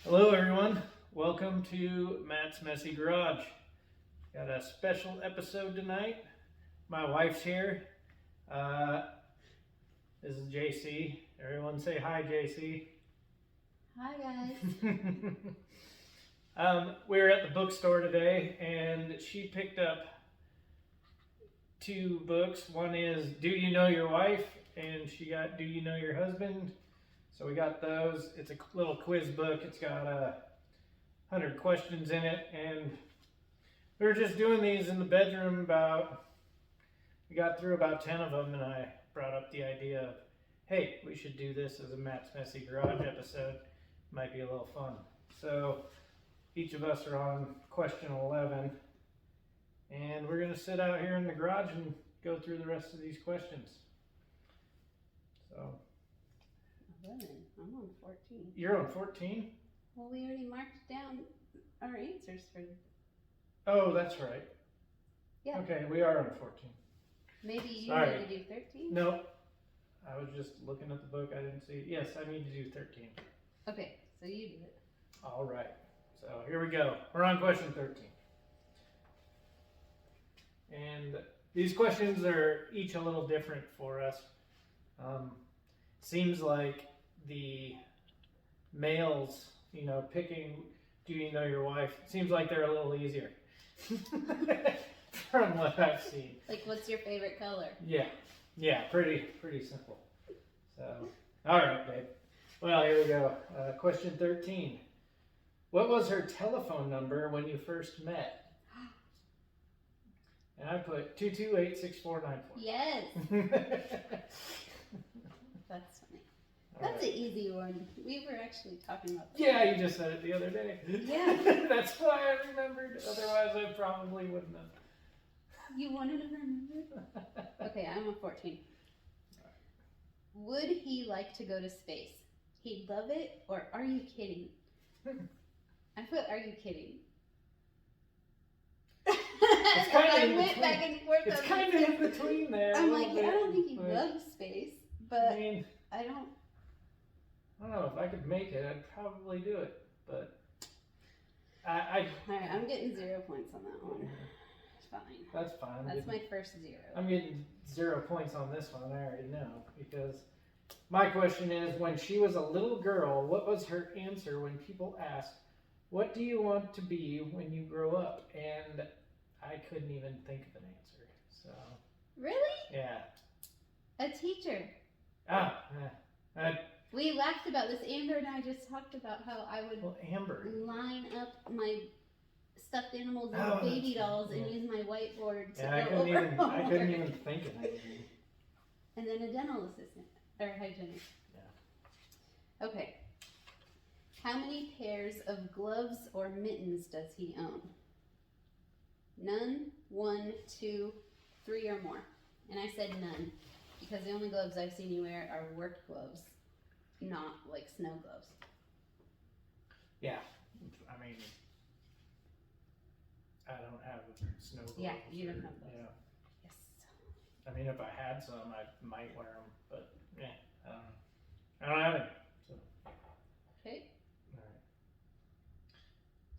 Hello, everyone. Welcome to Matt's Messy Garage. Got a special episode tonight. My wife's here. Uh, this is JC. Everyone say hi, JC. Hi, guys. We were at the bookstore today, and she picked up two books. One is Do You Know Your Wife? And she got Do You Know Your Husband? So we got those. It's a little quiz book. It's got 100 questions in it, and we were just doing these in the bedroom. We got through about 10 of them, and I brought up the idea of, hey, we should do this as a Matt's Messy Garage episode. Might be a little fun. So each of us are on question 11, and we're going to sit out here in the garage and go through the rest of these questions. So 11. I'm on 14. You're on 14? Well, we already marked down our answers for. Oh, that's right. Yeah. Okay, we are on 14. Maybe you Sorry. need to do 13? Nope. I was just looking at the book. I didn't see. Yes, I need to do 13. Okay, so you do it. All right. So here we go. We're on question 13. And these questions are each a little different for us. Seems like the males, picking Do You Know Your Wife, seems like they're a little easier from what I've seen. Like, what's your favorite color? Yeah, pretty simple. So, all right, babe. Well, here we go. Question 13. What was her telephone number when you first met? And I put 228-6494. Yes. That's funny. That's an easy one. We were actually talking about that. Yeah, you just said it the other day. Yeah. That's why I remembered. Otherwise, I probably wouldn't have. You wanted to remember? Okay, I'm on 14. Would he like to go to space? He'd love it, or are you kidding? I put, are you kidding? It's kind of I went back and forth. It's kind of in between there. I'm like, I don't think he loves space, but I mean, I don't know. If I could make it, I'd probably do it. But Alright, I'm getting 0 points on that one. It's fine. That's fine. That's my first 0. I'm getting 0 points on this one. I already know, because my question is, when she was a little girl, what was her answer when people asked, "What do you want to be when you grow up?" And I couldn't even think of an answer. So. Really? Yeah. A teacher. We laughed about this. Amber and I just talked about how I would line up my stuffed animals and baby dolls and use my whiteboard to I couldn't even think of anything. And then a dental assistant or hygienist. Yeah. Okay. How many pairs of gloves or mittens does he own? None, 1, 2, 3 or more. And I said none because the only gloves I've seen you wear are work gloves, not like snow gloves. Yeah, I mean, I don't have snow gloves. Yeah, you don't have those. Yeah. Yes. I mean, if I had some, I might wear them, but yeah, I don't have any. So. Okay. All right.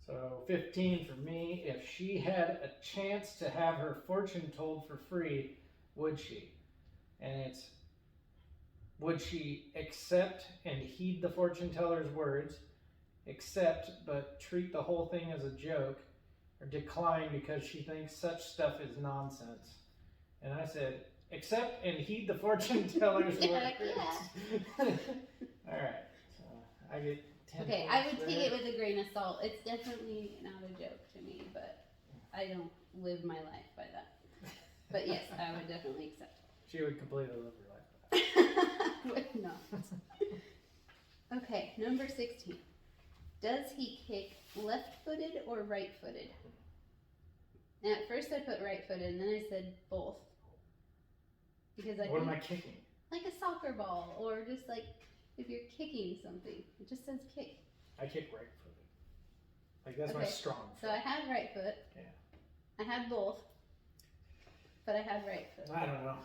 So 15 for me. If she had a chance to have her fortune told for free, would she? And it's, would she accept and heed the fortune teller's words, accept but treat the whole thing as a joke, or decline because she thinks such stuff is nonsense? And I said, accept and heed the fortune teller's words. Yeah. All right. So I get 10 Okay, points I would there. take it with a grain of salt. It's definitely not a joke to me, but I don't live my life by that. But yes, I would definitely accept. She would completely live her life by that. Would not. Okay, number 16. Does he kick left-footed or right-footed? And at first I put right-footed, and then I said both. Because What am I kicking? Like a soccer ball, or just like if you're kicking something. It just says kick. I kick right-footed. Like, that's my strong foot. So I had right foot. Yeah. I had both. But I had right foot. I don't know.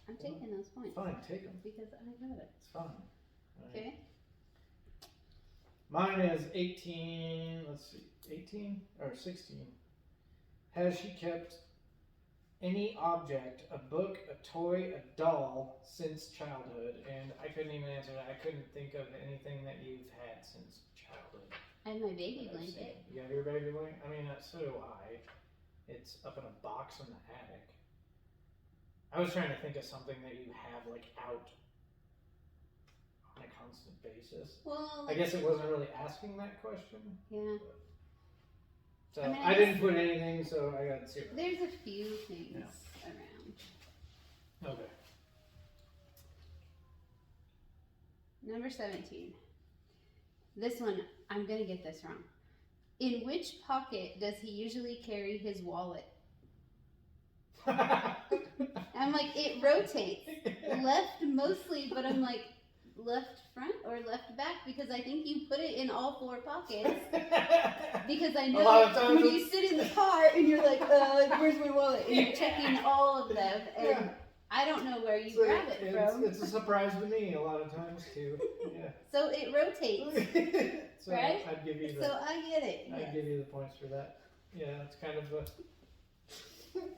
I'm taking those points. Fine, take them. Because I got it. It's fine. Okay. Mine is 18, let's see, 18 or 16. Has she kept any object, a book, a toy, a doll, since childhood? And I couldn't even answer that. I couldn't think of anything that you've had since childhood. I have my baby that I've blanket. seen. You got your baby blanket? I mean, so do I. It's up in a box in the attic. I was trying to think of something that you have like out on a constant basis. Well, I guess it wasn't really asking that question. yeah. So I mean, I didn't put anything, so I got 0. There's a few things around. Okay. Number 17. This one, I'm gonna get this wrong. In which pocket does he usually carry his wallet? I'm like, it rotates. Left mostly, but I'm like, left front or left back? Because I think you put it in all 4 pockets. Because I know when you sit in the car and you're like, where's my wallet? And you're checking all of them. And I don't know where you grab it from. It's a surprise to me a lot of times too. Yeah. So it rotates. So right? I'd give you the. So I get it. I'd give you the points for that. Yeah, it's kind of a.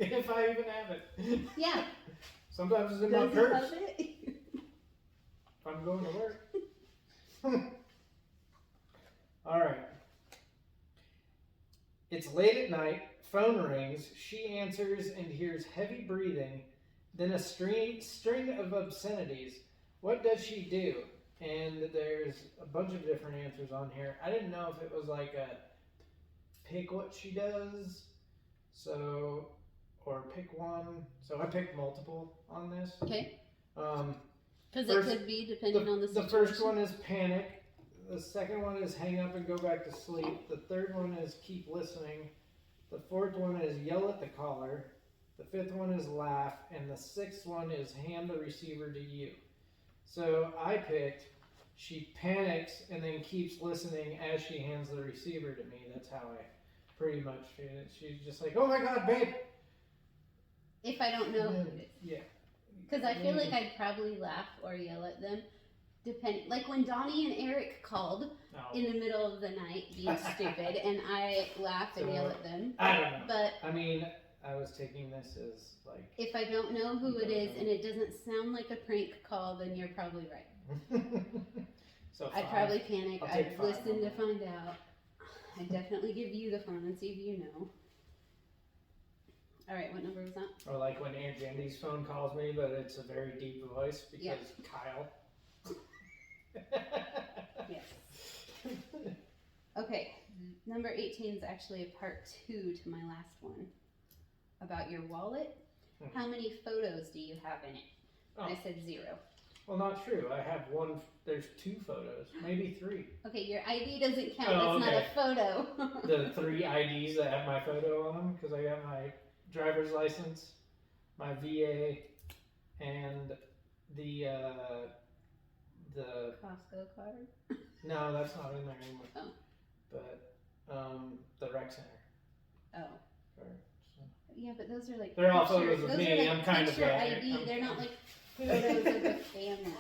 If I even have it. Yeah. Sometimes it's in Does my purse. Have it? If I'm going to work. All right. It's late at night. Phone rings. She answers and hears heavy breathing. Then a string of obscenities. What does she do? And there's a bunch of different answers on here. I didn't know if it was like a pick what she does. So, or pick one. So I picked multiple on this. Okay. Because First- it could be depending on the The situation. first one is panic. The second one is hang up and go back to sleep. The third one is keep listening. The fourth one is yell at the caller. The fifth one is laugh. And the sixth one is hand the receiver to you. So I picked she panics and then keeps listening as she hands the receiver to me. That's how I pretty much feel it. She's just like, oh my God, babe. If I don't know who it is. Yeah. Because I feel like I'd probably laugh or yell at them. Like when Donnie and Eric called in the middle of the night being stupid and I laugh and yell at them. I don't know. But I mean, I was taking this as like. if I don't know who it is and it doesn't sound like a prank call, then you're probably right. So I'd probably panic. I'll take I'd 5 listen on to that. find out. I'd definitely give you the phone and see if you know. Alright, what number was that? Or like when Aunt Jandy's phone calls me, but it's a very deep voice because Yeah. Kyle. Yes. Okay, number 18 is actually a part 2 to my last one. About your wallet. How many photos do you have in it? Oh. I said 0. Well, not true. I have one. There's 2 photos, maybe 3. Okay, your ID doesn't count. Oh, It's okay. not a photo. The 3 IDs that have my photo on them because I got my driver's license, my VA, and the Costco card. no, that's not in there anymore. Oh. But the rec center Oh. card. So. Yeah, but those are like They're all pictures. photos of Those me. are like I'm kind of picture like- ID. I'm- They're not like photos of the family.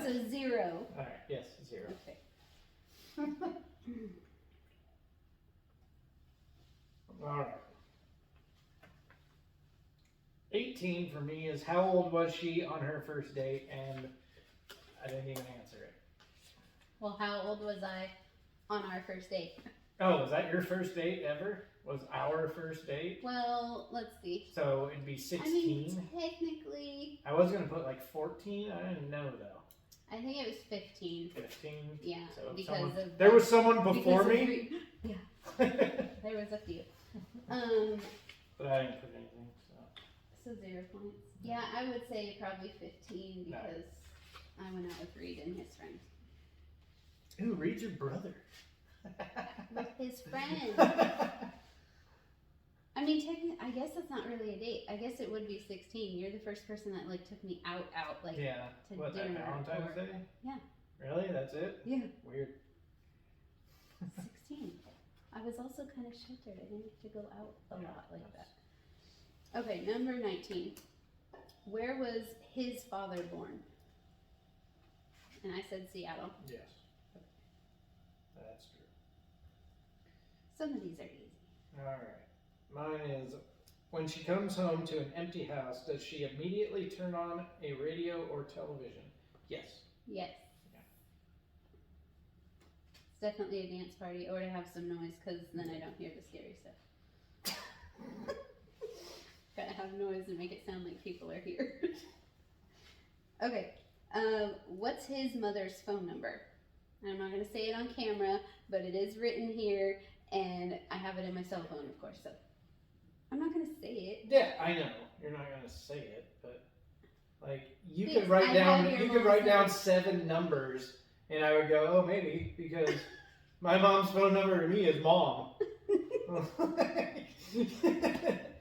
So 0. All right. Yes, 0. Okay. All right. 18 for me is how old was she on her first date, and I didn't even answer it. Well, how old was I on our first date? Oh, was that your first date ever? Was our first date? Well, let's see. So it'd be 16. I mean, technically, I was gonna put like 14. I didn't know though. I think it was 15. 15. Yeah, So because someone, of there was someone before because of me. Yeah, But there was a few. I didn't put anything. So So 0 points. Yeah, I would say probably 15 No. because I went out with Reed and his friend. who reads your brother? With his friend. I mean, technically, I guess that's not really a date. I guess it would be 16. You're the first person that like took me out, like Yeah. to What, that dinner. Valentine's or- Day? Yeah. Really? That's it? Yeah, Weird. 16. I was also kind of sheltered. I didn't have to go out a Yeah, lot like that. that's- Okay, number 19. Where was his father born? And I said Seattle. Yes. That's Some of these are easy. Alright. Mine is, when she comes home to an empty house, does she immediately turn on a radio or television? Yes. Yes. Yeah. It's definitely a dance party or to have some noise because then I don't hear the scary stuff. Gotta have noise and make it sound like people are here. Okay. What's his mother's phone number? I'm not gonna say it on camera, but it is written here, and I have it in my cell phone, of course. So I'm not gonna say it. Yeah, I know. You're not gonna say it, but like you Yes, could write I down have your you could mom's write down number. 7 numbers, and I would go, oh, maybe because my mom's phone number to me is mom.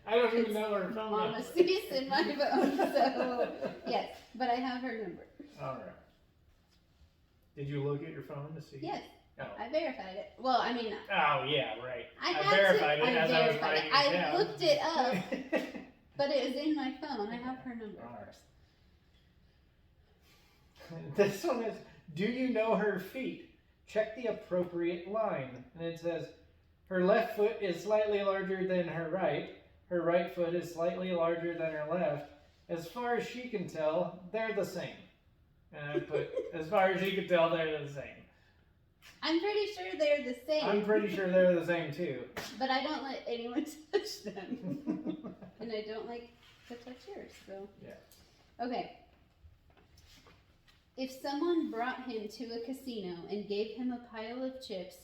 I don't even know her phone Mama number. sees in my phone, so yes, but I have her number. All right. Did you look at your phone to see? Yes, Oh. I verified it. Well, I mean, Oh yeah, right. I had verified to. it as I was verified writing it. I it down. looked it up, but it was in my phone. I have her number. All right. This one is, do you know her feet? Check the appropriate line. And it says, her left foot is slightly larger than her right. Her right foot is slightly larger than her left. As far as she can tell, they're the same. And I put, as far as she can tell, they're the same. I'm pretty sure they're the same. I'm pretty sure they're the same too. But I don't let anyone touch them. And I don't like to touch yours, so. Yeah. Okay. If someone brought him to a casino and gave him a pile of chips,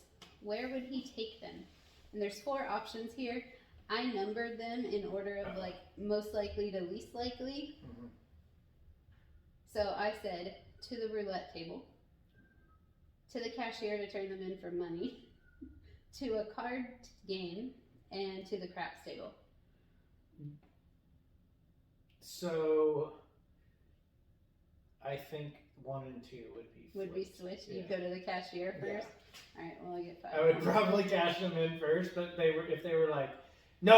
where would he take them? And there's 4 options here. I numbered them in order of like most likely to least likely. Mm-hmm. So I said to the roulette table, to the cashier to turn them in for money, to a card game, and to the craps table. So, I think 1 and 2 would be Would be flipped. switched. Yeah. You go to the cashier Yeah. first. All right. Well, I get 5. I would probably cash them in first, but if they were like, no,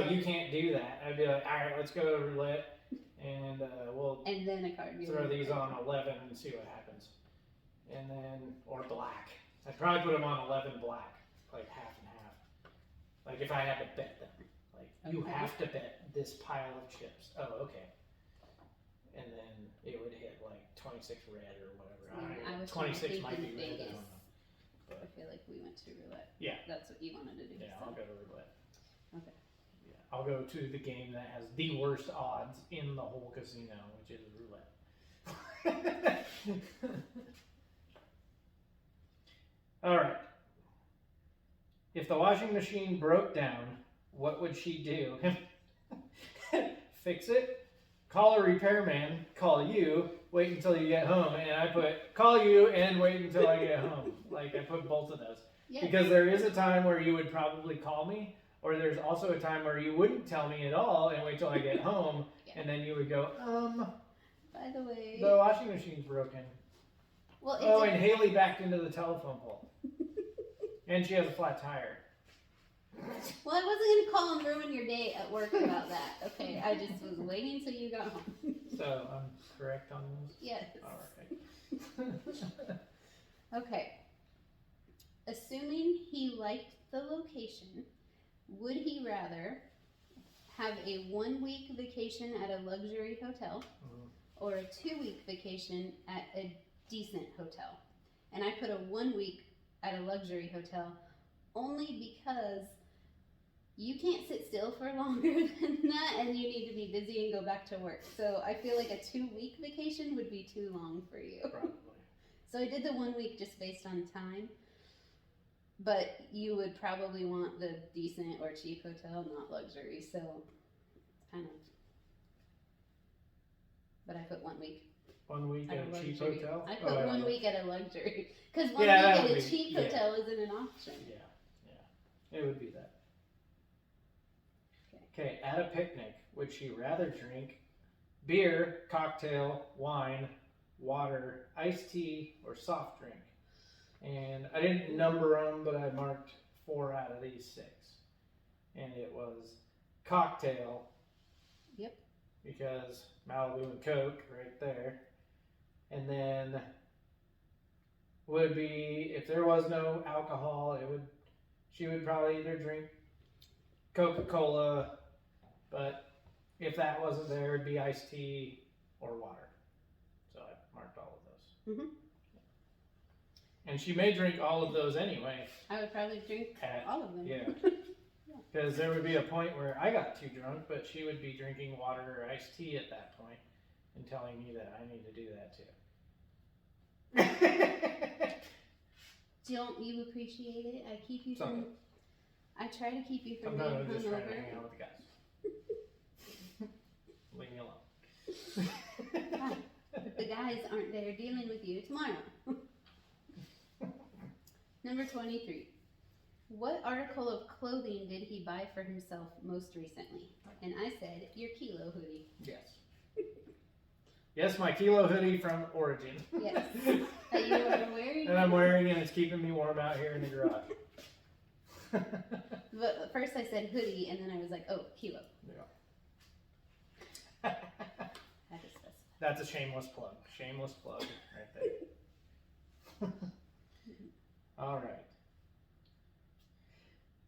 you can't do that. I'd be like, all right, let's go to roulette, and we'll And then a card game. throw these on 11 and see what happens. And then, or black. I'd probably put them on 11 black, like half and half. Like if I had to bet them, like you Okay. have to bet this pile of chips. Oh, okay. And then it would hit like 26 red or whatever. Yeah, I was 26 might be thinking red. I Vegas. don't know. I feel like we went to roulette. Yeah. That's what you wanted to do. Yeah, so. I'll go to roulette. Okay. Yeah, I'll go to the game that has the worst odds in the whole casino, which is roulette. All right. If the washing machine broke down, what would she do? Fix it? Call a repairman, call you, wait until you get home, and I put call you and wait until I get home. Like I put both of those. Yes. Because there is a time where you would probably call me, or there's also a time where you wouldn't tell me at all and wait till I get home, Yeah. and then you would go, By the way. the washing machine's broken. Well, it's Oh, and Haley backed into the telephone pole. And she has a flat tire. Well, I wasn't gonna call and ruin your day at work about that. Okay, I just was waiting until you got home. So I'm correct on those? Yes. Alright. Okay. Assuming he liked the location, would he rather have a 1-week vacation at a luxury hotel or a 2-week vacation at a decent hotel? And I put a 1 week at a luxury hotel only because you can't sit still for longer than that and you need to be busy and go back to work. So I feel like a 2-week vacation would be too long for you. Probably. So I did the 1 week just based on time. But you would probably want the decent or cheap hotel, not luxury. So it's kind of. But I put 1 wew 1 week at a cheap luxury. hotel? I put 1 week at a luxury. Because 1 Yeah, that week at would a be- cheap yeah. hotel isn't an option. Yeah. It would be that. Okay, at a picnic, would she rather drink beer, cocktail, wine, water, iced tea, or soft drink? And I didn't number them, but I marked 4 out of these 6. And it was cocktail. Yep. Because Malibu and Coke right there. And then would be, if there was no alcohol, it would she would probably either drink Coca-Cola, but if that wasn't there, it'd be iced tea or water. So I marked all of those. Mhm. And she may drink all of those anyway. I would probably drink all of them. Yeah. Because there would be a point where I got too drunk, but she would be drinking water or iced tea at that point and telling me that I need to do that too. Don't you appreciate it? I keep you Something. from. I try to keep you from being Sometimes I'm just trying to hang hungover. out with the guys. Leave me alone. But the guys aren't there dealing with you tomorrow. Number 23. What article of clothing did he buy for himself most recently? And I said, your Kilo hoodie. Yes. Yes, my Kilo hoodie from Origin. Yes. That you are wearing. And I'm wearing it and it's keeping me warm out here in the garage. But first I said hoodie and then I was like, oh, Kilo. Yeah. I just specified. That's a shameless plug. Shameless plug right there. All right.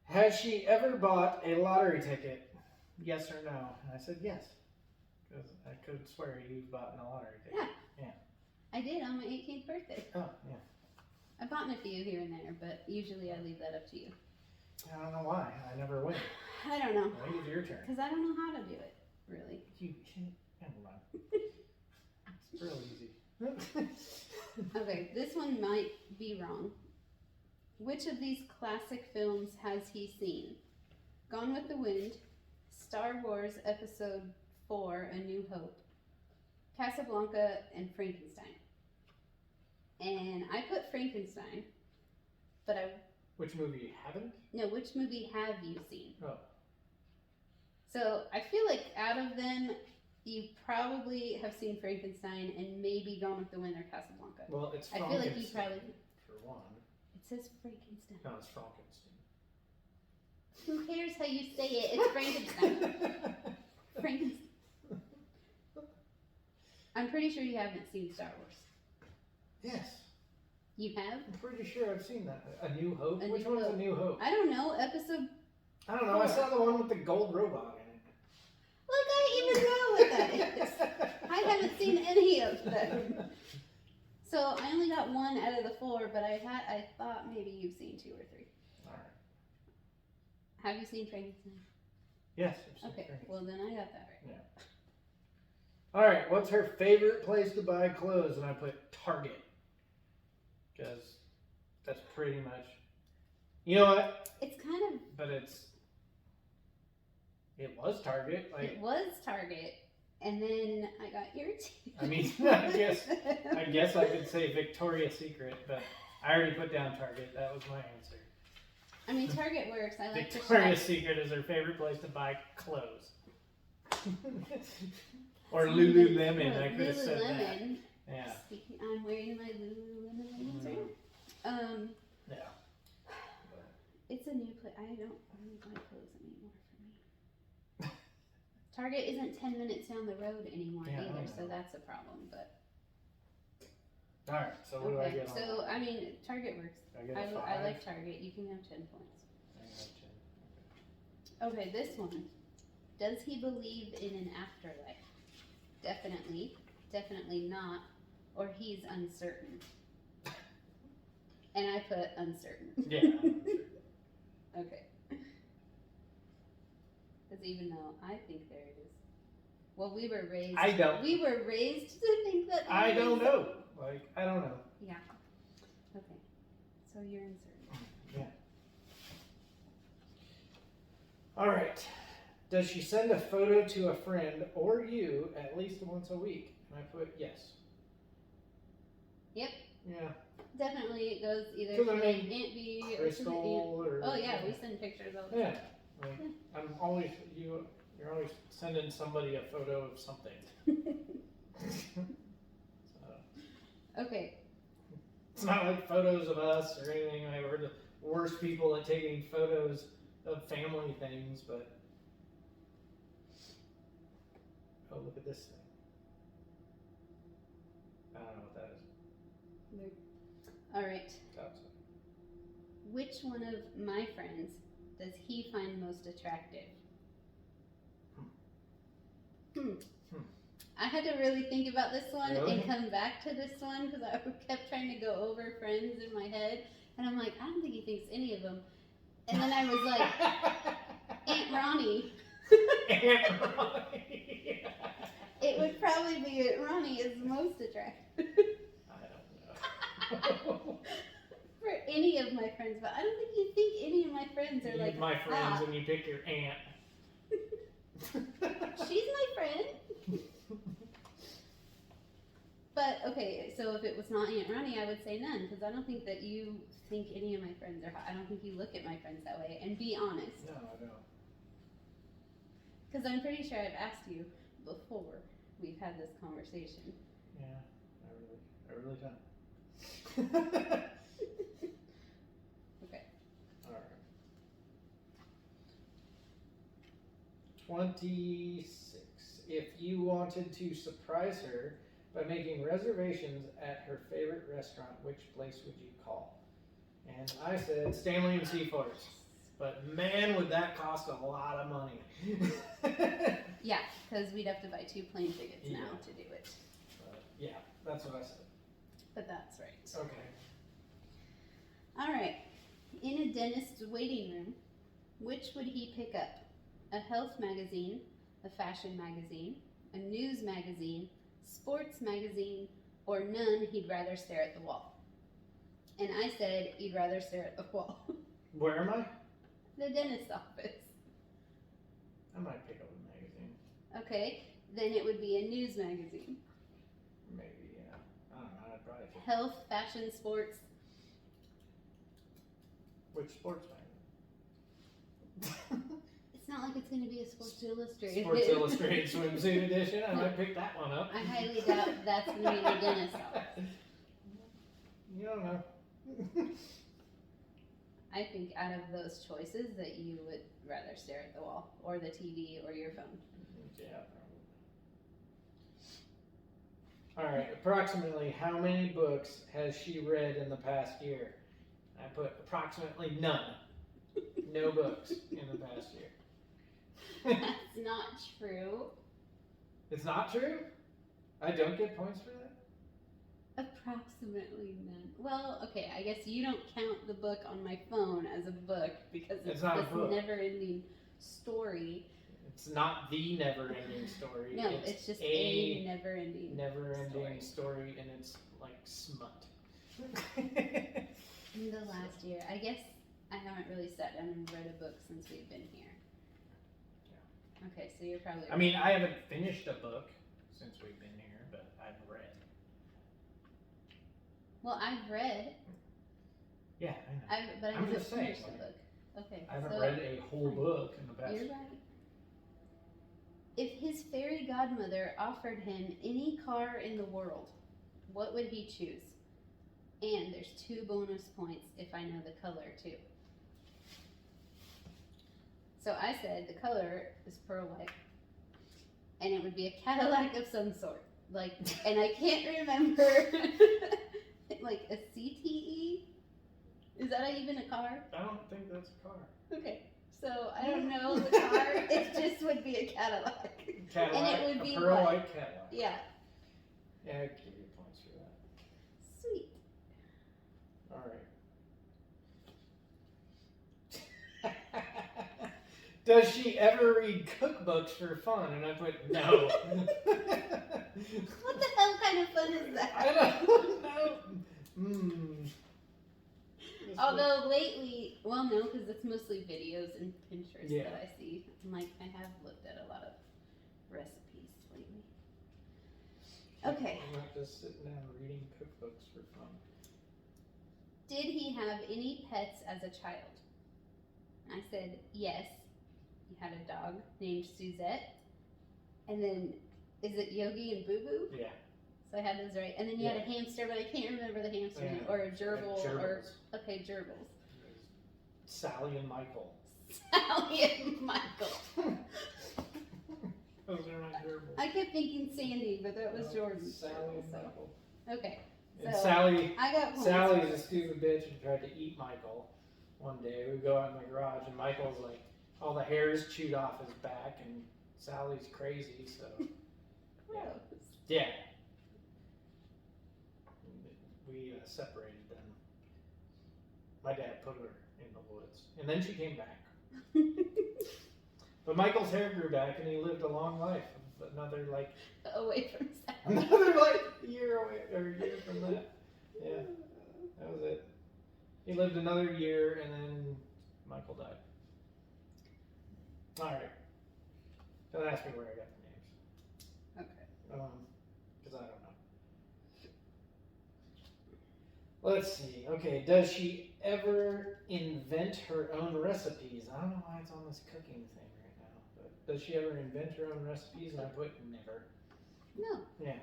Has she ever bought a lottery ticket? Yes or no? And I said yes. Because I could swear you've bought a lottery ticket. Yeah. I did on my 18th birthday. Oh, yeah. I've bought a few here and there, but usually I leave that up to you. I don't know why. I never win. I don't know. I think it's your turn. Because I don't know how to do it, really. Never mind. It's real easy. Okay, this one might be wrong. Which of these classic films has he seen? Gone with the Wind, Star Wars Episode 4, A New Hope, Casablanca, and Frankenstein. And I put Frankenstein, but Which movie you haven't? no, which movie have you seen? Oh. So I feel like out of them, you probably have seen Frankenstein and maybe Gone with the Wind or Casablanca. Well, it's I Frankenstein. feel like you probably. For one. It says Frankenstein. No, it's Frankenstein. Who cares how you say it? It's Frankenstein. Frankenstein. I'm pretty sure you haven't seen Star Wars. Yes. You have? I'm pretty sure I've seen that. A New Hope? A Which New one's Hope. A New Hope? I don't know. Episode. I don't know. I 4. saw the one with the gold robot in it. Like I even know what that is. I haven't seen any of them. So I only got 1 out of the 4, but I thought maybe you've seen 2 or 3. Alright. Have you seen Frankenstein? Yes. I've seen Okay, Frankenstein. well then I got that right. Alright, what's her favorite place to buy clothes? And I put Target. Because that's pretty much. You know what? It's kind of. But it was Target. Like, It was Target, and then I got irritated. I mean, I guess I could say Victoria's Secret, but I already put down Target. That was my answer. I mean, Target works. I like to Victoria's shop. Secret is her favorite place to buy clothes. Or Lululemon, I could have said that. Lululemon. Yeah. Speaking, I'm wearing my Lululemon right now. Yeah. It's a new place. I don't buy clothes anymore for me. Target isn't 10 minutes down the road anymore Yeah, I either, know. so that's a problem. But Alright, so what do I okay, get on so that? I mean, Target works. I get a I 5? like Target. You can have 10 points. I got 10. Okay, this one. Does he believe in an afterlife? Definitely. Definitely not. Or he's uncertain. And I put uncertain. Yeah. I'm uncertain. Okay. Because even though I think there is. Well, we were raised. I don't. We were raised to think that. there I don't is. know. Like, I don't know. Yeah. Okay. So you're uncertain. Yeah. Alright. Does she send a photo to a friend or you at least once a week? And I put yes. Yep. Yeah. Definitely it goes either To to the Aunt main B or to the Crystal aunt. or. Oh yeah, we send pictures all the Yeah. time. Like, I'm always, you're always sending somebody a photo of something. So, Okay. it's not like photos of us or anything. Like, we're the worst people at taking photos of family things, but. Oh, look at this thing. I don't know what that is. All right. Outside. which one of my friends does he find most attractive? I had to really think about this one and come back to this one because I kept trying to go over friends in my head, and I'm like, I don't think he thinks any of them. And then I was like, Aunt Ronnie. Aunt Ronnie. It would probably be Aunt Ronnie is most attractive. I don't know. For any of my friends, but I don't think you think any of my friends are like my friends, hot. and you pick your aunt. She's my friend. But okay, so if it was not Aunt Ronnie, I would say none, because I don't think that you think any of my friends are hot. I don't think you look at my friends that way. And be honest. No, I don't. Because I'm pretty sure I've asked you before we've had this conversation. Yeah, I really don't. Okay. All right. 26. If you wanted to surprise her by making reservations at her favorite restaurant, which place would you call? And I said Stanley and Seaforth. But man, would that cost a lot of money. Yeah, because we'd have to buy 2 plane tickets now to do it. Yeah, that's what I said. But that's right. Okay. All right. In a dentist's waiting room, which would he pick up? A health magazine, a fashion magazine, a news magazine, sports magazine, or none, he'd rather stare at the wall. And I said he'd rather stare at the wall. Where am I? The dentist's office. I might pick up a magazine. Okay, then it would be a news magazine. Maybe, yeah. I don't know, I'd probably pick Health, fashion, sports. Which sports magazine? It's not like it's going to be a Sports Illustrated. Sports Illustrated swimsuit edition. I might pick that one up. I highly doubt that's going to be the dentist's office. You don't know. I think out of those choices that you would rather stare at the wall or the TV or your phone. Yeah, probably. All right. Approximately how many books has she read in the past year? I put approximately none. No books in the past year. That's not true. It's not true? I don't get points for that? Approximately none. Well, okay, I guess you don't count the book on my phone as a book because it's not a this book. never-ending story. It's not the never-ending story. No, it's just a never-ending story, and it's like smut. In the last year, I guess I haven't really sat down and read a book since we've been here. Yeah. Okay, so you're probably. I mean, I haven't finished a book since we've been here, but I've read. Well, I've read. Yeah, I know. But I I'm haven't just saying, finished the like, book. Okay. I haven't so read a whole book in the past. You're right. If his fairy godmother offered him any car in the world, what would he choose? And there's 2 bonus points if I know the color too. So I said the color is pearl white, and it would be a Cadillac of some sort. Like, and I can't remember, like a CTE? Is that even a car? I don't think that's a car. Okay, so I don't know the car. It just would be a Cadillac. Cadillac, And it would be a pearl white. white Cadillac. Yeah. Yeah, I'd give you points for that. Sweet. All right. Does she ever read cookbooks for fun? And I put no. What the hell kind of fun is that? I don't know. Although lately, well, no, because it's mostly videos and Pinterest Yeah. that I see. I'm like, I have looked at a lot of recipes lately. Okay. I'm not just sitting down reading cookbooks for fun. Did he have any pets as a child? I said yes. He had a dog named Suzette. And then, is it Yogi and Boo Boo? Yeah. So I had those right. And then you had a hamster, but I can't remember the hamster name. Or a gerbil. Or, okay, gerbils. Sally and Michael. Sally and Michael. Those are my gerbils. I kept thinking Sandy, but that was Jordan's Sally gerbil. and So. Michael. Okay. And So Sally. I got points. Sally's a stupid bitch and tried to eat Michael. one day. We go out in the garage, and Michael's like, all the hair is chewed off his back, and Sally's crazy, so. Gross. Yeah. We separated them. My dad put her in the woods, and then she came back. But Michael's hair grew back, and he lived a long life. Another like Away from Sally. another like year away or a year from that. Yeah, that was it. He lived another year, and then Michael died. All right. Don't ask me where I got the names. Okay. Because I don't know. Let's see. Okay, does she ever invent her own recipes? I don't know why it's on this cooking thing right now, but does she ever invent her own recipes? And I put never. No. Yeah.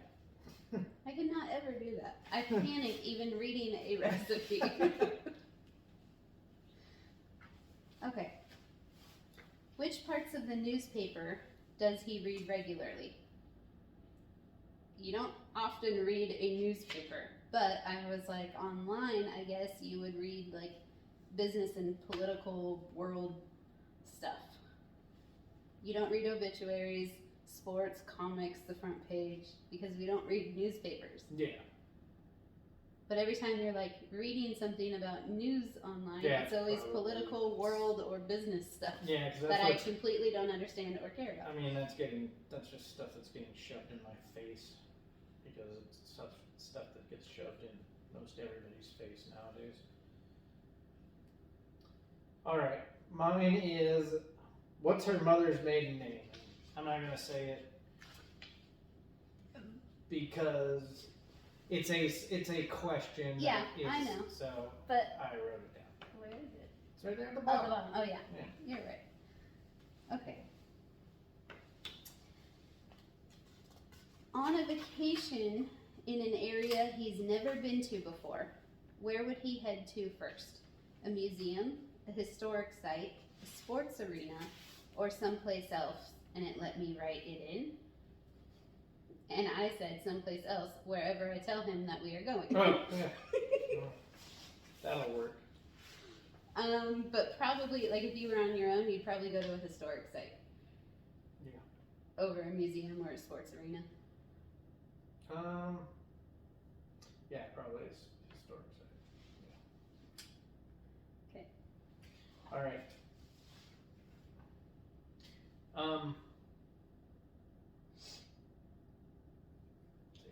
I could not ever do that. I panic even reading a recipe. Okay. Which parts of the newspaper does he read regularly? You don't often read a newspaper, but I was like, online, I guess you would read like business and political world stuff. You don't read obituaries, sports, comics, the front page, because we don't read newspapers. Yeah. But every time you're like reading something about news online, Yeah, it's always probably. political, world, or business stuff Yeah, because that that's I what, completely don't understand or care about. I mean, that's just stuff that's getting shoved in my face, because it's stuff that gets shoved in most everybody's face nowadays. All right, mine is, what's her mother's maiden name? I'm not gonna say it because it's a question. Yeah, that is, I know. So But I wrote it down. where is it? It's right there at the Oh, bottom. the bottom. Oh, yeah. Yeah. You're right. Okay. On a vacation in an area he's never been to before, where would he head to first? A museum, a historic site, a sports arena, or someplace else? And it let me write it in. And I said someplace else, wherever I tell him that we are going. Oh, yeah. Well, that'll work. But probably, like, if you were on your own, you'd probably go to a historic site. Yeah. Over a museum or a sports arena. Yeah, probably is historic site. Yeah. Okay. All right.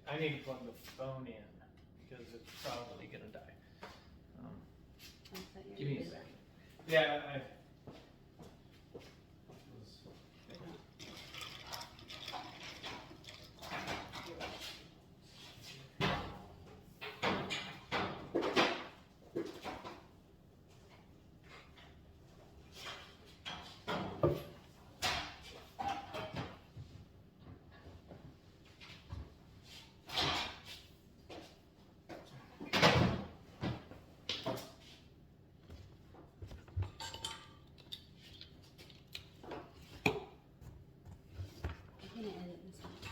I need to plug the phone in because it's probably gonna die. I thought you Give me a did second. Yeah, I'm gonna edit this one.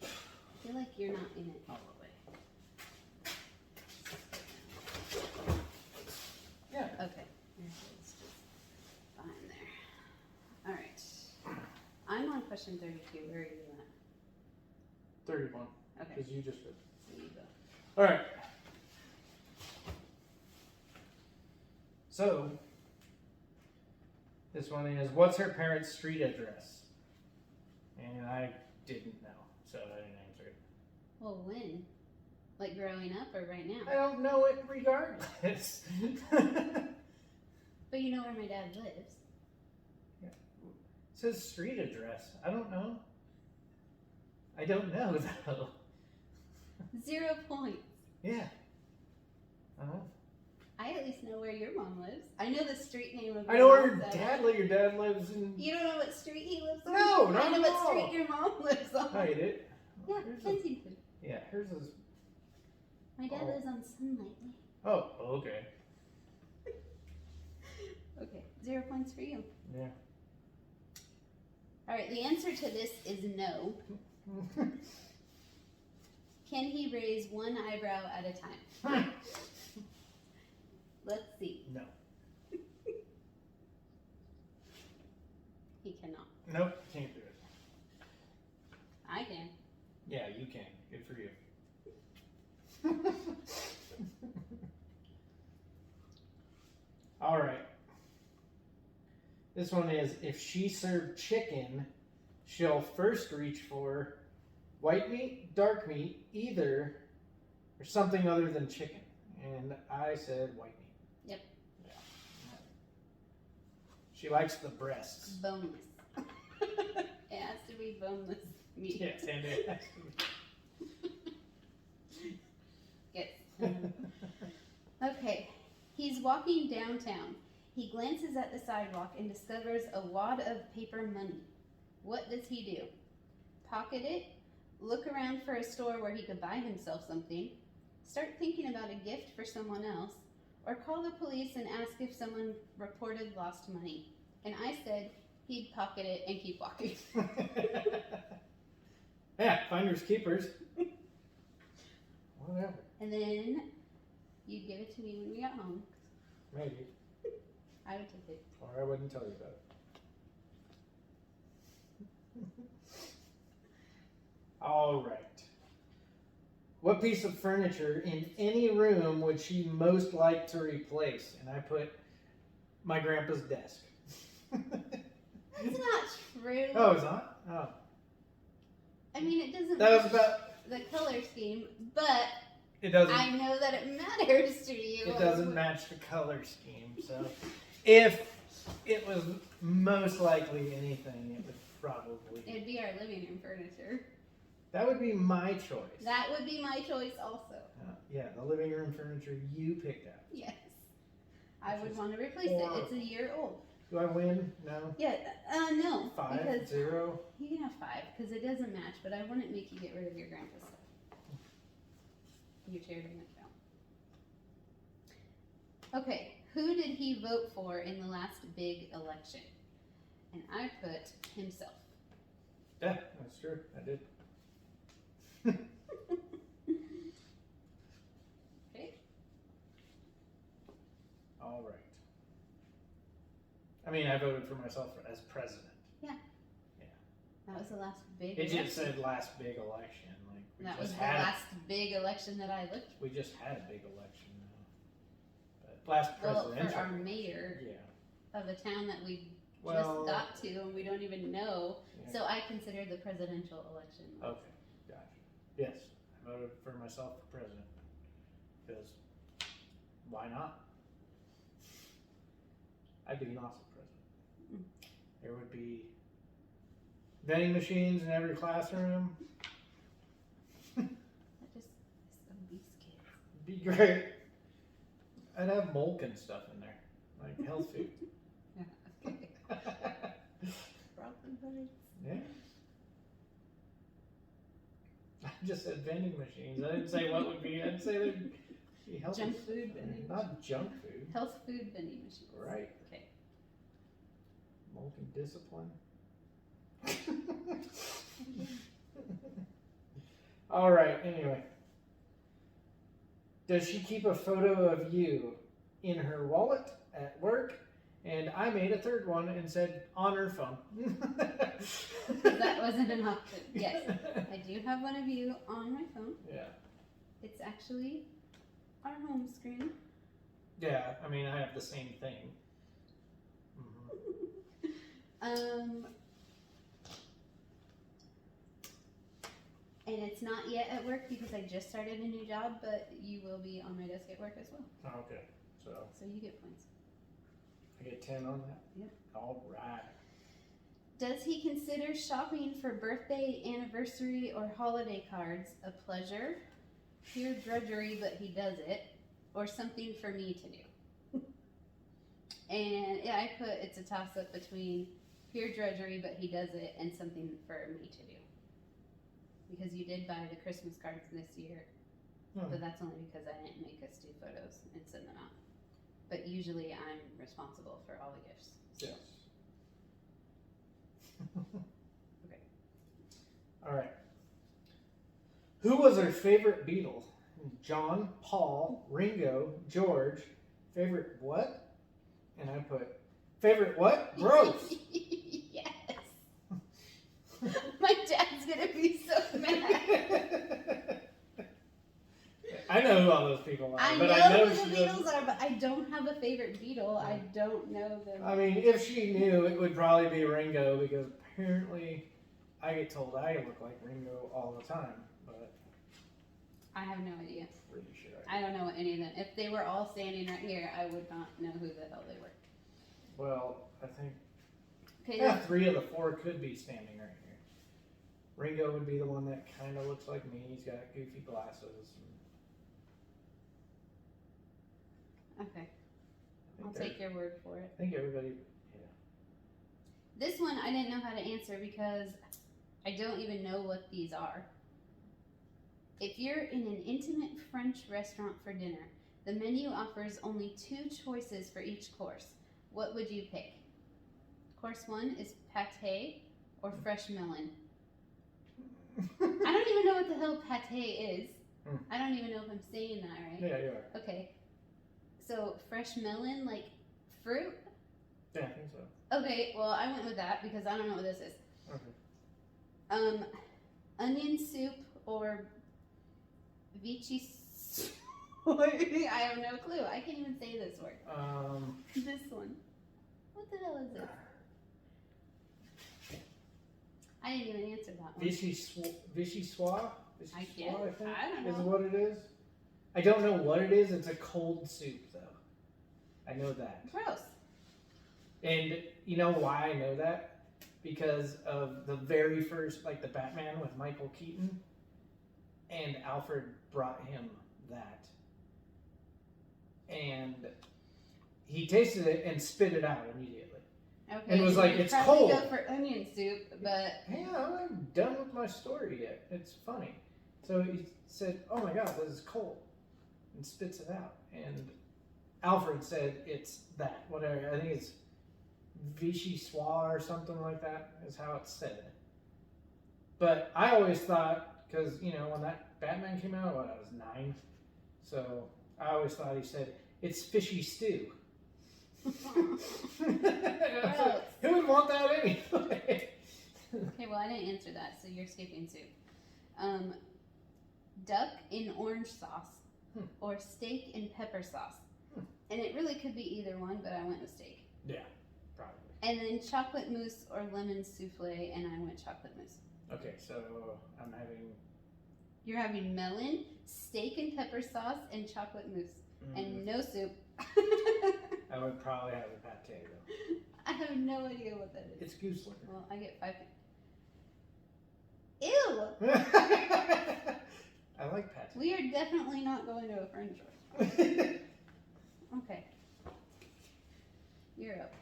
I feel like you're not in it all the way. yeah. Okay. It's just fine there. Alright. I'm on question 32. Where are you at? 31. Okay. Because you just. So you go. All right. So this one is, what's her parents' street address? And I didn't know, so I didn't answer it. Well, when? Like growing up or right now? I don't know it regardless. But you know where my dad lives. It says street address. I don't know. I don't know though. 0 points. Yeah. I at least know where your mom lives. I know the street name of I your know where your mom's dad address. lives. Your dad lives in. You don't know what street he lives on? No, I not know at what all. street your mom lives on. Hide it. Yeah, Here's a- Kensington. Yeah, here's his. My dad Oh. lives on Sunlight Lane. Oh, okay. Okay, 0 points for you. Yeah. Alright, the answer to this is no. Can he raise one eyebrow at a time? Let's see. No. He cannot. Nope, can't do it. I can. Yeah, you can. Good for you. All right. This one is, if she served chicken, she'll first reach for white meat, dark meat, either, or something other than chicken. And I said white meat. Yep. Yeah. She likes the breasts. Boneless. It has to be boneless meat. Yes, and it has to be. Yes. Okay. He's walking downtown. He glances at the sidewalk and discovers a wad of paper money. What does he do? Pocket it, look around for a store where he could buy himself something, start thinking about a gift for someone else, or call the police and ask if someone reported lost money. And I said he'd pocket it and keep walking. Yeah, finders keepers. Whatever. And then you'd give it to me when we got home. Maybe. I would take it. Or I wouldn't tell you about it. All right. What piece of furniture in any room would she most like to replace? And I put my grandpa's desk. That's not true. Oh, it's not? Oh. I mean, it doesn't That was match about... the color scheme, but It doesn't... I know that it matters to you. It doesn't match the color scheme, so... If it was most likely anything, it would probably... It'd be our living room furniture. That would be my choice. That would be my choice also. Yeah, the living room furniture you picked out. Yes. I Which would is want to replace it. horrible. It's a year old. Do I win? No. Yeah, no. 5, Because 0. you can have 5 because it doesn't match, but I wouldn't make you get rid of your grandpa's stuff. Your chair doesn't count. Okay, who did he vote for in the last big election? And I put himself. Yeah, that's true. I did. Okay. All right. I mean, I voted for myself as president. That was the last big It election. just said last big election. Like we That was just the had. last big election that I looked We just had a big election. But last well, presidential. for our mayor Yeah. of a town that we Well. just got to and we don't even know. Yeah. So I consider the presidential election. Okay, gotcha. Yes, I voted for myself for president. Because why not? I'd be an awesome president. There would be vending machines in every classroom. That just is obese kids. It'd be great. I'd have Molken stuff in there, like health food. Okay. Broccoli buds. Yeah. I just said vending machines. I didn't say what would be. I'd say there'd be healthy Junk food vending not junk food. Health food vending machines. Right. Okay. Molten discipline. All right. Anyway, does she keep a photo of you in her wallet at work? And I made a third one and said on her phone. That wasn't an option. Yes. I do have one of you on my phone. Yeah. It's actually our home screen. Yeah. I mean, I have the same thing. Mm-hmm. And it's not yet at work because I just started a new job, but you will be on my desk at work as well. Okay. So you get points. I get 10 on that? Yep. All right. Does he consider shopping for birthday, anniversary, or holiday cards a pleasure, pure drudgery, but he does it, or something for me to do? And yeah, I put it's a toss-up between pure drudgery, but he does it, and something for me to do. Because you did buy the Christmas cards this year, but that's only because I didn't make us do photos and send them out. but usually I'm responsible for all the gifts. So. Yes. Okay. All right. Who was her favorite Beatle? John, Paul, Ringo, George. Favorite what? And I put favorite what? Gross. Yes. My dad's gonna be so mad. I know who all those people are, I but know I know who the she Beatles are, but I don't have a favorite Beatle. I don't know them. I mean, if she knew, it would probably be Ringo because apparently I get told I look like Ringo all the time, but I have no idea. pretty sure I don't know any of them. If they were all standing right here, I would not know who the hell they were. Well, I think Okay. 3 of the 4 could be standing right here. Ringo would be the one that kind of looks like me. He's got goofy glasses. Okay. I'll take your word for it. I think everybody. This one I didn't know how to answer because I don't even know what these are. If you're in an intimate French restaurant for dinner, the menu offers only 2 choices for each course. What would you pick? Course 1 is pâté or fresh melon. I don't even know what the hell pâté is. I don't even know if I'm saying that right. Yeah, you are. Okay. So fresh melon, like fruit? Yeah, I think so. Okay, well I went with that because I don't know what this is. Okay. Onion soup or Vichy I have no clue. I can't even say this word. This one. What the hell is this? I didn't even answer that one. Vichyssoise? I Vichyssoise, guess. I think, I don't is know. what it is. I don't know what it is. It's a cold soup, though. I know that. Gross. And you know why I know that? Because of the very first, like the Batman with Michael Keaton, and Alfred brought him that. And he tasted it and spit it out immediately. Okay. And it was like, you'd it's probably cold. go for onion soup, but Hey, I'm not done with my story yet. It's funny. So he said, "Oh my God, this is cold," and spits it out. And Alfred said, "It's that whatever. I think it's Vichyssoise or something like that is how it's said." But I always thought, because when that Batman came out, I was 9, so I always thought he said it's fishy stew. Gross. Who would want that anyway? Okay, well I didn't answer that, so you're skipping soup. Duck in orange sauce or steak in pepper sauce. And it really could be either one, but I went with steak. Yeah, probably. And then chocolate mousse or lemon souffle, and I went chocolate mousse. Okay, so I'm having... You're having melon, steak and pepper sauce, and chocolate mousse. And no soup. I would probably have a pate though. I have no idea what that is. It's goose liquor. Well, I get 5. Ew! I like pate. We are definitely not going to a French restaurant. Okay. You're up.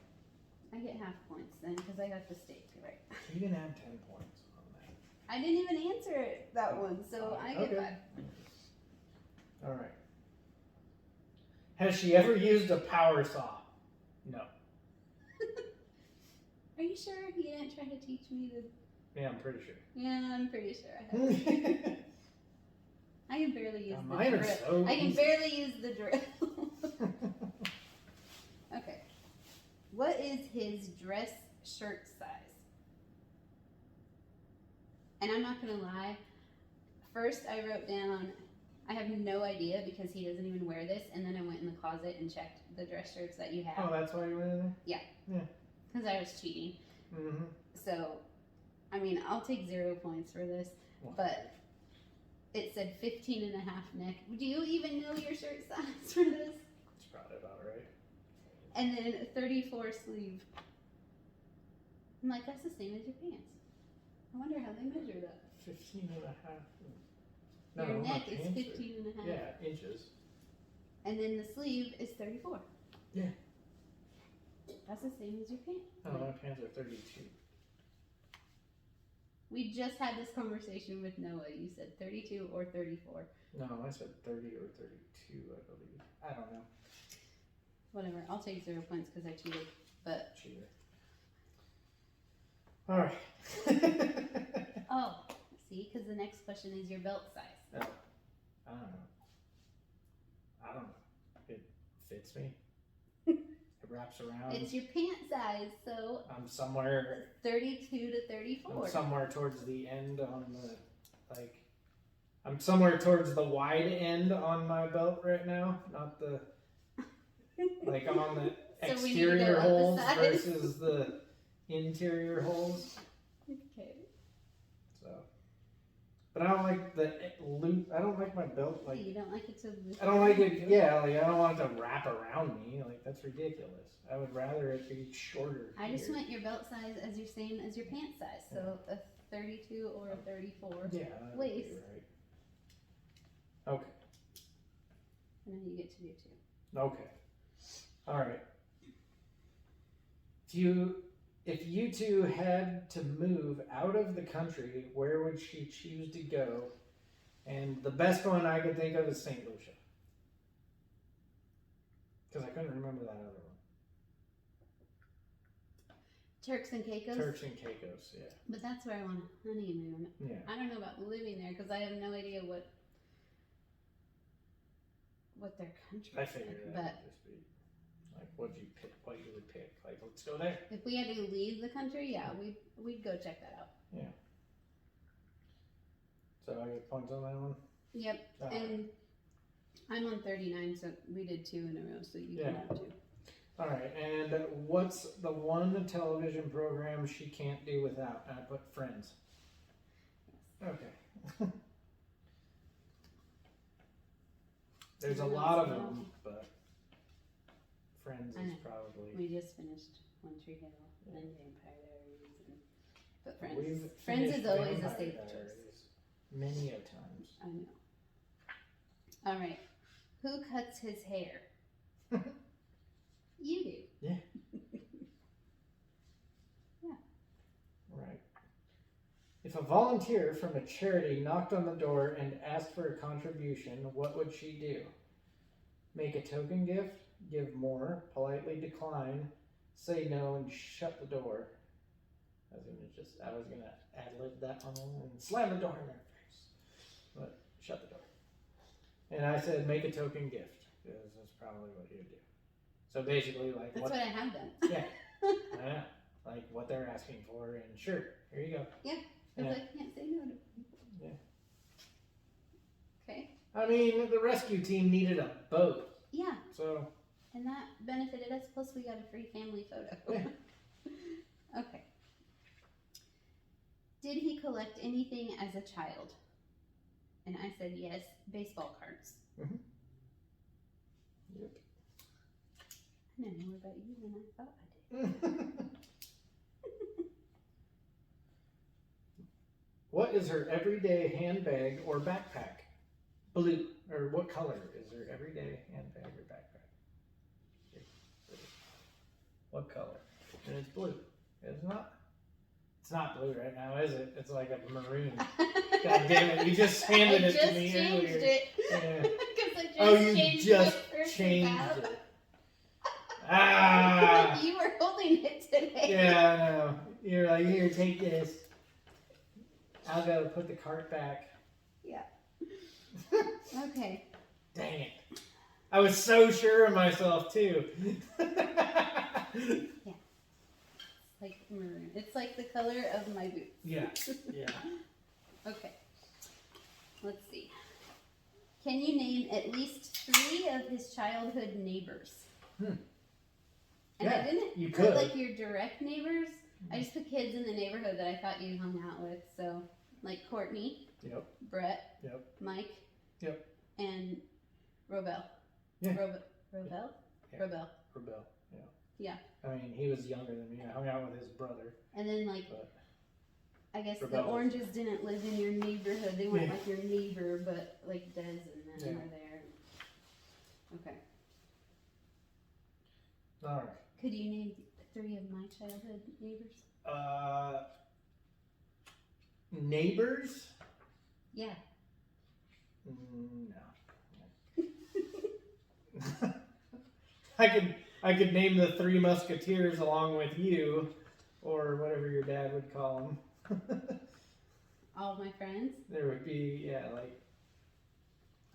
I get half points then because I got the steak right. You can add 10 points on that. I didn't even answer that one, so I get 5. All right. Has she ever used a power saw? No. Are you sure you didn't try to teach me the... Yeah, I'm pretty sure. Yeah, I'm pretty sure I have. I can barely use the mine drill. are so I can easy. barely use the drill. Okay. What is his dress shirt size? And I'm not gonna lie. First I wrote down, I have no idea because he doesn't even wear this, and then I went in the closet and checked the dress shirts that you have. Oh, that's why you went in there? Because I was cheating. Mm-hmm. So, I mean, I'll take 0 points for this, but it said 15 and a half neck. Do you even know your shirt size for this? It's probably about right. And then 34 sleeve. I'm like, that's the same as your pants. I wonder how they measure that. 15 and a half. Your my neck is pants 15 and a half. Yeah, inches. And then the sleeve is 34. Yeah. That's the same as your pants. Oh, my pants are 32. We just had this conversation with Noah. You said 32 or 34. No, I said 30 or 32, I believe. I don't know. Whatever. I'll take 0 points because I cheated. But Cheater. All right. oh, see, because the next question is your belt size. Oh, I don't know. It fits me. It wraps around. It's your pant size, so I'm somewhere 32 to 34. I'm somewhere towards the end on the, like, I'm somewhere towards the wide end on my belt right now, not the, like, I'm on the So we need to go exterior up a holes size. versus the interior holes. Okay. So, but I don't like the loop. I don't like my belt, like, You don't like it to loop? I don't like it, yeah, like, I don't want it to wrap around me, like, that's ridiculous. I would rather it be shorter. I just here. want your belt size as your same as your pant size, so a 32 or a 34 Yeah, that would be waist. right. Okay. And then you get to do 2. Okay. All right. If you two had to move out of the country, where would she choose to go? And the best one I could think of is St. Lucia. Because I couldn't remember that other one. Turks and Caicos? Turks and Caicos, yeah. But that's where I want to honeymoon. Yeah. I don't know about living there because I have no idea what their country is. I figured like, that would just be like what you would pick. Like, let's go there. if we had to leave the country, yeah, we'd go check that out. Yeah. So I get points on that one? Yep. And I'm on 39, so we did 2 in a row, so you can have 2. All right, and what's the one television program she can't do without? I put Friends. Okay. There's a lot of them, but Friends is probably. We just finished One Tree Hill and Vampire Diaries, but Friends. We've Friends finished is always a Vampire safe Diaries choice. many a times. I know. All right, who cuts his hair? You do. Yeah. Yeah. Right. If a volunteer from a charity knocked on the door and asked for a contribution, what would she do? Make a token gift, give more, politely decline, say no, and shut the door. I was gonna ad-lib that one and slam the door in their face. But shut the door. And I said make a token gift, because that's probably what you would do. So basically, like, That's what I have done. Yeah. I know. Like what they're asking for, and sure, here you go. Yeah, because I can't say no to. Yeah. Okay. I mean, the rescue team needed a boat, Yeah, so and that benefited us. Plus, we got a free family photo. Yeah. Okay. Did he collect anything as a child? And I said yes. Baseball cards. Mhm. Yep. I know more about you than I thought I did. What is her everyday handbag or backpack? Blue. Or what color is her everyday handbag or backpack? What color? And it's blue. It's not. It's not blue right now, is it? It's like a maroon. God damn it! You just handed it to me earlier. I just changed it. Yeah. Because I just Oh, you changed just my first changed account. it. Ah. You were holding it today. Yeah, I know. You're like, here, take this. I'll go put the cart back. Yeah. Okay. Dang it. I was so sure of myself, too. Like maroon. It's like the color of my boots. Yeah, yeah. Okay. Let's see. Can you name at least 3 of his childhood neighbors? And Yeah, I didn't you put could. like your direct neighbors. I just put kids in the neighborhood that I thought you hung out with. So, like Courtney, Yep, Brett, yep, Mike, yep. and Robel. Yeah. Robel? Yeah. Robel. Rebel, yeah. Yeah. I mean, he was younger than me. I hung out with his brother. And then, like, But I guess the Rebel. oranges didn't live in your neighborhood. They weren't Yeah. like your neighbor, but like Des and them Yeah. were there. Okay. all right. Could you name 3 of my childhood neighbors? Neighbors? Yeah. No. I I could name the Three Musketeers along with you, or whatever your dad would call them. All of my friends? There would be, yeah, like,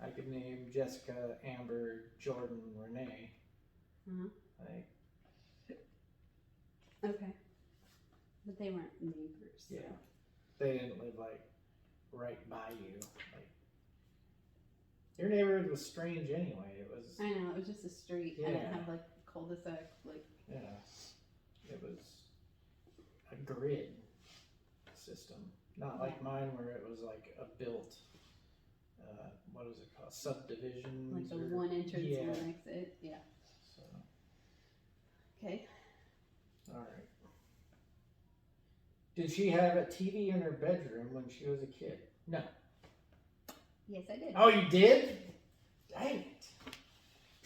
I could name Jessica, Amber, Jordan, Renee. Uh-huh. Like, Okay. But they weren't neighbors. So. yeah. They didn't live, like, right by you. Like, your neighborhood was strange anyway. It was. I know, it was just a street. Yeah. I didn't have, like, cul-de-sac, like. Yeah. It was a grid system. Not like mine where it was like a built, what is it called? Subdivision. Like the one entrance, one exit. Yeah. So. Okay. All right. Did she have a TV in her bedroom when she was a kid? No. Yes, I did. Oh, you did? Dang it.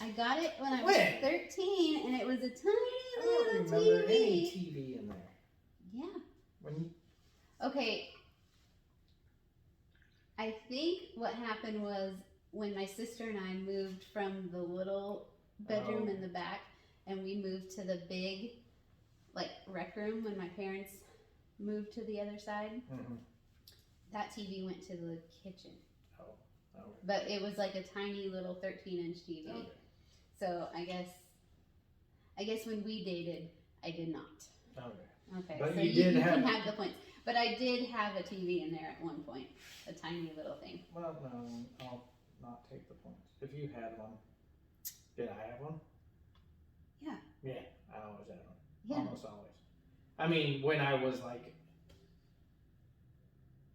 I got it when I was 13, and it was a tiny I don't little remember TV. any TV in there. Yeah. When you... Okay. I think what happened was when my sister and I moved from the little bedroom in the back, and we moved to the big, like, rec room when my parents moved to the other side. Mm-hmm. That TV went to the kitchen. Oh. But it was like a tiny little 13-inch TV. Okay. So I guess when we dated, I did not. Okay. Okay. But so you you did can have... have the points. But I did have a TV in there at one point. A tiny little thing. Well, no, I'll not take the points. If you had one. Did I have one? Yeah. Yeah, I always had one. Yeah. Almost always. I mean, when I was like...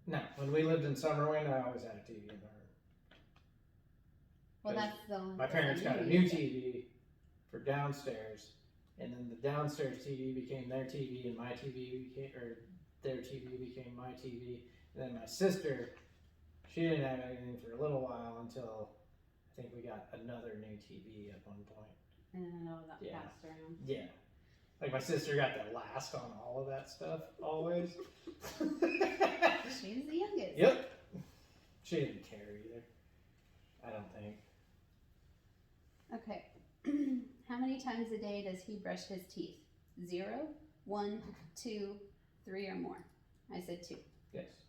No, when we lived in Summerwind, I always had a TV in the room. Well, that's the only My thing parents I got a knew. new TV for downstairs, and then the downstairs TV became their TV, and my TV became, or their TV became my TV. And then my sister, she didn't have anything for a little while until I think we got another new TV at one point. And then it all got Yeah. passed around. Yeah. Like my sister got the last on all of that stuff, always. She was the youngest. Yep. She didn't care either. I don't think. Okay. How many times a day does he brush his teeth? 0, 1, 2, 3, or more? I said 2. Yes.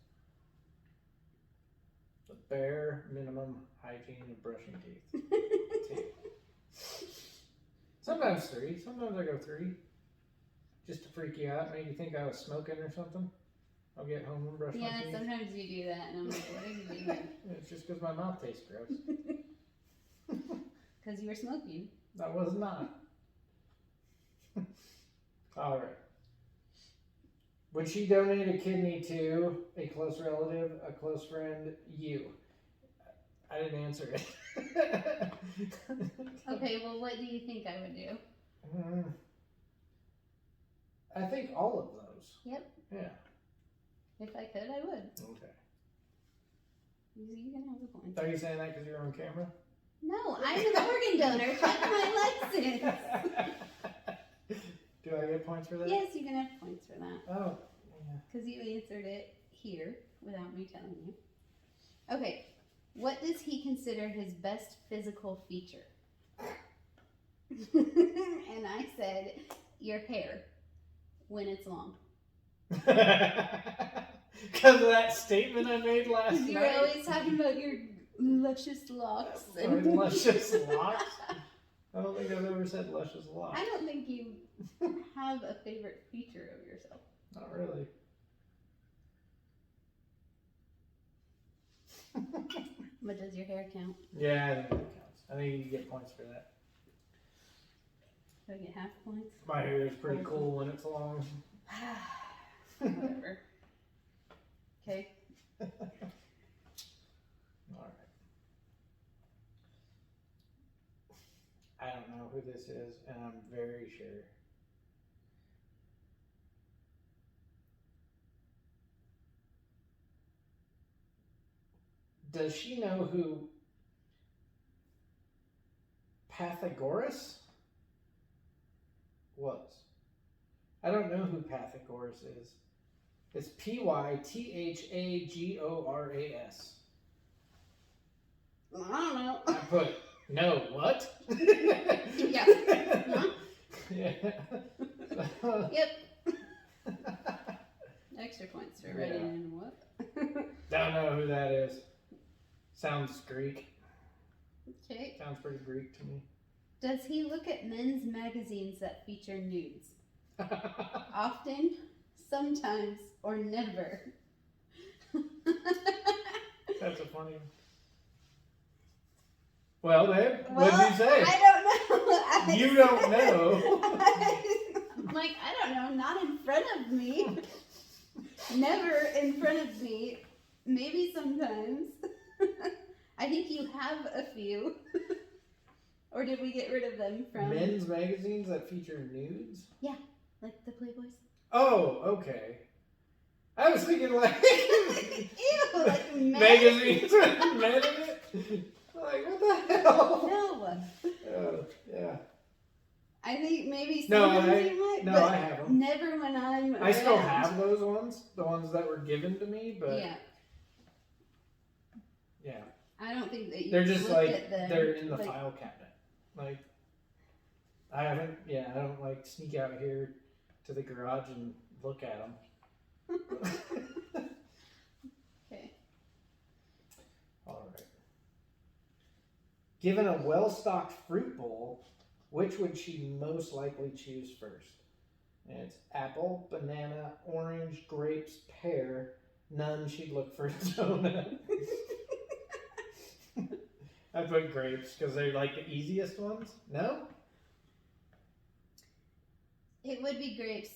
The bare minimum hygiene of brushing teeth. 2. Sometimes 3. Sometimes I go 3. Just to freak you out, make you think I was smoking or something. I'll get home and brush my Yeah, teeth. sometimes you do that, and I'm like, what are you doing? It's just because my mouth tastes gross. Because you were smoking. That was not. All right. Would she donate a kidney to a close relative, a close friend, you? I didn't answer it. Okay, well, what do you think I would do? I think all of those. Yep. Yeah. If I could, I would. Okay. You can have the points. Are you saying that because you're on camera? No, I'm an organ donor. Check my license. Do I get points for that? Yes, you can have points for that. Oh, yeah. Because you answered it here without me telling you. Okay, what does he consider his best physical feature? And I said, your hair, when it's long. Because of that statement I made last night. You were always talking about your luscious locks. My luscious locks? I don't think I've ever said luscious locks. I don't think you have a favorite feature of yourself. Not really. But does your hair count? Yeah, I think that counts. I think you get points for that. Do I get half points? My hair is pretty cool when it's long. Whatever. Okay. Alright. I don't know who this is, and I'm very sure. Does she know who Pythagoras was? I don't know who Pythagoras is. It's Pythagoras. I don't know. I put, no, what? Yeah. Huh? Yeah. Yep. Extra points for writing in what? Don't know who that is. Sounds Greek. Okay. Sounds pretty Greek to me. Does he look at men's magazines that feature nudes? Often, sometimes, or never? That's a funny one. Well, babe, what did you say? I don't know. You don't know. I'm like, I don't know. Not in front of me. Never in front of me. Maybe sometimes. I think you have a few. Or did we get rid of them from Men's magazines that feature nudes? Yeah, like the Playboys. Oh, okay. I was thinking like Ew, like magazines with men in it. Like what the hell? No. Yeah. I think maybe No, sometimes you might, no, but I have them. never when I'm I still around. have those ones, the ones that were given to me, but yeah. I don't think that you They're just looked like at them. they're in the like, file cabinet. Like I haven't. Yeah, I don't like sneak out here to the garage and look at them. Okay. All right. Given a well-stocked fruit bowl, which would she most likely choose first? And it's apple, banana, orange, grapes, pear. None. She'd look for donut. I put grapes because they're like the easiest ones. No? It would be grapes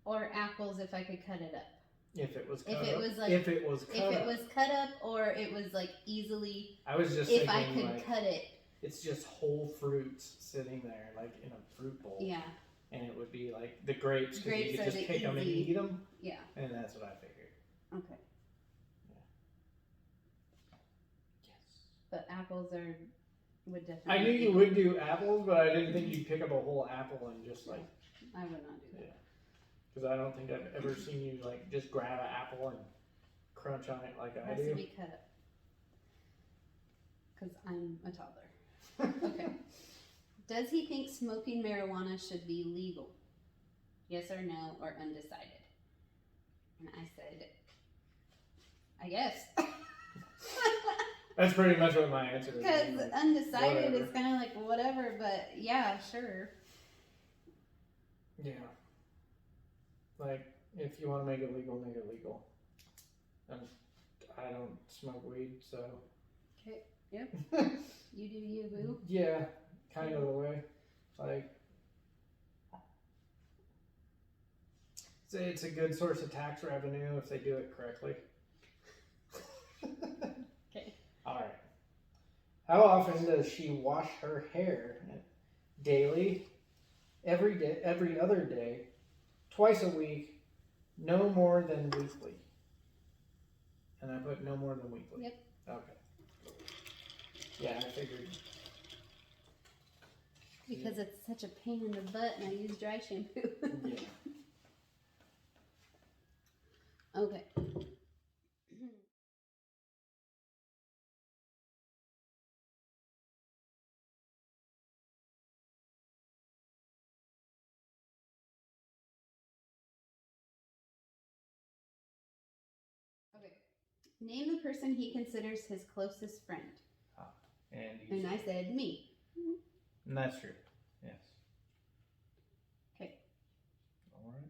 or apples if I could cut it up. If it was cut If up. it was like if it was cut if up. it was cut up or it was like easily. I was just if thinking I could like cut it. it's just whole fruits sitting there like in a fruit bowl. Yeah. And it would be like the grapes because you Grapes could are just the pick them and easy- eat them. Yeah. And that's what I figured. Okay. Yes. But apples would definitely. I knew you would do apples, but I didn't think you'd pick up a whole apple and just like. I would not do that. Because I don't think I've ever seen you like just grab an apple and crunch on it like It I has to do. be cut up. Because I'm a toddler. Okay. Does he think smoking marijuana should be legal? Yes or no, or undecided? And I said, I guess. That's pretty much what my answer is. Because Like, undecided whatever. is kind of like whatever, but yeah, sure. Yeah. Like, if you want to make it legal, make it legal. And I don't smoke weed, so. Okay. Yep. You do you, boo. Yeah, kind of the way. Like, it's a good source of tax revenue if they do it correctly. Okay. Alright. How often does she wash her hair? Daily? Every day? Every other day? Twice a week? No more than weekly? And I put no more than weekly. Yep. Okay. Yeah, I figured. Because it's such a pain in the butt and I use dry shampoo. Yeah. Okay. Okay. Name the person he considers his closest friend. And I said me. And that's true. Yes. Okay. Alright.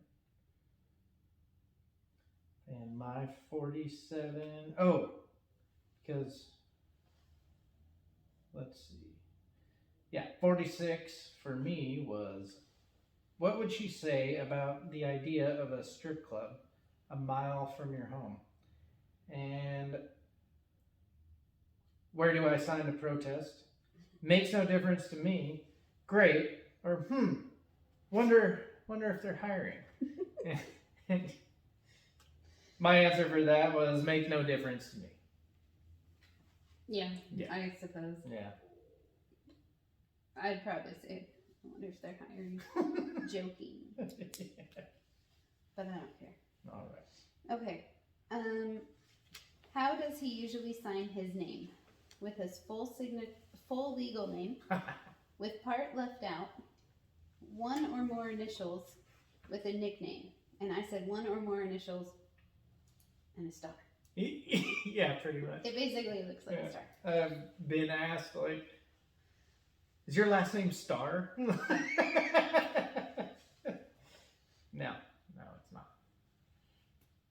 And my 47. Oh, because let's see. Yeah, 46 for me was what would she say about the idea of a strip club a mile from your home? And where do I sign to protest? Makes no difference to me. Great. Or wonder if they're hiring. My answer for that was make no difference to me. Yeah, Yeah. I suppose. Yeah. I'd probably say, I wonder if they're hiring. Joking. But I don't care. All right. Okay. How does he usually sign his name? With his full legal name, with part left out, one or more initials with a nickname. And I said one or more initials and a star. Yeah, pretty much. It basically looks like a star. I've been asked, like, is your last name Star? No, it's not.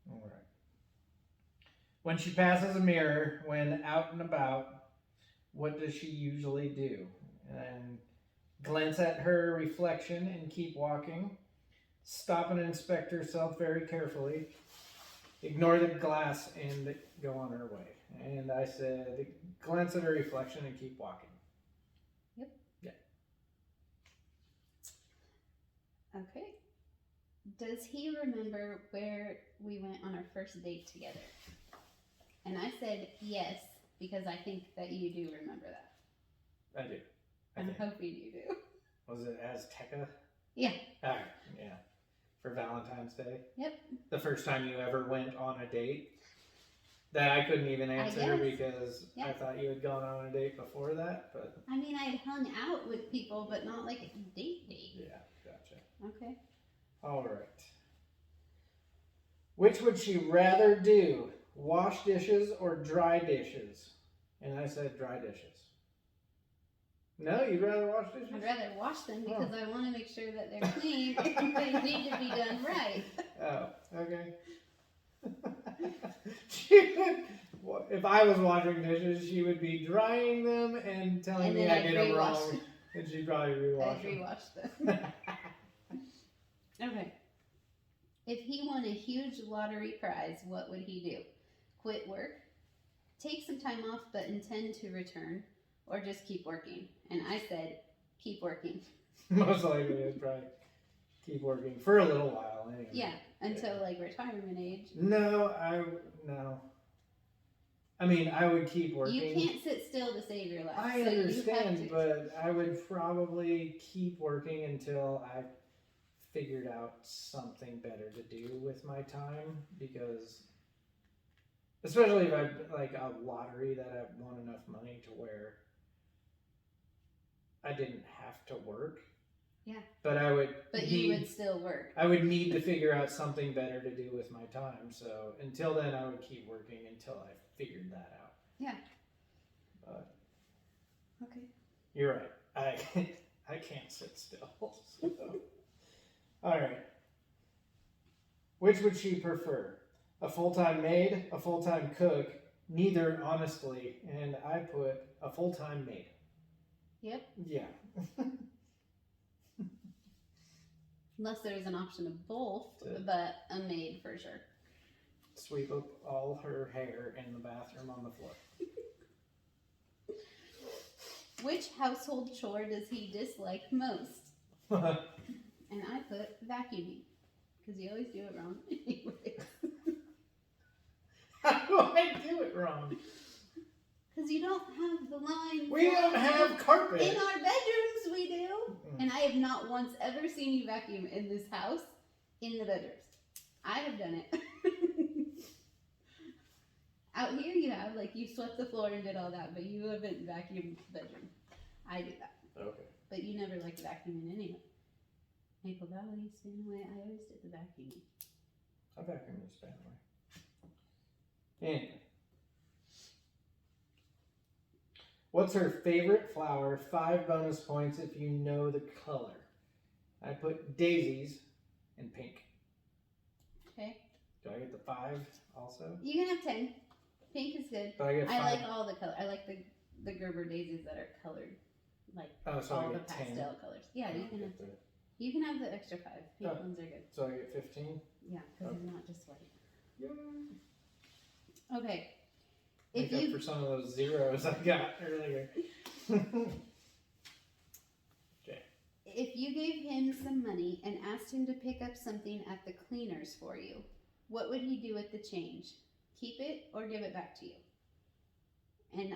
All right. When she passes a mirror when out and about, what does she usually do? And glance at her reflection and keep walking. Stop and inspect herself very carefully. Ignore the glass and go on her way. And I said, glance at her reflection and keep walking. Yep. Yeah. Okay. Does he remember where we went on our first date together? And I said yes, because I think that you do remember that. I do. I'm hoping you do. Was it Azteca? Yeah. Alright, yeah. For Valentine's Day? Yep. The first time you ever went on a date? That I couldn't even answer because I thought you had gone on a date before that, but... I mean, I had hung out with people, but not like a date. Yeah, gotcha. Okay. Alright. Which would she rather do? Wash dishes or dry dishes? And I said dry dishes. No, you'd rather wash dishes? I'd rather wash them because I want to make sure that they're clean and they need to be done right. Oh, okay. If I was washing dishes, she would be drying them and telling me I did them wrong. And she'd probably rewash them. I'd rewash them. Okay. If he won a huge lottery prize, what would he do? Quit work, take some time off but intend to return, or just keep working? And I said, keep working. Most likely I'd probably keep working for a little while anyway. Yeah, until like retirement age. No. I mean, I would keep working. You can't sit still to save your life. I understand, but I would probably keep working until I figured out something better to do with my time, because especially if I like a lottery that I won enough money to where I didn't have to work. Yeah. But I would. But you would still work. I would need to figure out something better to do with my time. So until then, I would keep working until I figured that out. Yeah. But okay. You're right. I can't sit still. So. All right. Which would she prefer? A full-time maid, a full-time cook? Neither, honestly. And I put a full-time maid. Yep. Yeah. Unless there's an option of both, but a maid for sure. Sweep up all her hair in the bathroom on the floor. Which household chore does he dislike most? And I put vacuuming, because you always do it wrong anyway. How do I do it wrong? Because you don't have the lines. We don't have carpet. In our bedrooms we do. And I have not once ever seen you vacuum in this house in the bedrooms. I have done it. Out here you have, like, you swept the floor and did all that, but you haven't vacuumed the bedroom. I do that. Okay. But you never liked vacuuming anyway. Maple Valley, Spanaway, I always did the vacuuming. I vacuumed in Spanaway. Anyway. What's her favorite flower? 5 bonus points if you know the color. I put daisies and pink. Okay. Do I get the 5 also? You can have 10. Pink is good. But I get 5. I like all the color. I like the Gerber daisies that are colored, like so all I the get pastel 10. colors. Yeah, you can have the extra 5. Pink ones are good. So I get 15? Yeah, because they're not just white. Yeah. Okay. Make up for some of those zeros I got earlier. Okay. If you gave him some money and asked him to pick up something at the cleaners for you, what would he do with the change? Keep it or give it back to you? And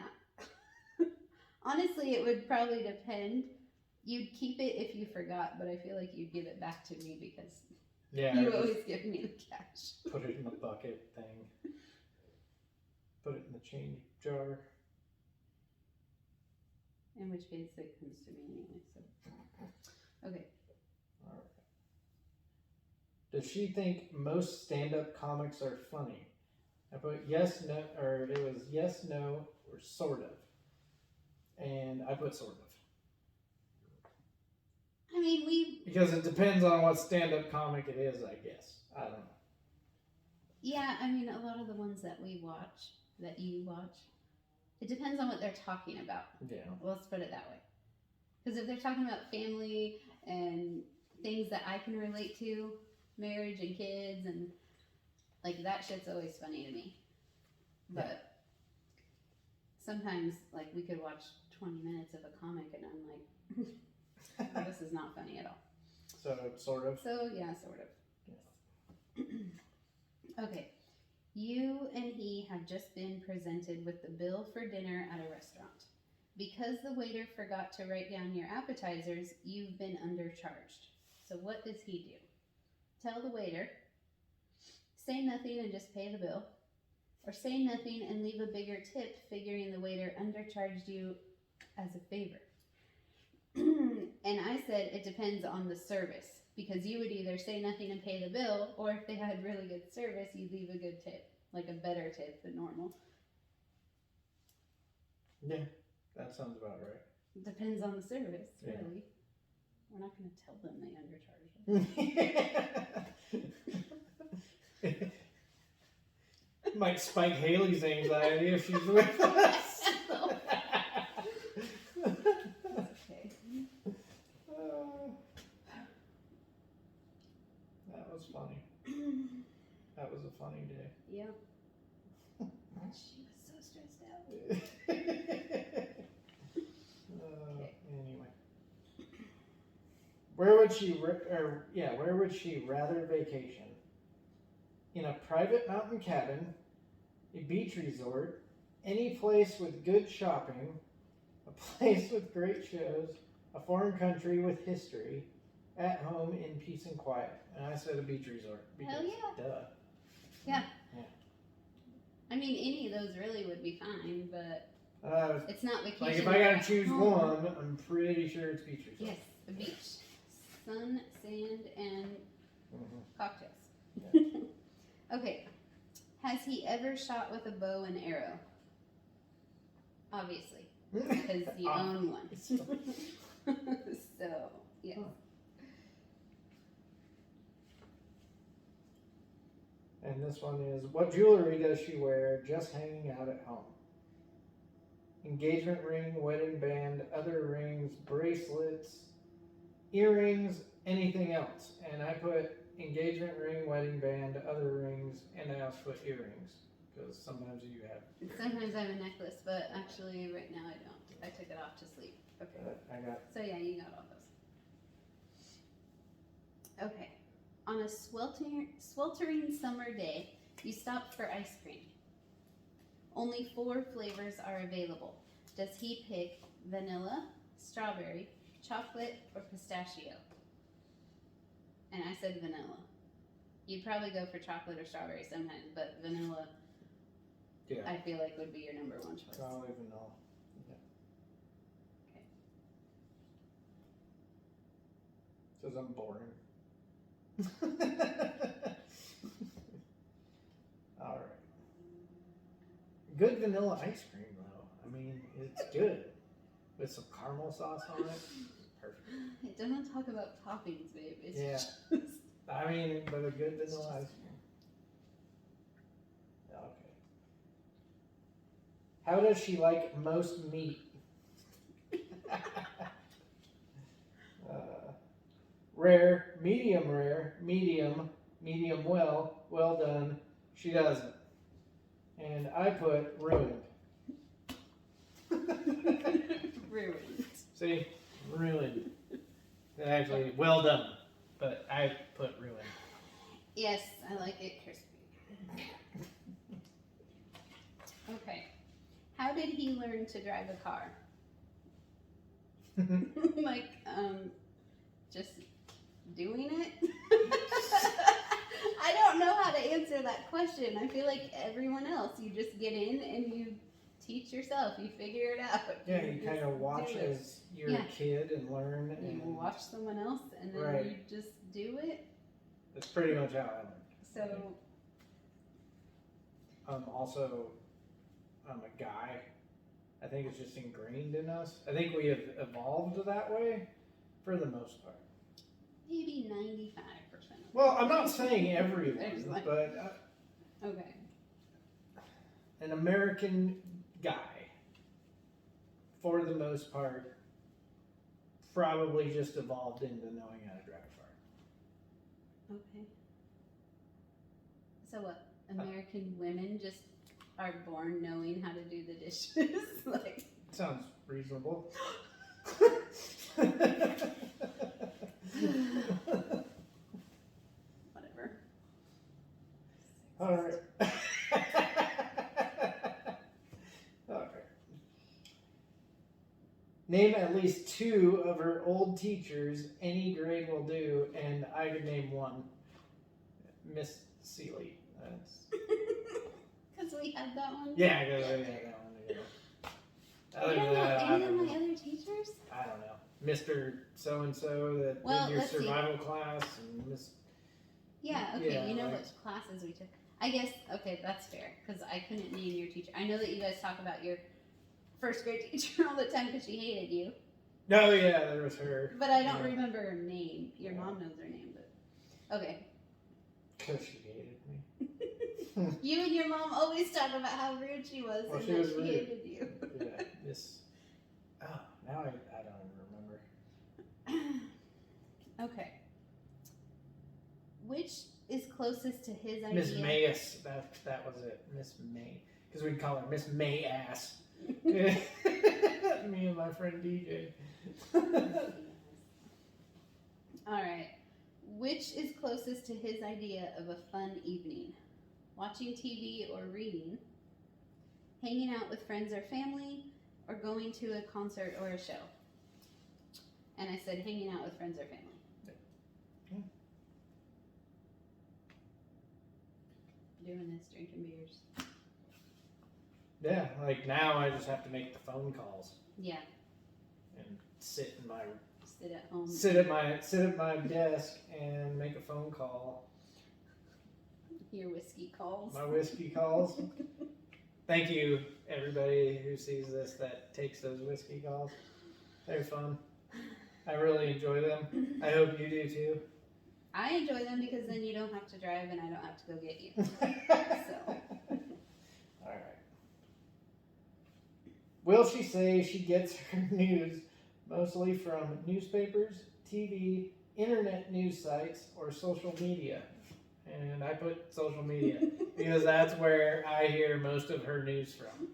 honestly, it would probably depend. You'd keep it if you forgot, but I feel like you'd give it back to me because you always give me the cash. Put it in the bucket thing. Put it in the change jar. In which case it comes to me anyway, so. Okay. Does she think most stand-up comics are funny? I put yes, no, or it was yes, no, or sort of. And I put sort of. I mean, Because it depends on what stand-up comic it is, I guess. I don't know. yeah, I mean, a lot of the ones that we watch, that you watch, it depends on what they're talking about. Yeah. Let's put it that way. Because if they're talking about family and things that I can relate to, marriage and kids, and like that shit's always funny to me. But sometimes, like, we could watch 20 minutes of a comic and I'm like, this is not funny at all. So, sort of. So, yeah, sort of. Yes. Okay. You and he have just been presented with the bill for dinner at a restaurant. Because the waiter forgot to write down your appetizers, you've been undercharged. So what does he do? Tell the waiter, say nothing and just pay the bill, or say nothing and leave a bigger tip, figuring the waiter undercharged you as a favor. And I said it depends on the service, because you would either say nothing and pay the bill, or if they had really good service, you'd leave a good tip, like a better tip than normal. Yeah, that sounds about right. It depends on the service, Yeah. really. We're not going to tell them they undercharged us. Might spike Haley's anxiety if she's with us. Okay. That was funny. That was a funny day. Yeah. She was so stressed out. Anyway, where would she rather vacation? In a private mountain cabin, a beach resort, any place with good shopping, a place with great shows, a foreign country with history, at home in peace and quiet. And I said a beach resort. Because, Hell yeah. Duh. Yeah. I mean, any of those really would be fine, but it's not vacation. Like if I gotta choose one, I'm pretty sure it's beach resort. Yes, the beach. Sun, sand, and cocktails. Yeah. Okay. Has he ever shot with a bow and arrow? Obviously. Because you own one. So, yes. And this one is, what jewelry does she wear just hanging out at home? Engagement ring, wedding band, other rings, bracelets, earrings, anything else. And I put engagement ring, wedding band, other rings, and I also put earrings. Because sometimes you have. Sometimes I have a necklace, but actually right now I don't. I took it off to sleep. Okay. I got. So yeah, you got all those. Okay. On a sweltering summer day, you stopped for ice cream. Only 4 flavors are available. Does he pick vanilla, strawberry, chocolate, or pistachio? And I said vanilla. You'd probably go for chocolate or strawberry sometimes, but vanilla, Yeah. I feel like would be your number one choice. Probably vanilla. Okay. Says I'm boring. All right. Good vanilla ice cream, though. I mean, it's good with some caramel sauce on it. Perfect. It doesn't talk about toppings, babe. It's just... I mean, but a good vanilla ice cream. Okay. How does she like most meat? Rare, medium, medium well, well done. She doesn't. And I put ruined. Ruined. See? Ruined. Actually, well done. But I put ruined. Yes, I like it crispy. Okay. How did he learn to drive a car? Like, just doing it? I don't know how to answer that question. I feel like everyone else, you just get in and you teach yourself. You figure it out. Yeah, you kind of watch as you're a kid and learn. And you watch someone else and then you just do it. It's pretty much how I learned. So, Also, I'm a guy. I think it's just ingrained in us. I think we have evolved that way for the most part. maybe 95%. Well, I'm not saying There's everyone, like- but Okay. an American guy, for the most part, probably just evolved into knowing how to drive a car. Okay. So what? American women just are born knowing how to do the dishes? Like, Sounds reasonable. whatever. All right. All right. Name at least 2 of her old teachers. Any grade will do, and I could name 1. Miss Seeley. That's... Because we had that one? Yeah, I got that one. Yeah. You Other don't than know that, I any of don't my know. other teachers? I don't know. Mr. So-and-so that Well, did your let's see. survival class, and Miss... Yeah, okay, Yeah, you know like- which classes we took. I guess, okay, that's fair, because I couldn't name your teacher. I know that you guys talk about your first grade teacher all the time because she hated you, No, yeah, there was her. but I don't Yeah. remember her name. Your Yeah. mom knows her name, but okay. Because she hated me. You and your mom always talk about how rude she was Well, and she that was she rude. hated you. Yeah, Miss... Oh, now I don't even remember. Okay. Which is closest to his idea? Miss Mayus, that was it. Miss May. Because we'd call her Miss May Ass. Me and my friend DJ. Alright. Which is closest to his idea of a fun evening? Watching TV or reading? Hanging out with friends or family? Or going to a concert or a show? And I said hanging out with friends or family. Doing this, drinking beers. Yeah, like now I just have to make the phone calls Yeah, and sit sit at home. sit at my desk and make a phone call. Your whiskey calls. My whiskey calls. Thank you, everybody who sees this that takes those whiskey calls. They're fun. I really enjoy them. I hope you do too. I enjoy them because then you don't have to drive and I don't have to go get you. So. Alright. Will she say she gets her news mostly from newspapers, TV, internet news sites, or social media? And I put social media because that's where I hear most of her news from.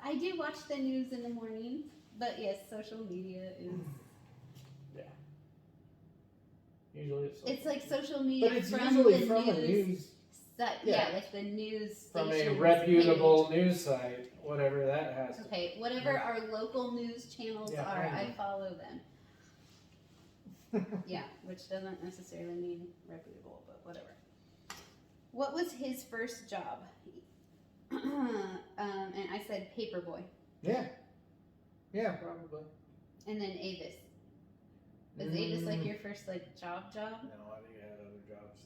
I do watch the news in the morning, but yes, social media is. Usually It's like social media but it's from usually the from news. a news, Yeah, like the news from a station's reputable news site, whatever that has page. to Okay, whatever our local news channels Yeah, are, I I know. follow them. Yeah, which doesn't necessarily mean reputable, but whatever. What was his first job? And I said paperboy. Yeah, probably. And then Avis. Was Avis like your first like job? No, I think I had other jobs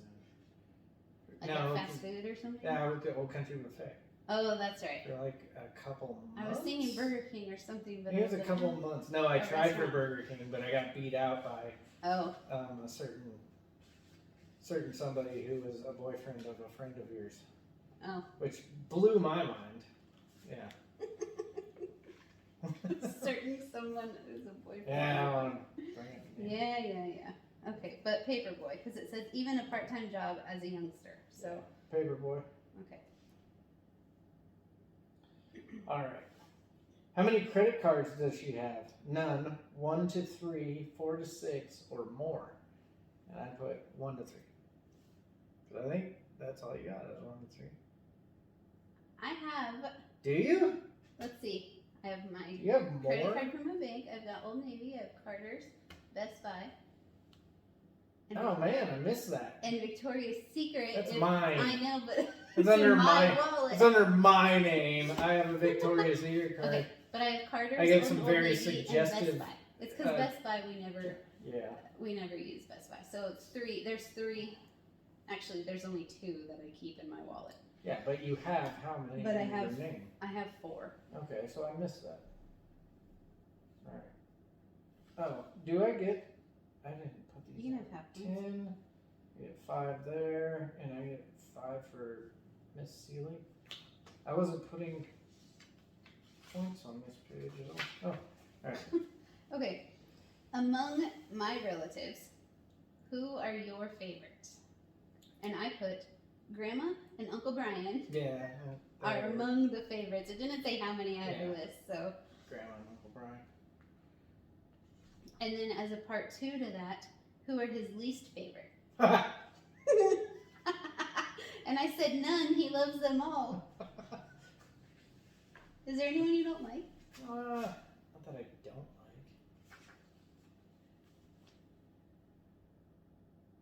then. Like No, a fast food or something? Yeah, I worked at Old Country Buffet Oh, that's right. for like a couple I months. was thinking Burger King or something, but It was a like, couple months. No, I A tried for restaurant. Burger King, but I got beat out by Oh, a certain somebody who was a boyfriend of a friend of yours, oh. which blew my mind. Yeah. Certain someone who's a boyfriend. Yeah, I want to bring it. Yeah. Okay, but paperboy, because it says even a part-time job as a youngster. So, Paperboy. okay. All right. How many credit cards does she have? None. 1 to 3, 4 to 6, or more. And I put 1 to 3. But I think that's all you got is 1 to 3. I have, Do you? let's see, I have my You have credit more? card from my bank. I've got Old Navy, I have Carter's, Best Buy. And, Oh man, I missed that. and Victoria's Secret. That's I mine. know, but It's in under my my. wallet. It's under my name. I have a Victoria's Secret card. Okay, but I have Carter's. I get and some Old very Navy and suggestive, Best Buy. It's because uh, Best Buy we never. Yeah. We never use Best Buy. So it's 3. There's 3. Actually, there's only 2 that I keep in my wallet. Yeah, but you have how many But in your name? I have 4. Okay, so I missed that. Alright. Oh, do I get... I didn't put these You can in. have half points. 10. I get 5 there, and I get 5 for Miss Seeley. I wasn't putting points on this page at all. Oh, alright. Okay. Among my relatives, who are your favorites? And I put Grandma and Uncle Brian Yeah. are among the favorites. It didn't say how many I had to Yeah. list, so. Grandma and Uncle Brian. And then as a part 2 to that, who are his least favorite? And I said none. He loves them all. Is there anyone you don't like? Not that I don't like.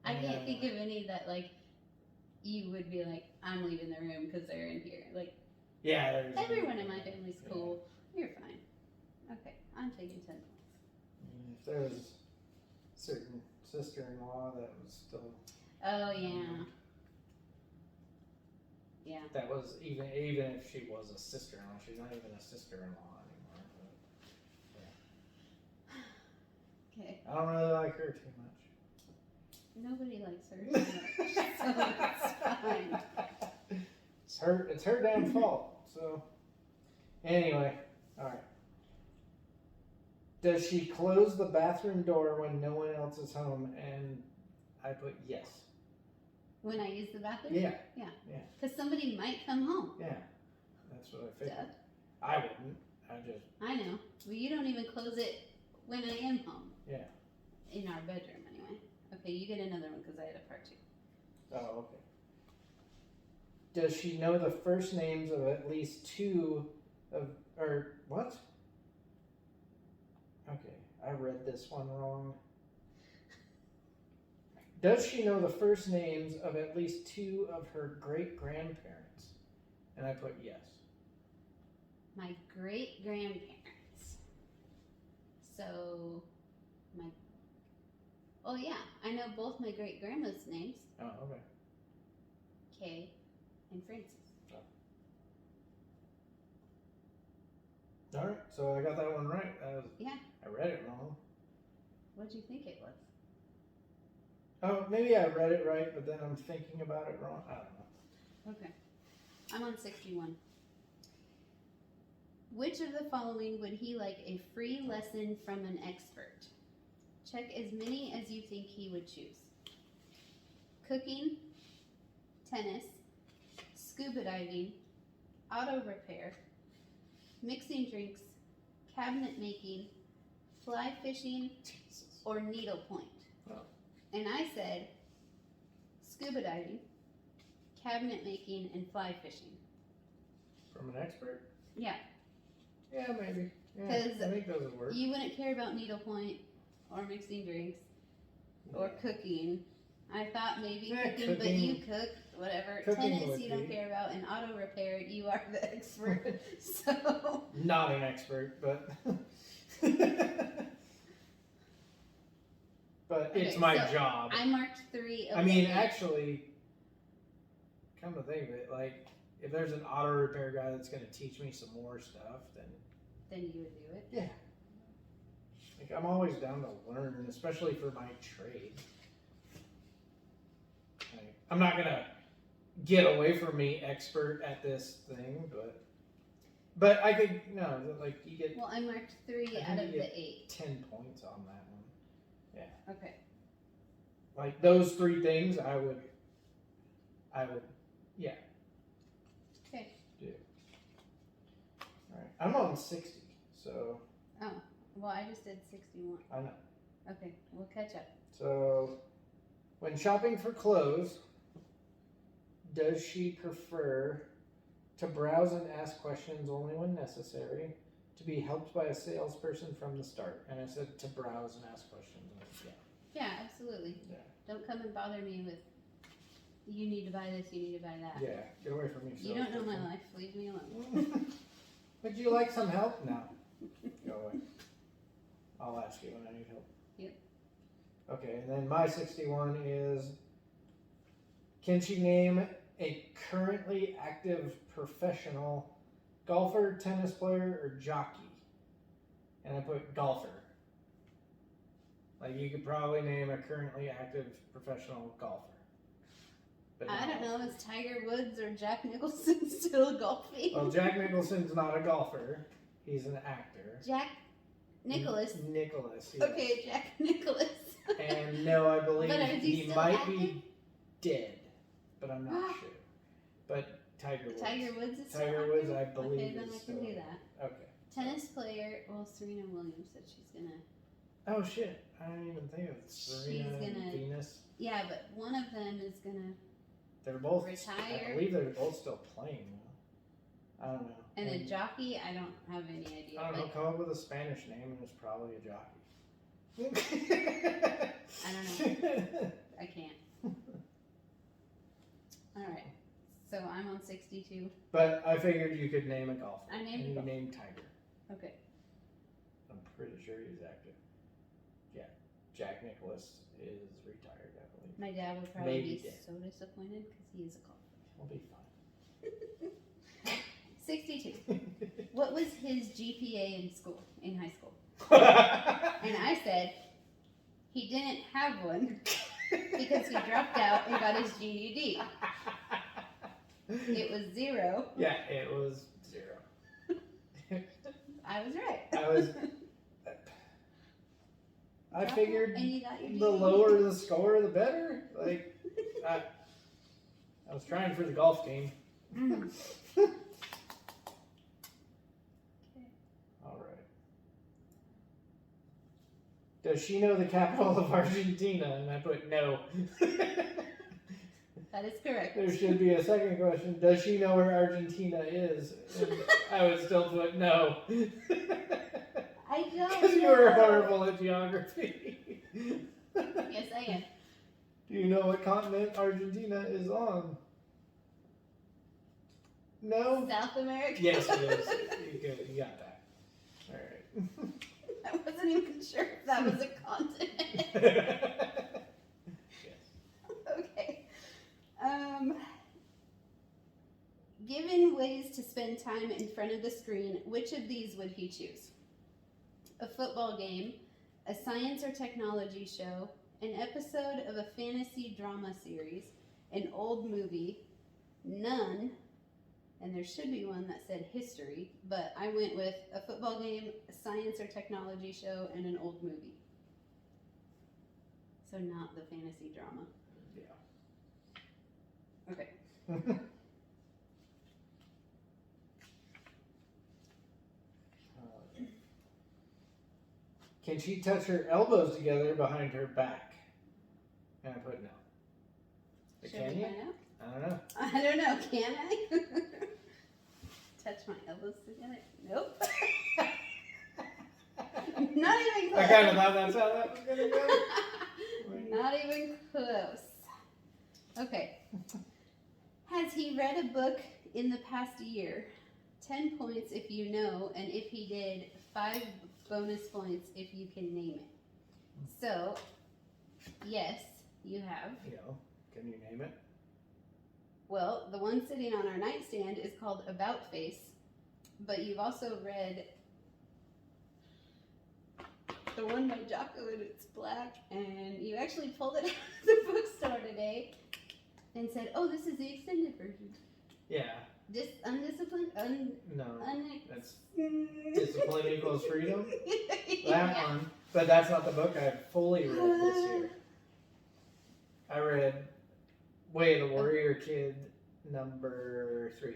I can't think of any that like you would be like, I'm leaving the room because they're in here. Like, Yeah, there's everyone in my family's cool. You're fine. Okay, I'm taking 10 points. If there was a certain sister-in-law that was still Oh yeah. Yeah. that was even if she was a sister-in-law, she's not even a sister-in-law anymore. But Okay. I don't really like her too much. Nobody likes her so much, so it's fine. It's her damn fault. So anyway, all right. Does she close the bathroom door when no one else is home? And I put yes. When I use the bathroom? Yeah. Yeah. Yeah. Because somebody might come home. Yeah. That's what I figured. Duh. I wouldn't. I know. Well, you don't even close it when I am home. Yeah. In our bedroom, anyway. Okay, you get another one because I had a part 2. Oh, okay. Does she know the first names of at least 2 of, or what? Okay, I read this one wrong. Does she know the first names of at least 2 of her great-grandparents? And I put yes. My great-grandparents. So, oh yeah, I know both my great-grandma's names. Oh, okay. Kay and Francis. All right, so I got that one right. Yeah. I read it wrong. What'd you think it was? Oh, maybe I read it right, but then I'm thinking about it wrong. I don't know. Okay. I'm on 61. Which of the following would he like a free lesson from an expert? Check as many as you think he would choose. Cooking, tennis, scuba diving, auto repair, mixing drinks, cabinet making, fly fishing, Jesus. or needlepoint. Oh. And I said scuba diving, cabinet making, and fly fishing. From an expert? Yeah. Yeah, maybe. Yeah, 'Cause I think those would work. You wouldn't care about needlepoint or mixing drinks or cooking. I thought maybe cooking, but you cook, whatever. Cooking Tennis would you don't be. care about, and auto repair you are the expert. So Not an expert, but but it's Okay, my so job. I marked 3 of I mean, the 8. actually, come to think of it, like if there's an auto repair guy that's going to teach me some more stuff, then Then you would do it. yeah. Like I'm always down to learn, especially for my trade. Like, I'm not gonna get away from me expert at this thing, but I could like you get Well, I marked 3 I think out of you the get 8. 10 points on that one. Okay. Like those 3 things, I would, yeah. Okay. Do. All right, I'm on 60, so Oh, well, I just did 61. I know. Okay, we'll catch up. So, when shopping for clothes, does she prefer to browse and ask questions only when necessary, to be helped by a salesperson from the start? And I said to browse and ask questions. Yeah, absolutely. Yeah. Don't come and bother me with, you need to buy this, you need to buy that. Yeah, get away from me. You don't know my life. Leave me alone. Would you like some help? No. Go away. I'll ask you when I need help. Yep. Okay, and then my 61 is, can she name a currently active professional golfer, tennis player, or jockey? And I put golfer. Like, you could probably name a currently active professional golfer. But I don't know, is Tiger Woods or Jack Nicholson still golfing? Well, Jack Nicholson's not a golfer. He's an actor. Jack Nicholas. Nicholas, yes. Okay, Jack Nicholas. And no, I believe But is he he still might active? be dead, but I'm not sure. But Tiger Woods. Tiger Woods is Tiger still Woods, active? I believe, Okay, then is I still can do that. Okay. Tennis player, well, Serena Williams said she's gonna. Oh shit! I didn't even think of Serena She's gonna- and Venus. Yeah, but one of them is gonna. They're both. I Retire. believe they're both still playing. Though. I don't know. And a jockey, I don't have any idea. I don't know. But Come up with a Spanish name, and it's probably a jockey. I don't know. I can't. Alright. So I'm on 62. But I figured you could name a golfer. I named and a you golfer. named Tiger. Okay. I'm pretty sure he's active. Yeah. Jack Nicholas is retired, I believe. My dad would probably Maybe be dead. so disappointed because he is a golfer. He'll be 62. What was his GPA in high school? fine. And I said he didn't have one because he dropped out and got his GED. It was 0. Yeah, it was 0. I was right. I Drop out figured and you got your the GED. lower the score, the better. Like, I was trying for the golf team. Mm. All right. Does she know the capital of Argentina? And I put no. That is correct. There should be a second question. Does she know where Argentina is? And I would still put no. I don't Because you were horrible at geography. Yes, I am. Do you know what continent Argentina is on? No? South America? Yes, it is. You got that. Alright. I wasn't even sure if that was a continent. Yes. Okay. Given ways to spend time in front of the screen, which of these would he choose? A football game, a science or technology show, an episode of a fantasy drama series, an old movie, none, and there should be one that said history, but I went with a football game, a science or technology show, and an old movie. So not the fantasy drama. Yeah. Okay. Can she touch her elbows together behind her back? And I put no. But Should can we you? find out? I don't know. I don't know, can I? Touch my elbows together? Nope. Not even close. I kind of thought that's how that was going to go. Not even close. Okay. Has he read a book in the past year? 10 points if you know, and if he did, 5 bonus points if you can name it. So, yes, you have. You know, can you name it? Well, the one sitting on our nightstand is called About Face, but you've also read the one by Jocko and it's black, and you actually pulled it out of the bookstore today and said, oh, this is the extended version. Yeah. Undisciplined? No. That's Discipline Discipline Equals Freedom. That Yeah. one. But that's not the book I've fully read this year. I read Way of the Warrior Kid number 3.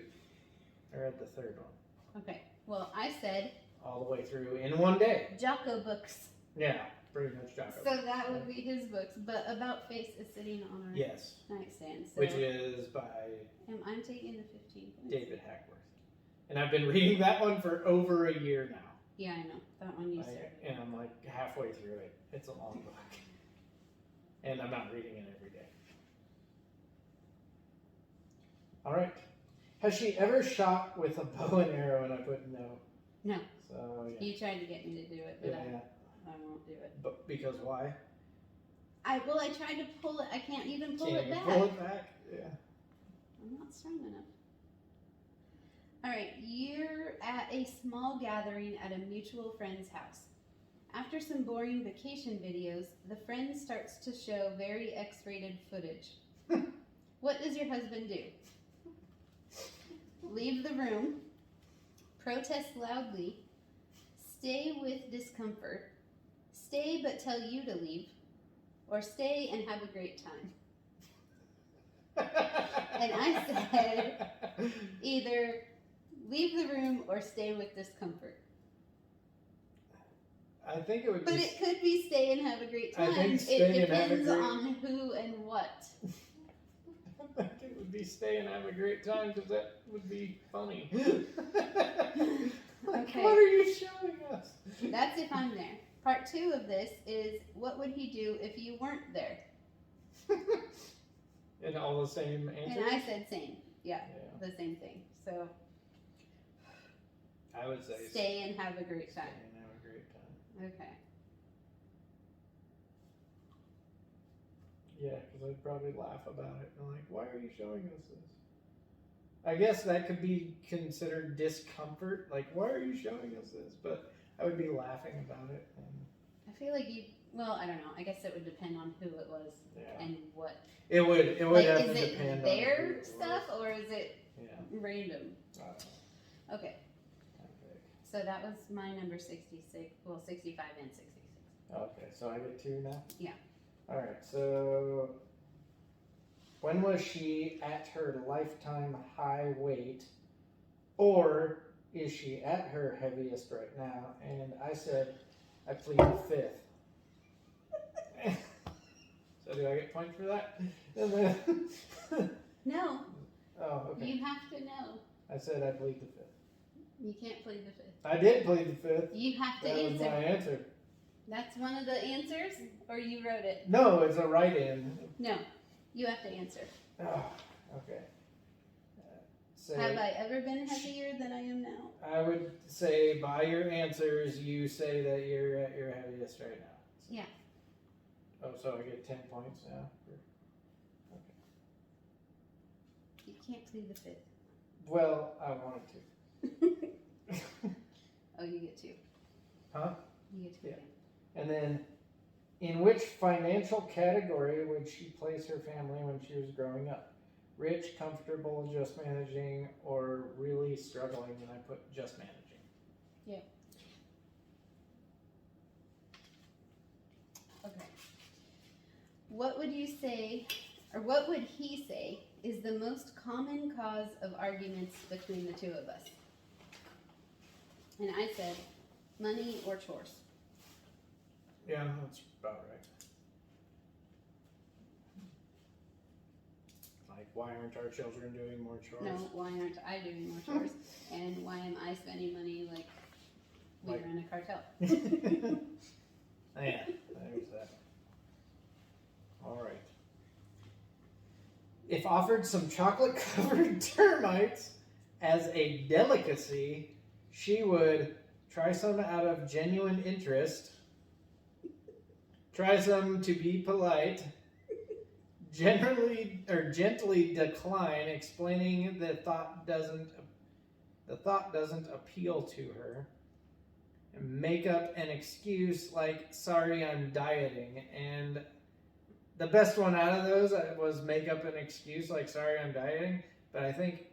I read the 3rd one. Okay, well, I said All the way through in one day. Jocko books. Yeah, pretty much Jocko. So that would be his books, but About Face is sitting on our Yes, nightstand. So which is by I'm taking the 15 points. David Hackworth. And I've been reading that one for over a year now. Yeah, I know. That one you started. And I'm like halfway through it. It's a long book. And I'm not reading it every day. All right. Has she ever shot with a bow and arrow? And I put no. No. So, yeah. You tried to get me to do it, but Yeah. I won't do it. But because why? I tried to pull it. I can't even pull Can't it you back. pull it back? Yeah. I'm not strong enough. All right, you're at a small gathering at a mutual friend's house. After some boring vacation videos, the friend starts to show very X-rated footage. What does your husband do? Leave the room, protest loudly, stay with discomfort, stay but tell you to leave, or stay and have a great time. And I said, either leave the room or stay with discomfort. I think it would But be. it could be stay and have a great time. I think It stay and have a depends great- on who and what. I think it would be stay and have a great time because that would be funny. Okay. What are you showing us? That's if I'm there. Part 2 of this is what would he do if you weren't there? And all the same answers? And I said same. Yeah, Yeah. the same thing. So I would say stay and have a great stay time. and have a great time. Okay. Yeah, because I'd probably laugh about it. And like, why are you showing us this? I guess that could be considered discomfort. Like, why are you showing us this? But I would be laughing about it. And I feel like you. Well, I don't know. I guess it would depend on who it was yeah, and what. it would Like, have is to it depend on their who it stuff was. or is it Yeah, random? I don't know. Okay. Okay. So that was my number 66. Well, 65 and 66. Okay, so I get 2 now? Yeah. Alright, so when was she at her lifetime high weight? Or is she at her heaviest right now? And I said, I plead the 5th. So do I get points for that? And then No, oh, okay. you have to know. I said I plead the 5th. You can't plead the 5th. I did plead the 5th. You have to That was my answer. answer. That's one of the answers, or you wrote it? No, it's a write-in. No, you have to answer. Oh, okay. Say, Have I ever been heavier than I am now? I would say by your answers, you say that you're at your heaviest right now. Yeah. Oh, so I get 10 points now? You can't plead the 5th. Well, I wanted to. Oh, you get 2. Huh? You get 2 Yeah. again. And then, in which financial category would she place her family when she was growing up? Rich, comfortable, just managing, or really struggling? And I put just managing. Okay. What would you say, or what would he say, is the most common cause of arguments between the 2 of us? And I said, money or chores. Yeah, that's about right. Like, why aren't our children doing more chores? No, why aren't I doing more chores? And why am I spending money like we Like- run a cartel? Yeah, there's that. Alright. If offered some chocolate covered termites as a delicacy, she would try some out of genuine interest, try some to be polite, gently decline, explaining the thought doesn't appeal to her, and make up an excuse like, sorry, I'm dieting. And the best one out of those was make up an excuse like, sorry, I'm dieting. But I think,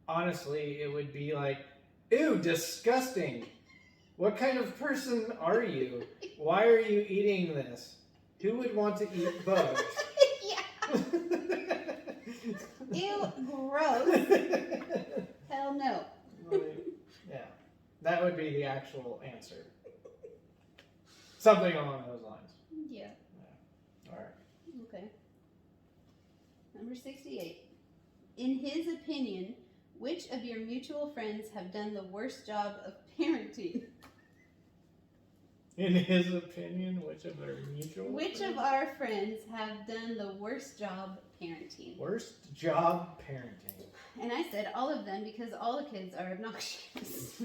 honestly, it would be like, ew, disgusting. What kind of person are you? Why are you eating this? Who would want to eat bugs? Yeah. Ew, gross. Hell no. Yeah, that would be the actual answer. Something along those lines. Yeah. All right. Okay. Number 68. In his opinion, which of your mutual friends have done the worst job of parenting? In his opinion, which of our mutual Which friends? of our friends have done the worst job parenting? Worst job parenting. And I said all of them because all the kids are obnoxious.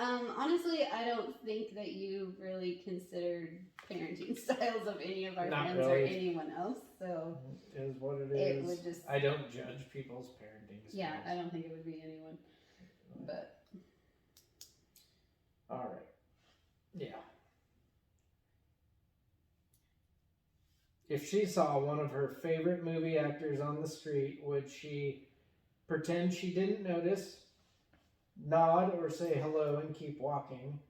Honestly, I don't think that you really considered parenting styles of any of our Not friends or really. anyone else, so It is what it it is. would just, I don't judge people's parenting styles. yeah, I don't think it would be anyone, but. Alright. Yeah. If she saw one of her favorite movie actors on the street, would she pretend she didn't notice, nod or say hello and keep walking,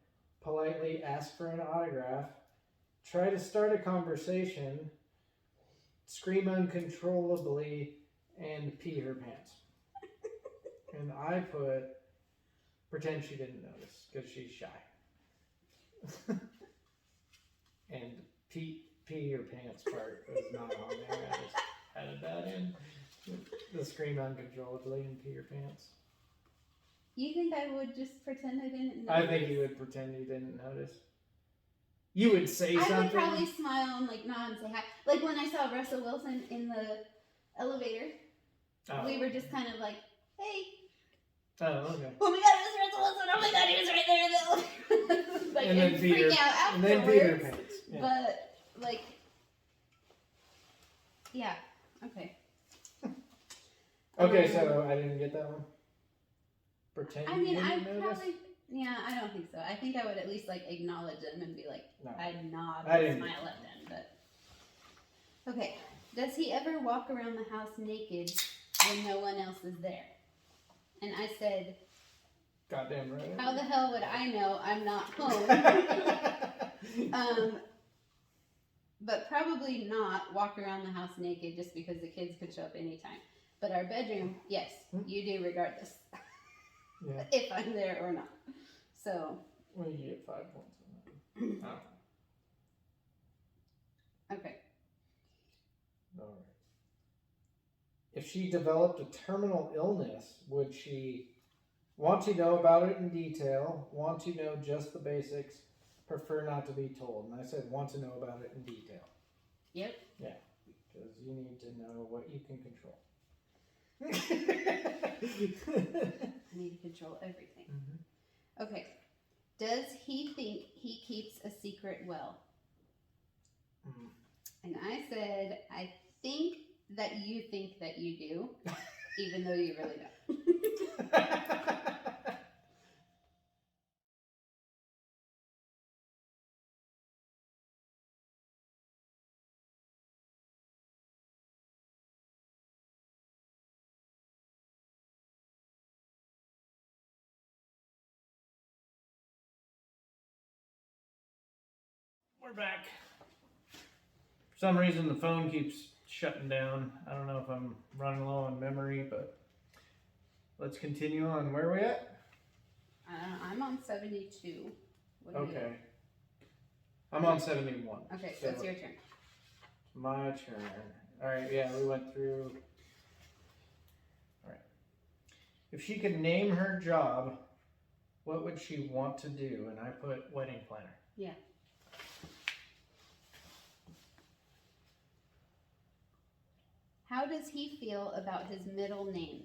politely ask for an autograph, try to start a conversation, scream uncontrollably, and pee her pants? And I put pretend she didn't notice because she's shy. And pee your pants part was not on there. I just added that in. The scream uncontrollably and pee your pants. You think I would just pretend I didn't notice? I think you would pretend you didn't notice. You would say something. I would probably smile and like nod and say hi. Like when I saw Russell Wilson in the elevator, we were just kind of like, hey. Oh, okay. Oh my god, it was Russell Wilson. Oh my god, he was right there in the elevator. Like, and then freak out afterwards. And then pee your pants. Yeah. But, like, yeah, okay. Okay, so I didn't get that one. Pretend I mean, you didn't notice? probably, yeah, I don't think so. I think I would at least, like, acknowledge them and be like, No. I'd nod I and didn't. smile at them, but. Okay, does he ever walk around the house naked when no one else is there? And I said, Goddamn right. how the hell would I know I'm not home? But probably not walk around the house naked just because the kids could show up anytime. But our bedroom, yes, you do regardless. Yeah. If I'm there or not. So. Well, you get 5 points on that. Okay. All right. If she developed a terminal illness, would she want to know about it in detail, want to know just the basics, prefer not to be told? And I said want to know about it in detail. Yep. Yeah, because you need to know what you can control. I need to control everything. Mm-hmm. Okay. Does he think he keeps a secret well? Mm. And I said, I think that you think that you do, even though you really don't. We're back. For some reason, the phone keeps shutting down. I don't know if I'm running low on memory, but let's continue on. Where are we at? I'm on 72. What are you Okay. I'm on 71. Okay, so it's your turn. My turn. Alright, yeah, we went through. Alright. If she could name her job, what would she want to do? And I put wedding planner. Yeah. How does he feel about his middle name?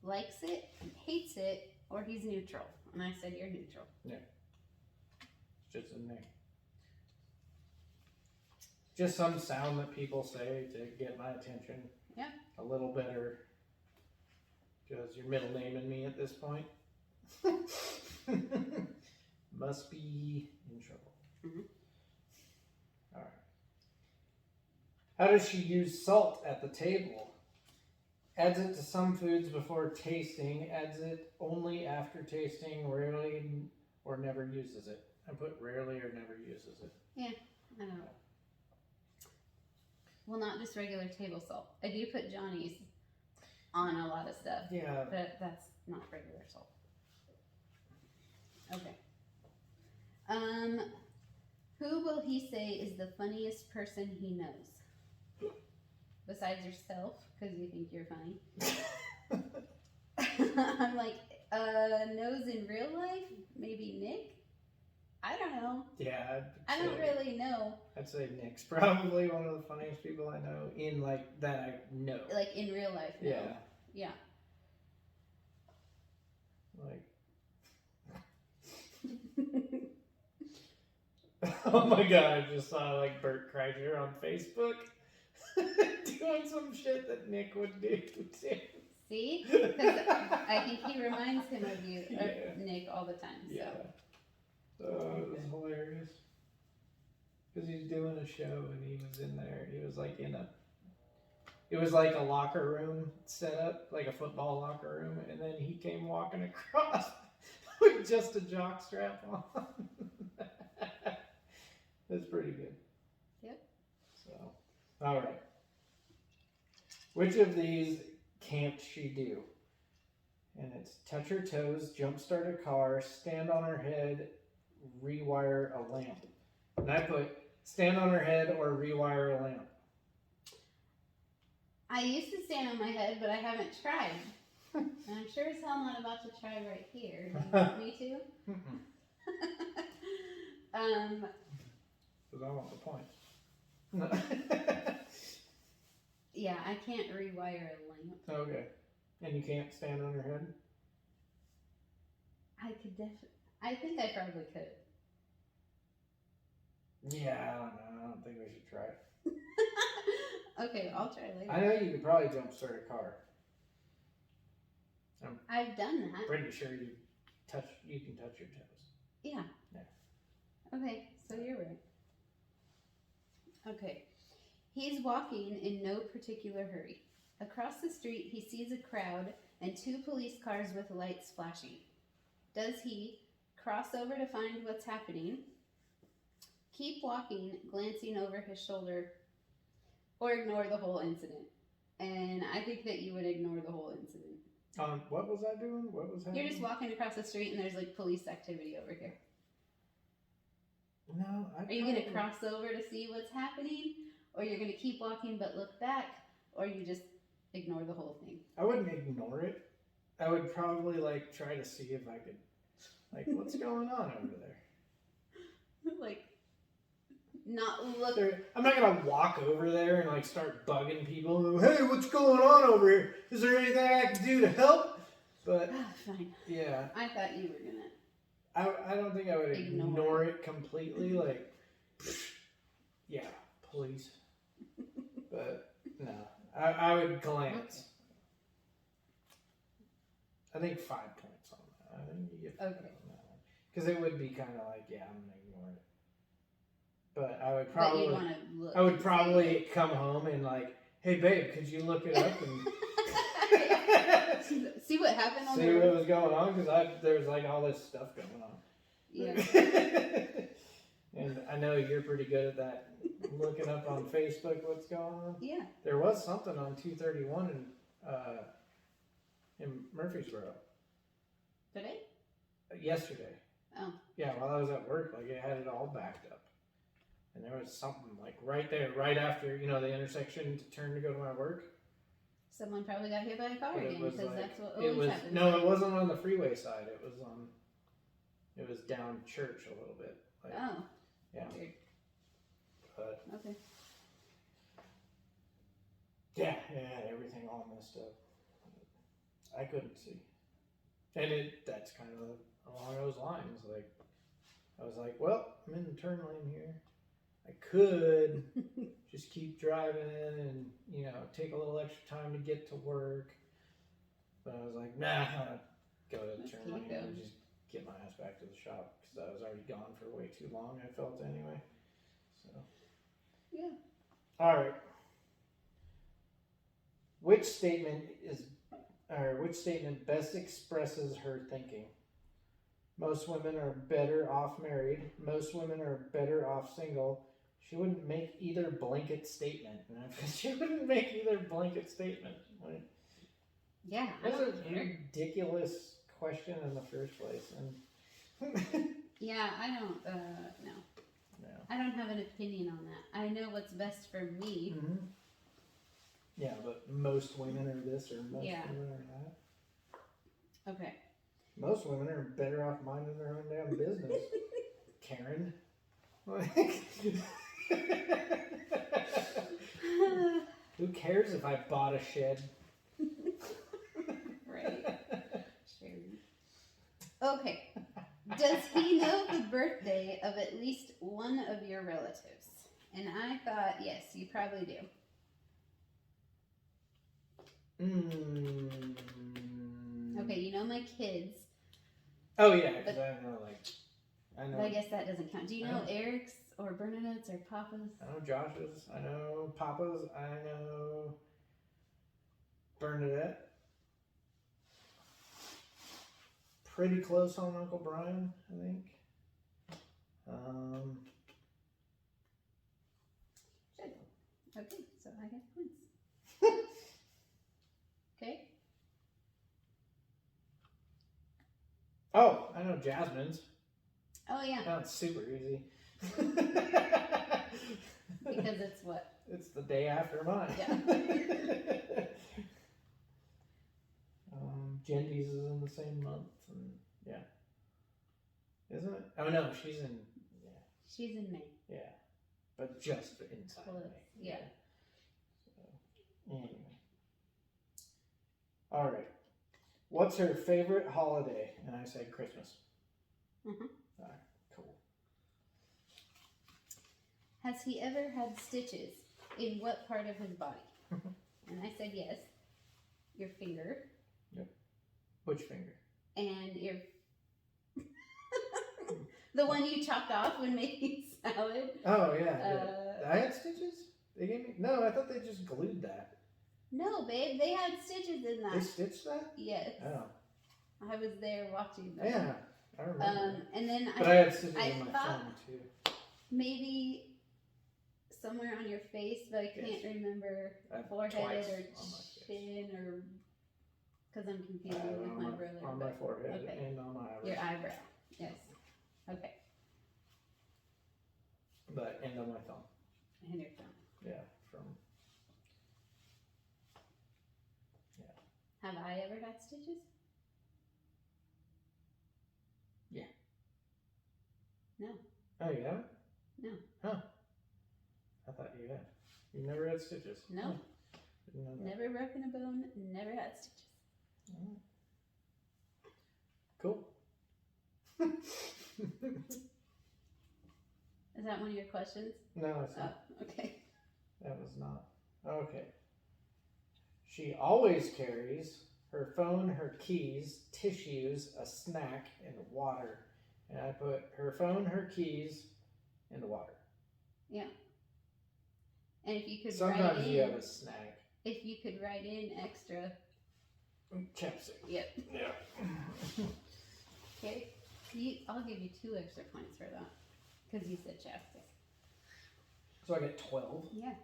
Likes it, hates it, or he's neutral? And I said, you're neutral. Yeah. It's just a name. Just some sound that people say to get my attention. Yeah. A little better. Because you're middle naming me at this point. Must be in trouble. Mm-hmm. Alright. How does she use salt at the table? Adds it to some foods before tasting. Adds it only after tasting. Rarely or never uses it. I put rarely or never uses it. Yeah, I know. Well, not just regular table salt. I do put Johnny's on a lot of stuff. Yeah. But that's not regular salt. Okay. Who will he say is the funniest person he knows? Besides yourself, because you think you're funny. I'm like, knows in real life? Maybe Nick? I don't know. Yeah. I don't really know. I'd say Nick's probably one of the funniest people I know in like that I know. Like in real life. No. Yeah. Yeah. Like Oh my god, I just saw like Bert Kreischer on Facebook doing some shit that Nick would do too. See? Because I think he reminds him of you, Yeah. Nick, all the time. So. Yeah. It was hilarious. Because he's doing a show and he was in there. He was like it was like a locker room set up, like a football locker room, and then he came walking across with just a jock strap on. That's pretty good. Yep. So, all right. Which of these can't she do? And it's touch her toes, jumpstart a car, stand on her head, rewire a lamp. And I put stand on her head or rewire a lamp. I used to stand on my head, but I haven't tried. And I'm sure as hell not about to try right here. Do you want me to? Because I want the points. Yeah, I can't rewire a lamp. Okay. And you can't stand on your head? I could I think I probably could. Yeah, I don't know. I don't think we should try it. Okay, I'll try later. I know you could probably jumpstart a car. I've done that. Pretty sure you can touch your toes. Yeah. Yeah. Okay, so you're right. Okay. He's walking in no particular hurry. Across the street, he sees a crowd and 2 police cars with lights flashing. Does he cross over to find what's happening, keep walking, glancing over his shoulder, or ignore the whole incident? And I think that you would ignore the whole incident. What was I doing? What was happening? You're just walking across the street and there's like police activity over here. No, Are you going to cross over to see what's happening? Or you're going to keep walking but look back? Or you just ignore the whole thing? I wouldn't ignore it. I would probably like try to see if I could, like, what's going on over there? Like, not look. I'm not gonna walk over there and like start bugging people. Hey, what's going on over here? Is there anything I can do to help? But Fine. yeah, I thought you were gonna. I don't think I would ignore it completely. Like, yeah, please. But no, I would glance. I think 5 points on that. I think you get 5 on that one. Because it would be kind of like, yeah, I'm going to ignore it. But I would probably, but you'd want to look. I would probably come home and like, hey babe, could you look it up and see what happened on see what was going on? Because there's like all this stuff going on. Yeah. And I know you're pretty good at that, looking up on Facebook what's going on. Yeah. There was something on 231 in Murfreesboro. Today? Yesterday. Oh. Yeah, while I was at work, like it had it all backed up. And there was something like right there, right after, the intersection to turn to go to my work. Someone probably got hit by a car But again, because that's what it always was happens. no, it wasn't on the freeway side. It was down Church a little bit. Like, Oh. yeah. Weird. But Okay. yeah, everything all messed up. I couldn't see. And that's kind of along those lines. Like, I was like, well, I'm in the turn lane here. I could just keep driving and, take a little extra time to get to work. But I was like, nah, I'll go to the turn lane and just get my ass back to the shop because I was already gone for way too long, I felt anyway. So. Yeah. All right. Which statement best expresses her thinking? Most women are better off married. Most women are better off single. She wouldn't make either blanket statement. She wouldn't make either blanket statement. Like, Yeah. that's a ridiculous question in the first place. And Yeah, I don't, no. I don't have an opinion on that. I know what's best for me. Mm-hmm. Yeah, but most women are this or most women are that. Okay. Most women are better off minding their own damn business. Karen. Who cares if I bought a shed? Right. Sure. Okay. Does he know the birthday of at least one of your relatives? And I thought, yes, you probably do. Okay, you know my kids. Oh yeah, because I know But I guess that doesn't count. Do you know Eric's or Bernadette's or Papa's? I know Josh's. I know Papa's. I know Bernadette. Pretty close on Uncle Brian, I think. Good. Okay, so I get points. Okay. Oh, I know Jasmine's. Oh yeah. That's super easy. Because it's what? It's the day after mine. Yeah. Jendy's is in the same month, and yeah, isn't it? Oh no, she's in. Yeah. She's in May. Yeah, but just inside Close. May. Yeah. So, anyway, all right. What's her favorite holiday? And I said Christmas. Mhm. All right, cool. Has he ever had stitches in what part of his body? And I said yes. Your finger. Yep. Which finger? And your the one you chopped off when making salad. Oh yeah. I had stitches. They gave me no. I thought they just glued that. No, babe, they had stitches in that. They stitched that? Yes. Oh. I was there watching them. Yeah, I remember. And then But I had stitches I in my thought phone too. maybe somewhere on your face, but I can't remember forehead Twice or on my face. chin or because I'm confusing with my brother. On my forehead okay. and on my eyebrow. Your eyebrow. Yes. Okay. But and on my thumb. And your thumb. Yeah, from. Have I ever had stitches? Yeah. No. Oh, you haven't? No. Huh. I thought you had. You never had stitches? No. Huh. Didn't know that. Never broken a bone, never had stitches. Alright. Cool. Is that one of your questions? No, it's not. Oh, okay. That was not. Okay. She always carries her phone, her keys, tissues, a snack, and water. And I put her phone, her keys, and water. Yeah. And if you could Sometimes write in, you have a snack. if you could write in extra. Chapstick. Yep. Yeah. Okay. I'll give you 2 extra points for that. Because you said chapstick. So I get 12. Yeah.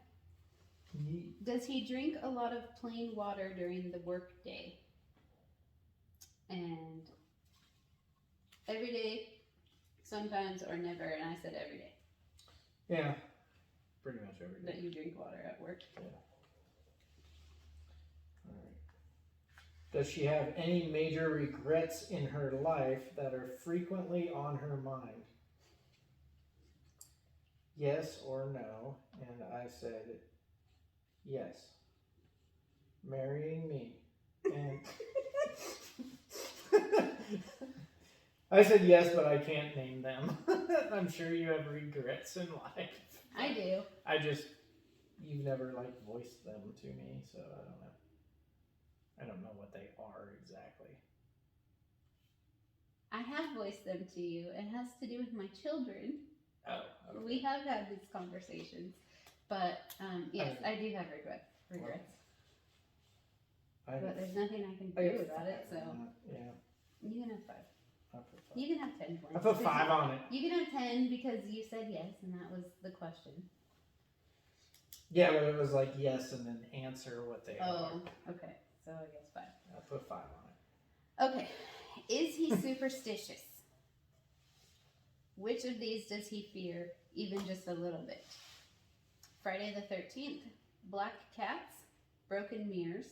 Neat. Does he drink a lot of plain water during the work day? And every day, sometimes, or never, and I said every day. Yeah. Pretty much every day. That you drink water at work. Yeah. Alright. Does she have any major regrets in her life that are frequently on her mind? Yes or no? And I said yes. Marrying me. And I said yes, but I can't name them. I'm sure you have regrets in life. I do. You've never voiced them to me, so I don't know. I don't know what they are exactly. I have voiced them to you. It has to do with my children. Oh, okay. We have had these conversations. But, yes, I do have regrets. But there's nothing I can do about it, so. Yeah. You can have 5. I put 5. You can have 10 points. I put 5 on it. You can have 10 because you said yes, and that was the question. Yeah, but it was yes and then answer what they are. Oh, okay. So I guess 5. I put 5 on it. Okay. Is he superstitious? Which of these does he fear, even just a little bit? Friday the 13th, black cats, broken mirrors,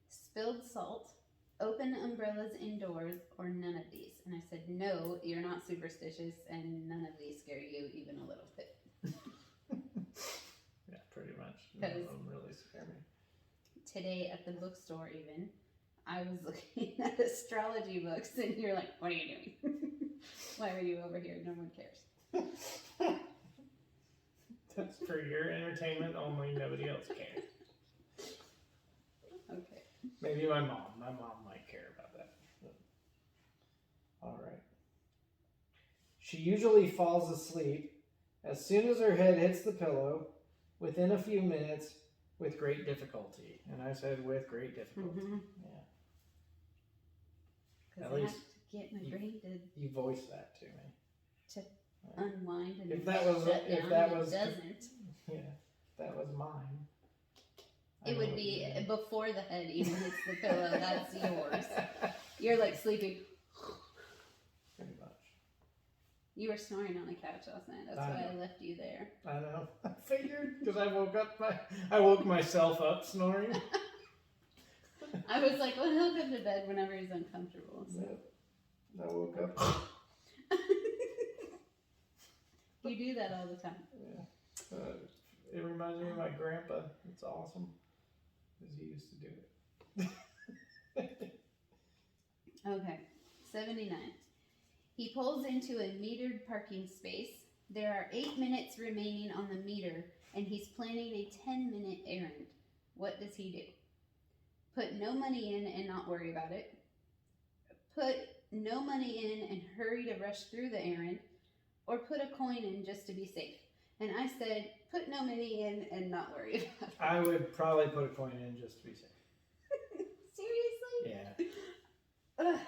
spilled salt, open umbrellas indoors, or none of these? And I said, no, you're not superstitious, and none of these scare you even a little bit. Yeah, pretty much. None of them really scare me. Today at the bookstore even, I was looking at astrology books, and you're like, what are you doing? Why are you over here? No one cares. That's for your entertainment only. Nobody else cares. Okay. Maybe my mom. My mom might care about that. All right. She usually falls asleep as soon as her head hits the pillow, within a few minutes, with great difficulty. And I said with great difficulty. Mm-hmm. Yeah. Because At I have least to get my brain to you voiced that to me. unwind and If that was shut if down, that and was it doesn't. Yeah, that was mine. I It know would what be you mean. before the head even hits the pillow. That's yours. You're like sleeping. Pretty much. You were snoring on the couch last night. That's why I left you there. I know. I figured because I woke myself up snoring. I was like, well, he'll come to bed whenever he's uncomfortable. So. Yeah. I woke up. You do that all the time. Yeah. It reminds me of my grandpa. It's awesome. Because he used to do it. Okay. 79. He pulls into a metered parking space. There are 8 minutes remaining on the meter, and he's planning a 10-minute errand. What does he do? Put no money in and not worry about it. Put no money in and hurry to rush through the errand. Or put a coin in just to be safe. And I said, put no money in and not worry about it. I would probably put a coin in just to be safe. Seriously? Yeah. Ugh.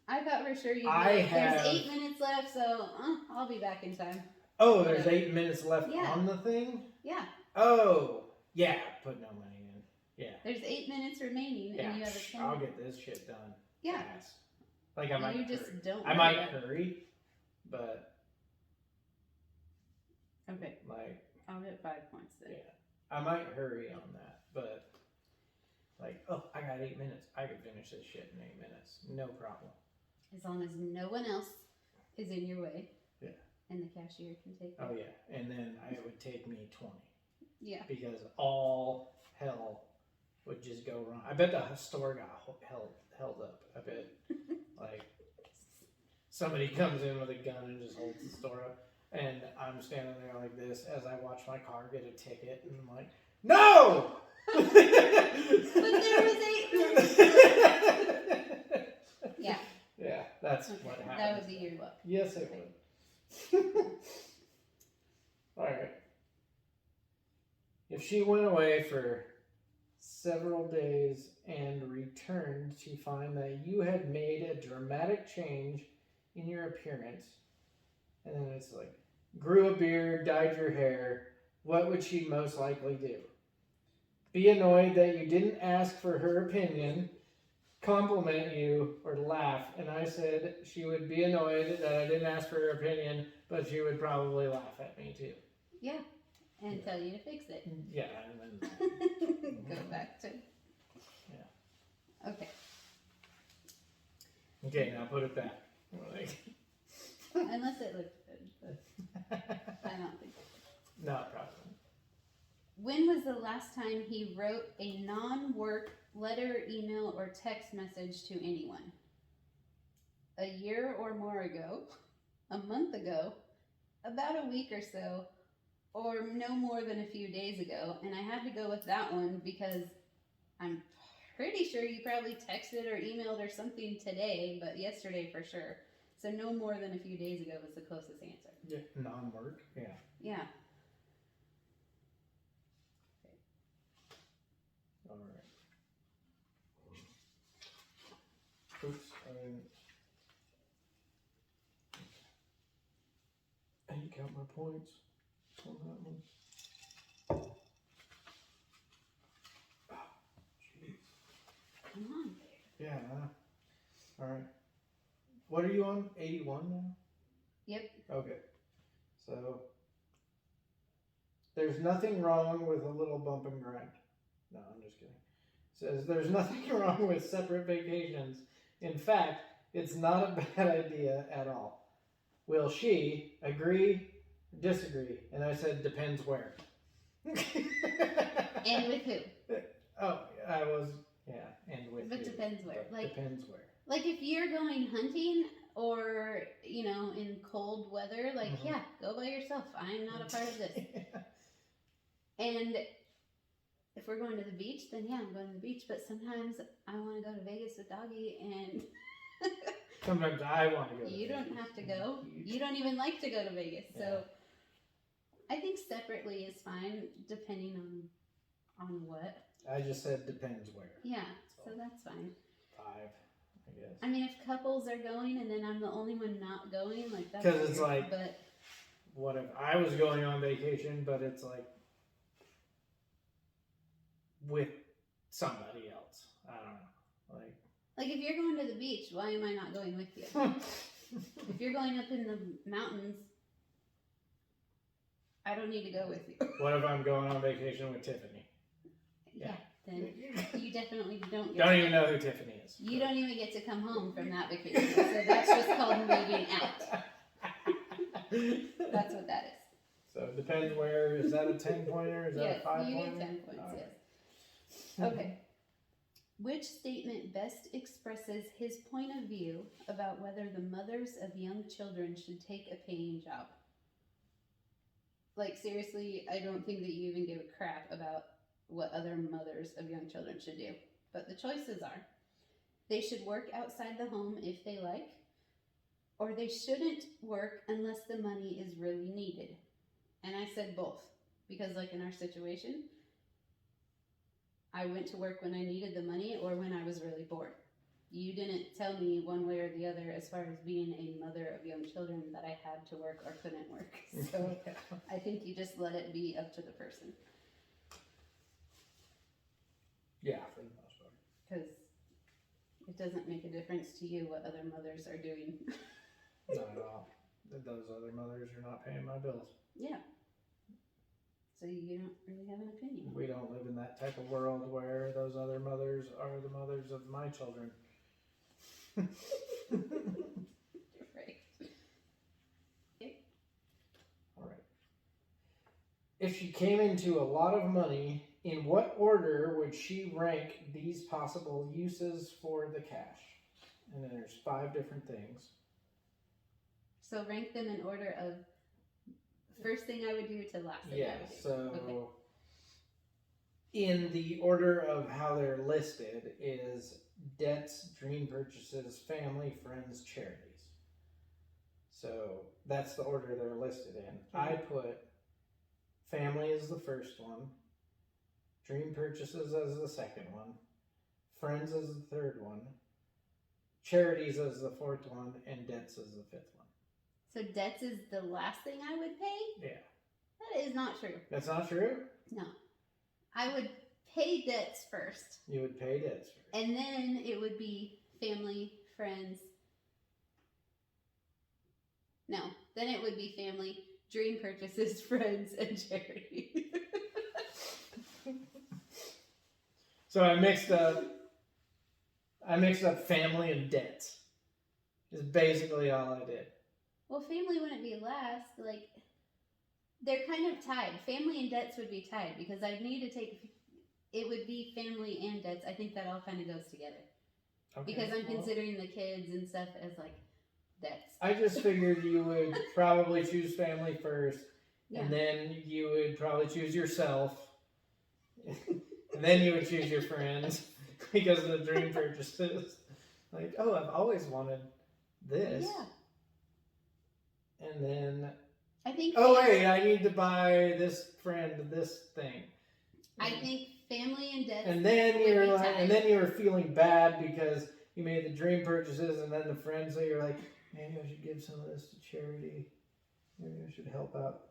I thought for sure you'd be there's 8 minutes left, so I'll be back in time. Oh, there's 8 minutes left Yeah. on the thing? Yeah. Oh, yeah, put no money in. Yeah. There's 8 minutes remaining, and you have a 10. I'll get this shit done. Yeah. Fast. Like I might you hurry. just don't. I might hurry, but okay. like I'll get 5 points then. yeah, I might hurry on that, but like I got 8 minutes. I could finish this shit in 8 minutes, no problem. As long as no one else is in your way. Yeah. And the cashier can take it. Oh yeah, and then it would take me 20. Yeah. Because all hell would just go wrong. I bet the store got held up. I bet like somebody comes in with a gun and just holds the store up, and I'm standing there like this as I watch my car get a ticket, and I'm like, no! But there was 8 minutes left. Yeah. Yeah, that's Okay. what happened. That would be your luck. Yes, it would. All right. If she went away for several days and returned to find that you had made a dramatic change in your appearance, and then it's like, grew a beard, dyed your hair, what would she most likely do? Be annoyed that you didn't ask for her opinion, compliment you, or laugh. And I said she would be annoyed that I didn't ask for her opinion, but she would probably laugh at me too. Yeah. And tell you to fix it. Yeah, and then Go back to. Yeah. Okay. Okay, now put it back. Unless it looks good, but I don't think so. No, probably. When was the last time he wrote a non-work letter, email, or text message to anyone? A year or more ago? A month ago? About a week or so? Or no more than a few days ago? And I had to go with that one because I'm pretty sure you probably texted or emailed or something today, but yesterday for sure. So no more than a few days ago was the closest answer. Yeah, non-work. Yeah. Yeah. All right. Oops. I didn't count my points on that one. Oh, jeez. Come on, babe. Yeah. All right. What are you on? 81 now? Yep. Okay. So, there's nothing wrong with a little bump and grind. No, I'm just kidding. Says there's nothing wrong with separate vacations. In fact, it's not a bad idea at all. Will she agree, disagree? And I said, depends where. And with who? Oh, I was, yeah, and with But who. depends where. But Like, depends where. like if you're going hunting or, you know, in cold weather, like, Mhm. yeah, go by yourself. I'm not a part of this. And if we're going to the beach, then yeah, I'm going to the beach. But sometimes I want to go to Vegas with Doggy, and Sometimes I want to go. you to don't Vegas. have to go. You don't even like to go to Vegas. So I think separately is fine, depending on what. I just said depends where. Yeah, so that's fine. 5, I guess. I mean, if couples are going and then I'm the only one not going, like that's because it's weird, like, but what if I was going on vacation, but it's like with somebody else? I don't know. like if you're going to the beach, why am I not going with you? If you're going up in the mountains, I don't need to go with you. What if I'm going on vacation with Tiffany? Yeah, then you definitely don't. Don't even know who Tiffany is. You don't even get to come home from that vacation, so that's just called moving out. That's what that is. So it depends where. Is that a 10-pointer? Is that Yes, a 5-pointer? you get 10 points. All Yes. Okay. Which statement best expresses his point of view about whether the mothers of young children should take a paying job? Like, seriously, I don't think that you even give a crap about what other mothers of young children should do. But the choices are, they should work outside the home if they like, or they shouldn't work unless the money is really needed. And I said both, because like in our situation, I went to work when I needed the money or when I was really bored. You didn't tell me one way or the other as far as being a mother of young children that I had to work or couldn't work. So I think you just let it be up to the person. Yeah, for the most part. Because it doesn't make a difference to you what other mothers are doing. Not at all. Those other mothers are not paying my bills. Yeah. So you don't really have an opinion. We don't live in that type of world where those other mothers are the mothers of my children. Right. Okay. All right. If she came into a lot of money, in what order would she rank these possible uses for the cash? And then there's 5 different things. So rank them in order of first thing I would do to last thing I would do. So Okay. in the order of how they're listed is debts, dream purchases, family, friends, charities. So that's the order they're listed in. I put family as the first one, dream purchases as the second one, friends as the third one, charities as the fourth one, and debts as the fifth one. So debts is the last thing I would pay? Yeah. That is not true. That's not true? No. I would pay debts first. You would pay debts first. And then it would be family, friends. No. Then it would be family, dream purchases, friends, and charity. So I mixed up family and debts. Is basically all I did. Well, family wouldn't be last. Like, they're kind of tied. Family and debts would be tied because I'd need to take. It would be family and debts. I think that all kind of goes together. Okay, Because I'm considering the kids and stuff as like debts. I just figured you would probably choose family first, Yeah. and then you would probably choose yourself, and then you would choose your friends because of the dream purchases. Like, oh, I've always wanted this. Yeah. And then, I think. oh wait, I need to buy this friend this thing. I think family and debts. And then would you're be like, tied. and then you were feeling bad because you made the dream purchases, and then the friends. So you're like, maybe I should give some of this to charity. Maybe I should help out.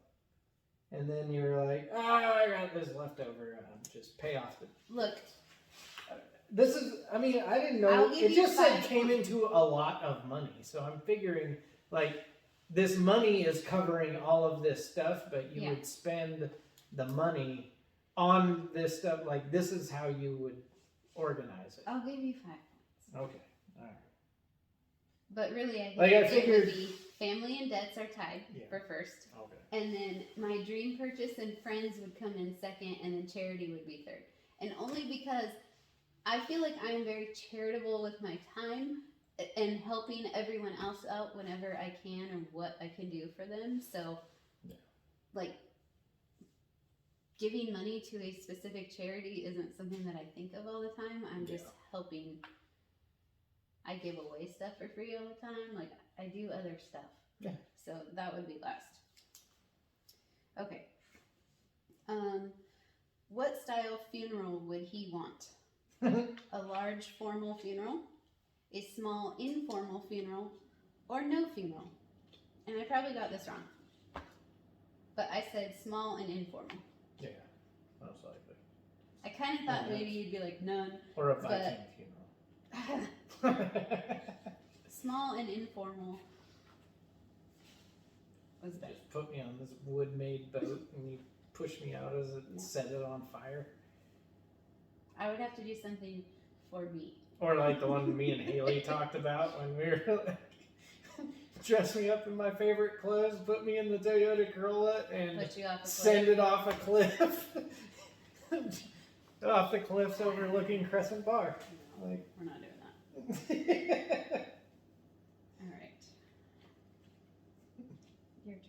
And then you were like, oh, I got this left over. Just pay off the. Look. This is. I mean, I didn't know. I'll give It you just said 5 came points. into a lot of money, so I'm figuring like this money is covering all of this stuff, but you Yeah. would spend the money on this stuff. Like this is how you would organize it. I'll give you 5 points. Okay. All right. But really, I think Like, I it figured- would be family and debts are tied Yeah. for first. Okay. And then my dream purchase and friends would come in second, and then charity would be third. And only because I feel like I'm very charitable with my time, and and helping everyone else out whenever I can or what I can do for them. So, Yeah. like, giving money to a specific charity isn't something that I think of all the time. I'm just helping. I give away stuff for free all the time. Like, I do other stuff. Yeah. So that would be last. Okay. What style funeral would he want? A large formal funeral, a small informal funeral, or no funeral? And I probably got this wrong. But I said small and informal. Yeah, most likely. I kind of thought maybe you'd be like none. Or a Viking funeral. Small and informal was better. Just put me on this wood-made boat and you push me out as it set it on fire. I would have to do something for me. Or like the one me and Haley talked about when we were like, dress me up in my favorite clothes, put me in the Toyota Corolla, and Put you off a cliff. send it off a cliff. Off the cliffs overlooking Crescent Bar. No, Like, we're not doing that. All right. Your turn.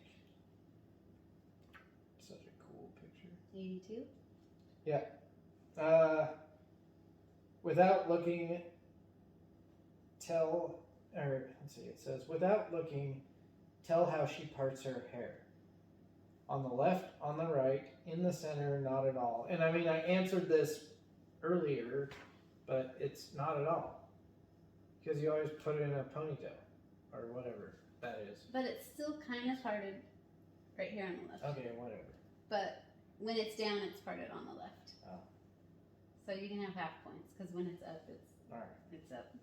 Such a cool picture. 82? Without looking, it says, without looking, tell how she parts her hair. On the left, on the right, in the center, not at all. And I mean, I answered this earlier, but it's not at all. Because you always put it in a ponytail, or whatever that is. But it's still kind of parted right here on the left. Okay, whatever. But when it's down, it's parted on the left. Oh. So you can have half points, because when it's up, Alright. it's up.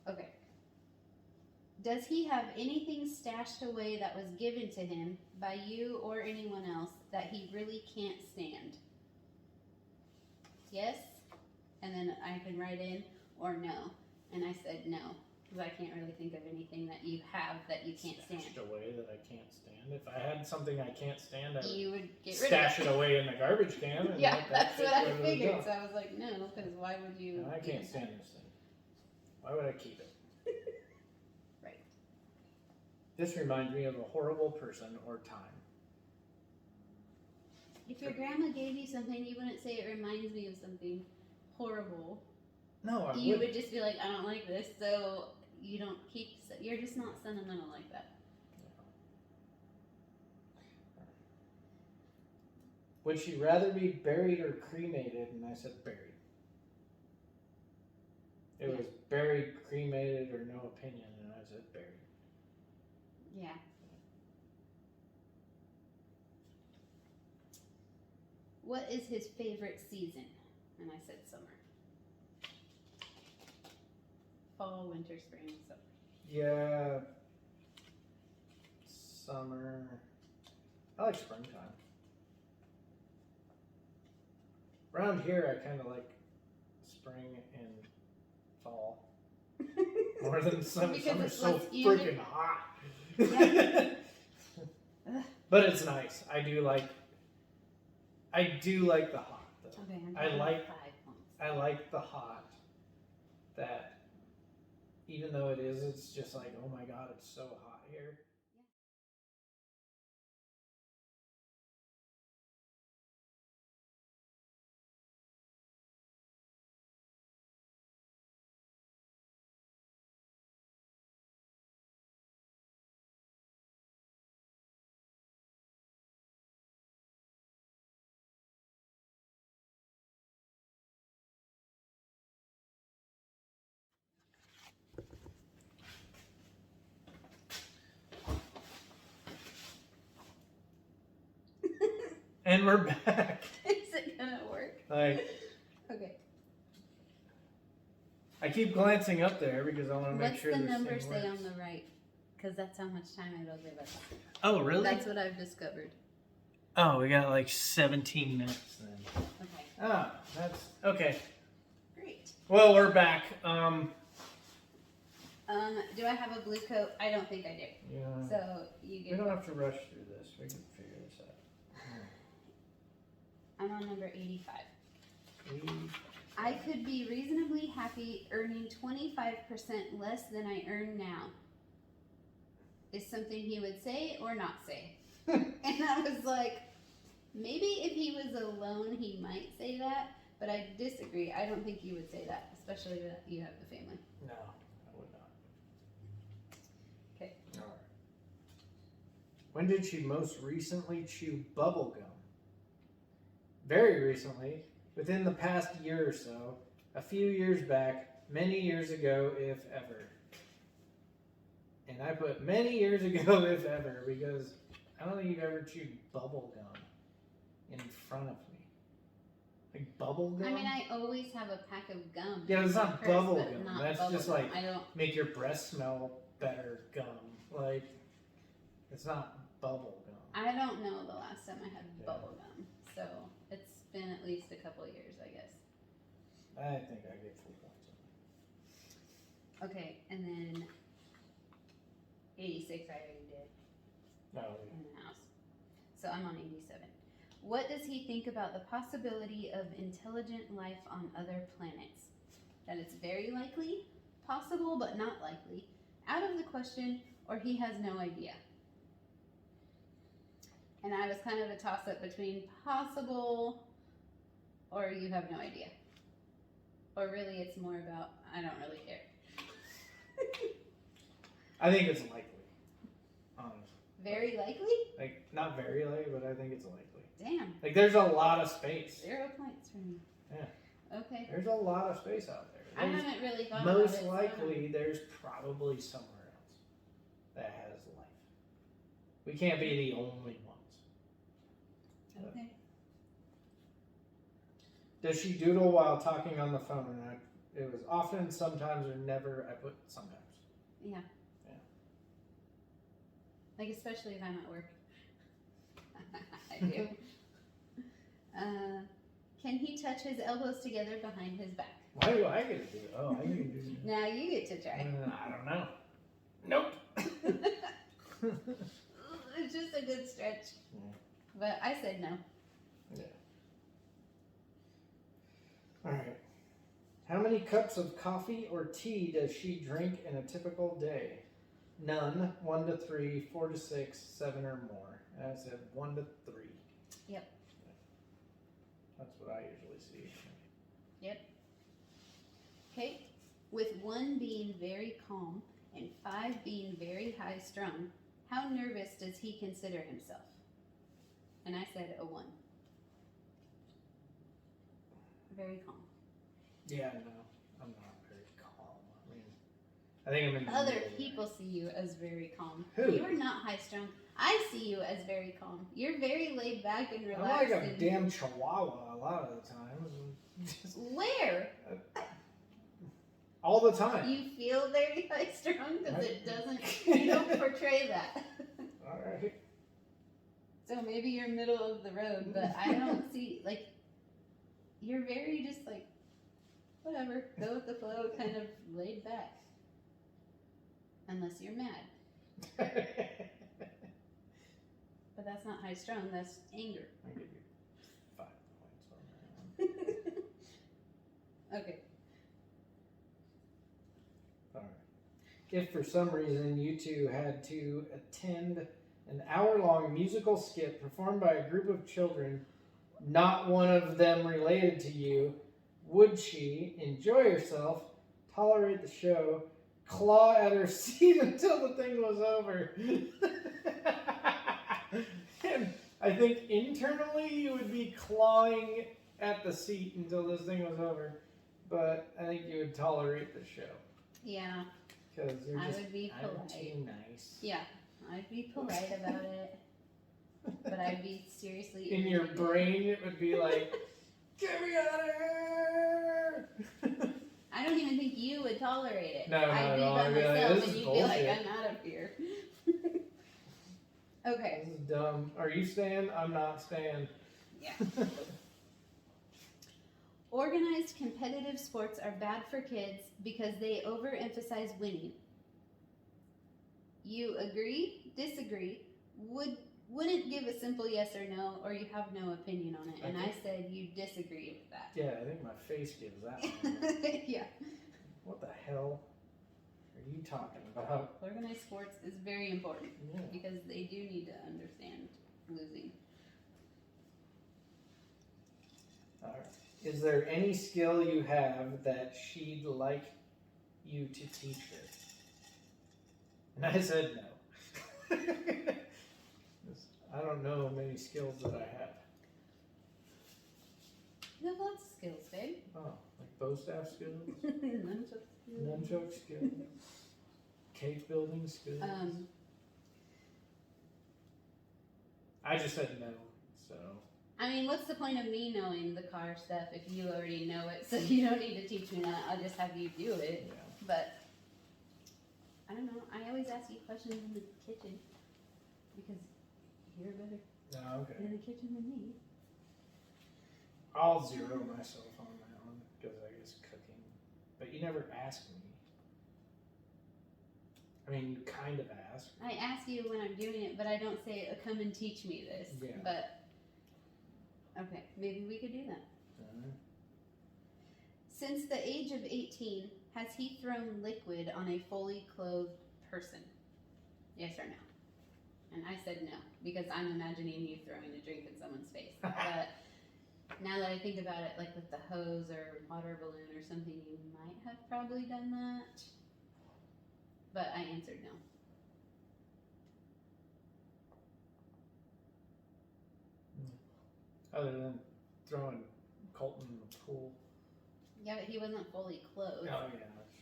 Okay. Does he have anything stashed away that was given to him by you or anyone else that he really can't stand? Yes? And then I can write in, or no. And I said no, because I can't really think of anything that you have that you can't stand. Stashed away that I can't stand. If I had something I can't stand, I would You would get rid stash of it away in the garbage can. And Yeah, let that that's what I shit go to the figured. dump. So I was like, no, because why would you? No, I can't stand this thing. Why would I keep it? Right. This reminds me of a horrible person or time. If your grandma gave you something, you wouldn't say it reminds me of something horrible. No, I You wouldn't. would just be like, I don't like this, so you don't keep. You're just not sentimental like that. Would she rather be buried or cremated? And I said buried. It was buried, cremated, or no opinion, and I said buried. Yeah. What is his favorite season? And I said summer. Fall, winter, spring, summer. Yeah. Summer. I like springtime. Around here, I kind of like spring and fall more than summer. Because Summer's it's so less humid. freaking hot. Yeah. But it's nice. I do like the hot though. Okay, I'm I down like- 5 points. I like the hot. That even though it's just like, oh my god, it's so hot here. And we're back. Is it gonna work? Like, Okay. I keep glancing up there because I want to make What's sure the this number thing say works. on the right? Because that's how much time it'll give us. Oh, really? That's what I've discovered. Oh, we got like 17 minutes then. Okay. Ah, that's okay. Great. Well, we're back. Do I have a blue coat? I don't think I do. Yeah. So you We get. don't have to rush through this. We can figure this out. I'm on number 85. I could be reasonably happy earning 25% less than I earn now. Is something he would say or not say. And I was like, maybe if he was alone, he might say that, but I disagree. I don't think he would say that, especially that you have the family. No, I would not. Okay. All right. When did she most recently chew bubble gum? Very recently, within the past year or so, a few years back, many years ago, if ever. And I put many years ago, if ever, because I don't think you've ever chewed bubble gum in front of me. Like bubble gum? I mean, I always have a pack of gum. Yeah, it's not purse, bubble but gum. not That's bubble just gum. like I don't. make your breath smell better gum. Like, it's not bubble gum. I don't know the last time I had Yeah. bubble gum, so it's been at least a couple of years, I guess. I think I get 4 points on Okay, and then 86 I already did that. No, in the house. So I'm on 87. What does he think about the possibility of intelligent life on other planets? That it's very likely, possible but not likely, out of the question, or he has no idea. And I was kind of a toss-up between possible or you have no idea. Or really it's more about, I don't really care. I think it's likely. Honestly. Very likely? Like, not very likely, but I think it's likely. Damn. Like, there's a lot of space. 0 points for me. Yeah. Okay. There's a lot of space out there. I There's- haven't really thought about it. most so- likely, there's probably somewhere else that has life. We can't be the only ones. Okay. Does she doodle while talking on the phone? And it was often, sometimes, or never. I put sometimes. Yeah. Yeah. Like, especially if I'm at work. I do. Can he touch his elbows together behind his back? Why do I get to do it? Oh, I get to do it. Now you get to try. I don't know. Nope. It's just a good stretch. Yeah. But I said no. Yeah. All right. How many cups of coffee or tea does she drink in a typical day? None. 1 to 3, 4 to 6, 7 or more. And I said 1 to 3. Yep. That's what I usually see. Okay. With 1 being very calm and 5 being very high strung, how nervous does he consider himself? And I said a 1. Very calm. Yeah, no, I'm not very calm. I mean, I think I'm in the Other middle there. people see you as very calm. Who? You are not high strung. I see you as very calm. You're very laid back and I'm relaxed. like a and- damn chihuahua a lot of the time. Just Where? all the time. You feel very high strung because it doesn't. You don't portray that. All right. So maybe you're middle of the road, but I don't see like. You're very just like, whatever, go with the flow, kind of laid back. Unless you're mad, but that's not high strung. That's anger. I'll give you 5 points on that one. Okay. All right. If for some reason you two had to attend an hour-long musical skit performed by a group of children, not one of them related to you, would she enjoy herself, tolerate the show, claw at her seat until the thing was over? And I think internally you would be clawing at the seat until this thing was over, but I think you would tolerate the show Yeah, because you're I just would be I'm polite. too nice. Yeah, I'd be polite about it, but I'd be seriously In your irritated. brain, it would be like, "Get me out of here!" I don't even think you would tolerate it. No, I'd be no, by I'd be like, myself, "This and is you'd be like, bullshit." "I'm out of here." Okay. This is dumb. Are you staying? I'm not staying. Yeah. Organized competitive sports are bad for kids because they overemphasize winning. You agree? Disagree? wouldn't give a simple yes or no, or you have no opinion on it. And I said you disagree with that. Yeah, I think my face gives that one. Yeah. What the hell are you talking about? Organized sports is very important Yeah. because they do need to understand losing. All right. Is there any skill you have that she'd like you to teach her? And I said no. I don't know many skills that I have. You have lots of skills, babe. Oh, like bow staff skills, Nunchuck skills. nunchuck skills, cake building skills. I just said no, so. I mean, what's the point of me knowing the car stuff if you already know it? So you don't need to teach me that. I'll just have you do it. Yeah. But I don't know. I always ask you questions in the kitchen because you're better No, okay. in the kitchen than me. I'll zero myself on that one because I guess cooking. But you never ask me. I mean, you kind of ask. I ask you when I'm doing it, but I don't say, come and teach me this. Yeah. But, okay, maybe we could do that. Since the age of 18, has he thrown liquid on a fully clothed person? Yes or no? And I said no, because I'm imagining you throwing a drink in someone's face. But now that I think about it, like with the hose or water balloon or something, you might have probably done that. But I answered no. Other than throwing Colton in the pool. Yeah, but he wasn't fully clothed. Oh, yeah, that's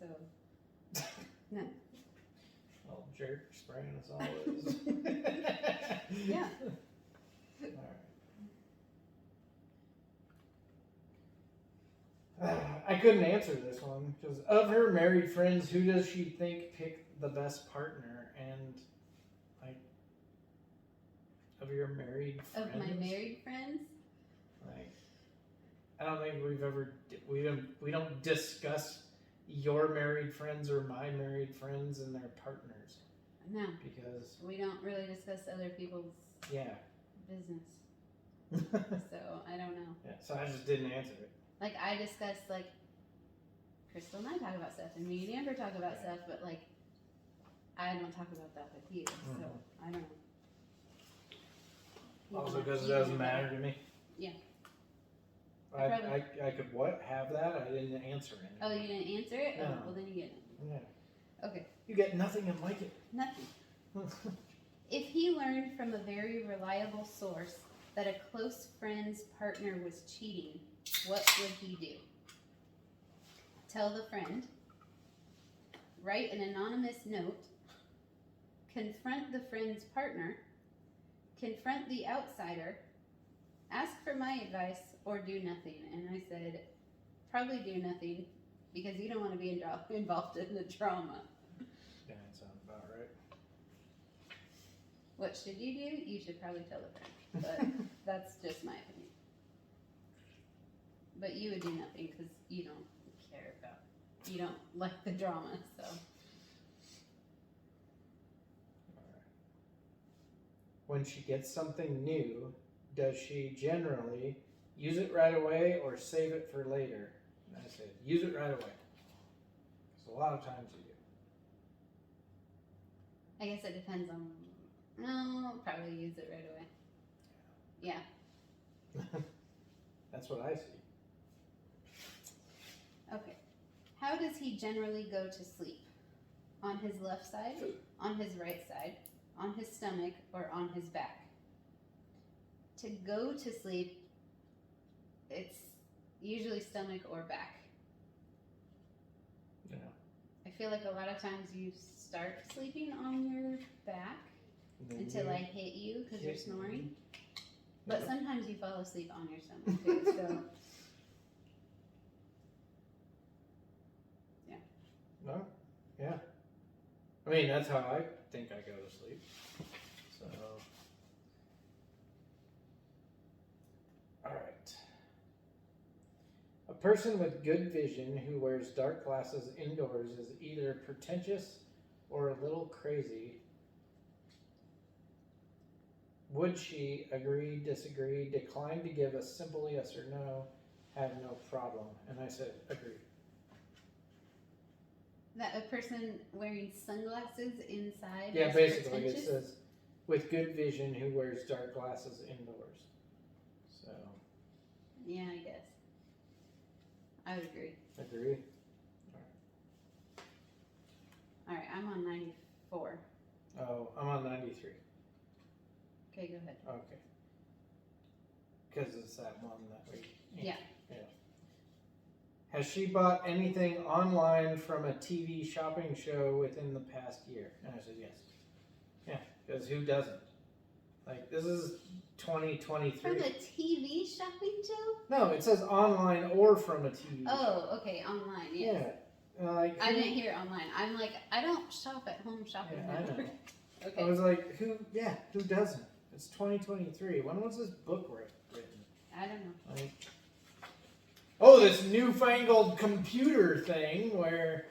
true. So, no. Well, jerk spraying us all is. Yeah. Alright. I couldn't answer this one because of her married friends, who does she think picked the best partner? And like, of your married friends, Of my married friends? like, I don't think we don't discuss your married friends or my married friends and their partners. No. Because We don't really discuss other people's yeah. business. So, I don't know. Yeah, so I just didn't answer it. Like, I discuss, like, Crystal and I talk about stuff, and me and Amber talk about stuff, but, like, I don't talk about that with you, so I don't know. Also because it doesn't matter to me. Yeah. I could what? Have that? I didn't answer it. Oh, you didn't answer it? No. Oh, well, then you get it. Yeah. Okay. You get nothing and like it. Nothing. If he learned from a very reliable source that a close friend's partner was cheating, what would he do? Tell the friend, write an anonymous note, confront the friend's partner, confront the outsider, ask for my advice, or do nothing. And I said, probably do nothing because you don't want to be involved in the drama. Yeah, that sounds about right. What should you do? You should probably tell the friend. But that's just my opinion. But you would do nothing because you don't care about, you don't like the drama, so. When she gets something new, does she generally use it right away or save it for later? And I said, use it right away. Because a lot of times you do. I guess it depends on, no, probably use it right away. Yeah. That's what I see. Okay. How does he generally go to sleep? On his left side, on his right side, on his stomach, or on his back? To go to sleep, it's usually stomach or back. Yeah. I feel like a lot of times you start sleeping on your back until I hit you because you're snoring. But sometimes you fall asleep on your stomach too, so. Yeah. No? Yeah. I mean, that's how I think I go to sleep. So. Alright. A person with good vision who wears dark glasses indoors is either pretentious or a little crazy. Would she agree, disagree, decline to give a simple yes or no, have no problem? And I said, agree. That a person wearing sunglasses inside Yeah, is basically it pretentious? says, with good vision who wears dark glasses indoors. So, Yeah, I guess. I would agree. agree? Alright, I'm on 94. Oh, I'm on 93. Okay, go ahead. Okay. Because it's that one that we... Yeah. Has she bought anything online from a TV shopping show within the past year? And I said yes. Yeah, because who doesn't? Like, this is 2023. From a TV shopping show? No, it says online or from a TV show. Oh, okay, online, yes. Yeah. Like, I didn't hear online. I'm like, I don't shop at home shopping Yeah, I know. Okay. I was like, who doesn't? It's 2023. When was this book written? I don't know. Like, oh, this newfangled computer thing where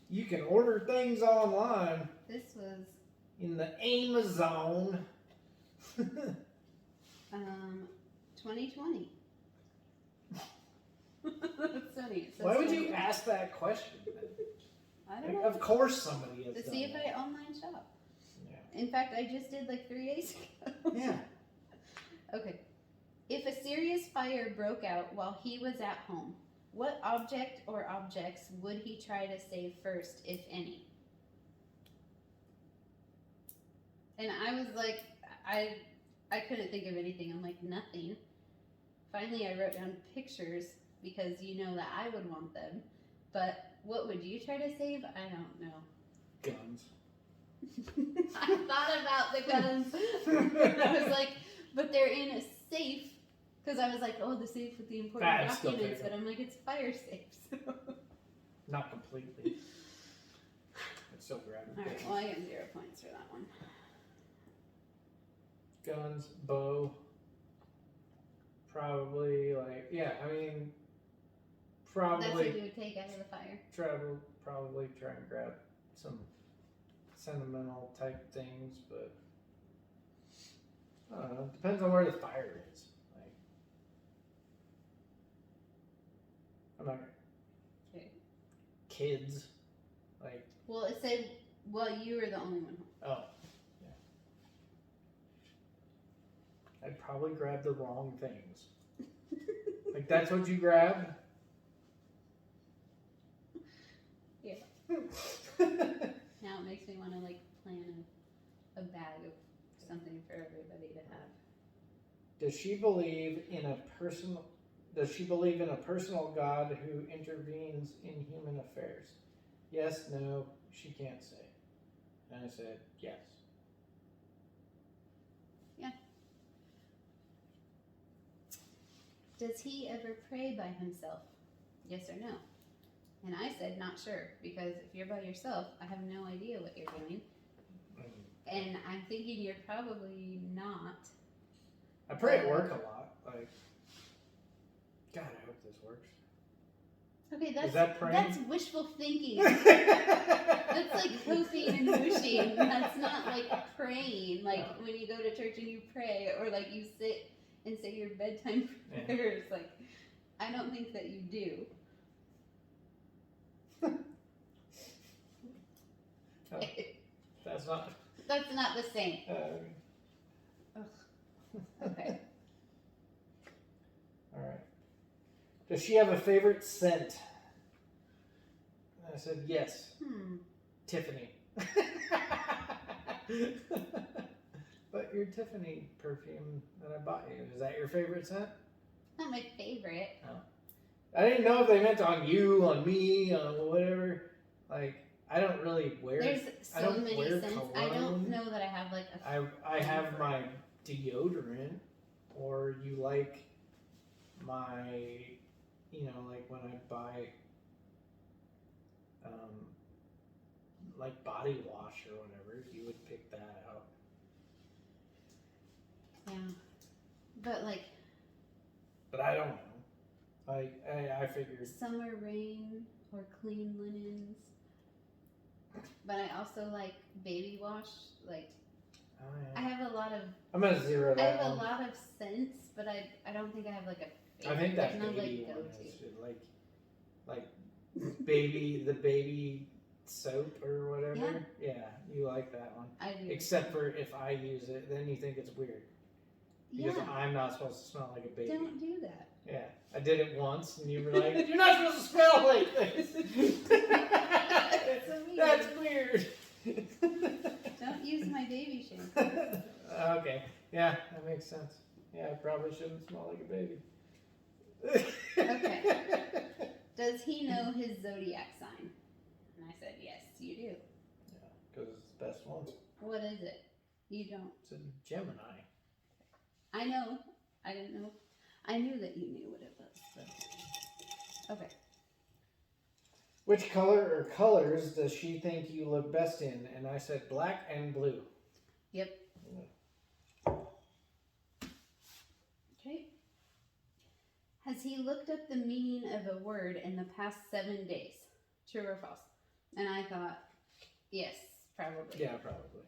you can order things online This was in the Amazon. 2020. That's funny. So Why would you ask that question? I don't Like, know. of course somebody has To done see if that. I online shop. Yeah. In fact, I just did like 3 days ago. Yeah. Okay. If a serious fire broke out while he was at home, what object or objects would he try to save first, if any? And I was like, I couldn't think of anything. I'm like, nothing. Finally, I wrote down pictures because you know that I would want them. But what would you try to save? I don't know. Guns. I thought about the guns. I was like, but they're in a safe. Because I was like, oh, the safe with the important That's still documents. fair. But I'm like, it's fire safe. So. Not completely. It's still grabbing. Alright, well, I get 0 points for that one. Guns, bow. Probably like, yeah, I mean, That's what probably you would take out of the fire. probably try and grab some sentimental type things, but I don't know. Depends on where the fire is. Like, I'm not Okay. kids. Like, Well, it said, well, you were the only one home. oh, yeah. I'd probably grab the wrong things. Like, that's what you grab? Yeah. Now it makes me want to like plan a bag of something for everybody to have. Does she believe in a personal God who intervenes in human affairs? Yes, no, she can't say. And I said, yes. Does he ever pray by himself? Yes or no? And I said, not sure, because if you're by yourself, I have no idea what you're doing. And I'm thinking you're probably not. I pray at work a lot. Like, God, I hope this works. Okay, Is that praying? that's wishful thinking. That's like hoping and wishing. That's not like praying. Like when you go to church and you pray, or like you sit and say your bedtime prayers. Like, I don't think that you do. That's not. That's not the same. Okay. All right. Does she have a favorite scent? I said yes. Tiffany. But your Tiffany perfume that I bought you, is that your favorite scent? Not my favorite. I didn't know if they meant on you, on me, on whatever. Like, I don't really wear. There's I so don't many wear scents. cologne. I don't know that I have like a. I have my deodorant, or you like my, you know, like when I buy, like body wash or whatever, you would pick that out. Yeah. But like. But I don't know. Like, I figured. Summer rain or clean linens. But I also like baby wash. Like, Oh, yeah. I have a lot of. I'm gonna zero I that have a one. lot of scents, but I don't think I have like a. I think that there's no, baby like, one go-to. is like the baby soap or whatever. Yeah, you like that one. I do. Except for if I use it, then you think it's weird because Yeah. I'm not supposed to smell like a baby. Don't do that. Yeah, I did it once, and you were like, "You're not supposed to smell like this." So weird. That's weird. Don't use my baby shampoo. Okay, yeah, that makes sense. Yeah, I probably shouldn't smell like a baby. Okay. Does he know his zodiac sign? And I said, yes, you do. Yeah, because it's the best one. What is it? You don't. It's a Gemini. I know. I didn't know. I knew that you knew what it was. But... Okay. Which color or colors does she think you look best in? And I said black and blue. Yep. Okay. Has he looked up the meaning of a word in the past 7 days? True or false? And I thought, yes, probably. Yeah, probably.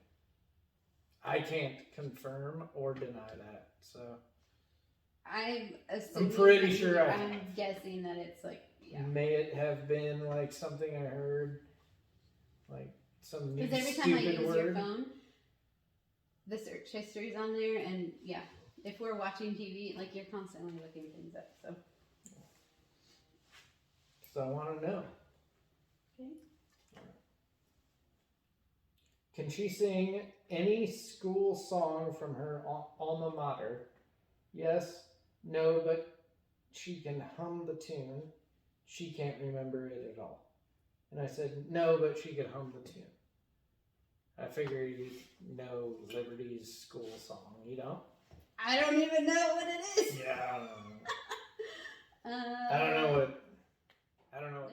I can't confirm or deny that, so. I'm assuming. I'm pretty sure I I'm have. guessing that it's like, yeah. May it have been like something I heard, like some new Because every time I stupid use word. your phone, the search history's on there, and yeah, if we're watching TV, like you're constantly looking things up. So. So I want to know. Okay. Can she sing any school song from her alma mater? Yes, no, but she can hum the tune. She can't remember it at all. And I said, no, but she could hum the tune. I figured you'd know Liberty's school song, you know? I don't even know what it is. Yeah, I don't know. I don't know what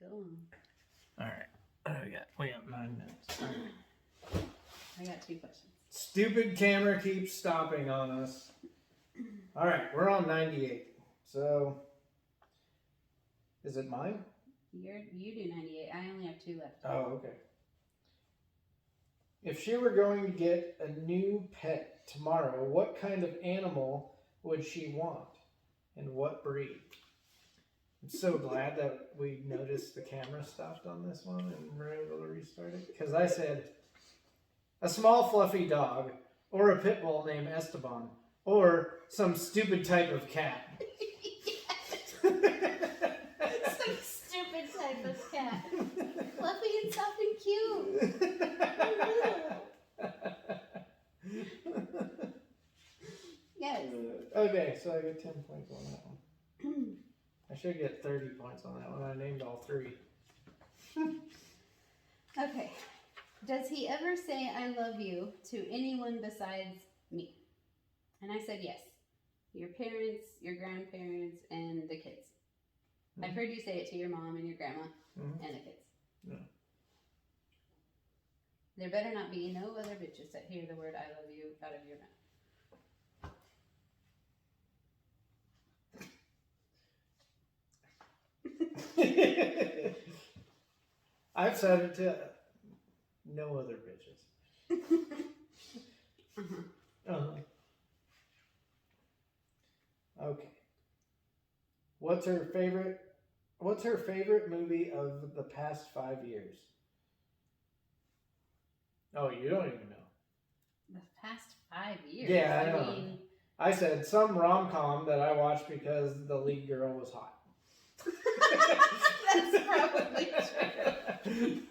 Go on. All right. What do we got? We got 9 minutes. All right. I got 2 questions. Stupid camera keeps stopping on us. All right, we're on 98. So, is it mine? You do 98. I only have 2 left. Oh, okay. If she were going to get a new pet tomorrow, what kind of animal would she want? And what breed? I'm so glad that we noticed the camera stopped on this one and we're able to restart it. Because I said, a small fluffy dog, or a pit bull named Esteban, or some stupid type of cat. Some stupid type of cat. Fluffy and soft and cute. Yes. Okay, so I get 10 points on that one. I should get 30 points on that one. I named all 3. Okay. Does he ever say I love you to anyone besides me? And I said yes. Your parents, your grandparents, and the kids. Mm-hmm. I've heard you say it to your mom and your grandma Mm-hmm. and the kids. Yeah. There better not be no other bitches that hear the word I love you out of your mouth. I've said it to no other bitches. Okay. What's her favorite movie of the past 5 years? Oh, you don't even know. The past 5 years? Yeah, I I know. mean... I said some rom-com that I watched because the lead girl was hot. That's probably true.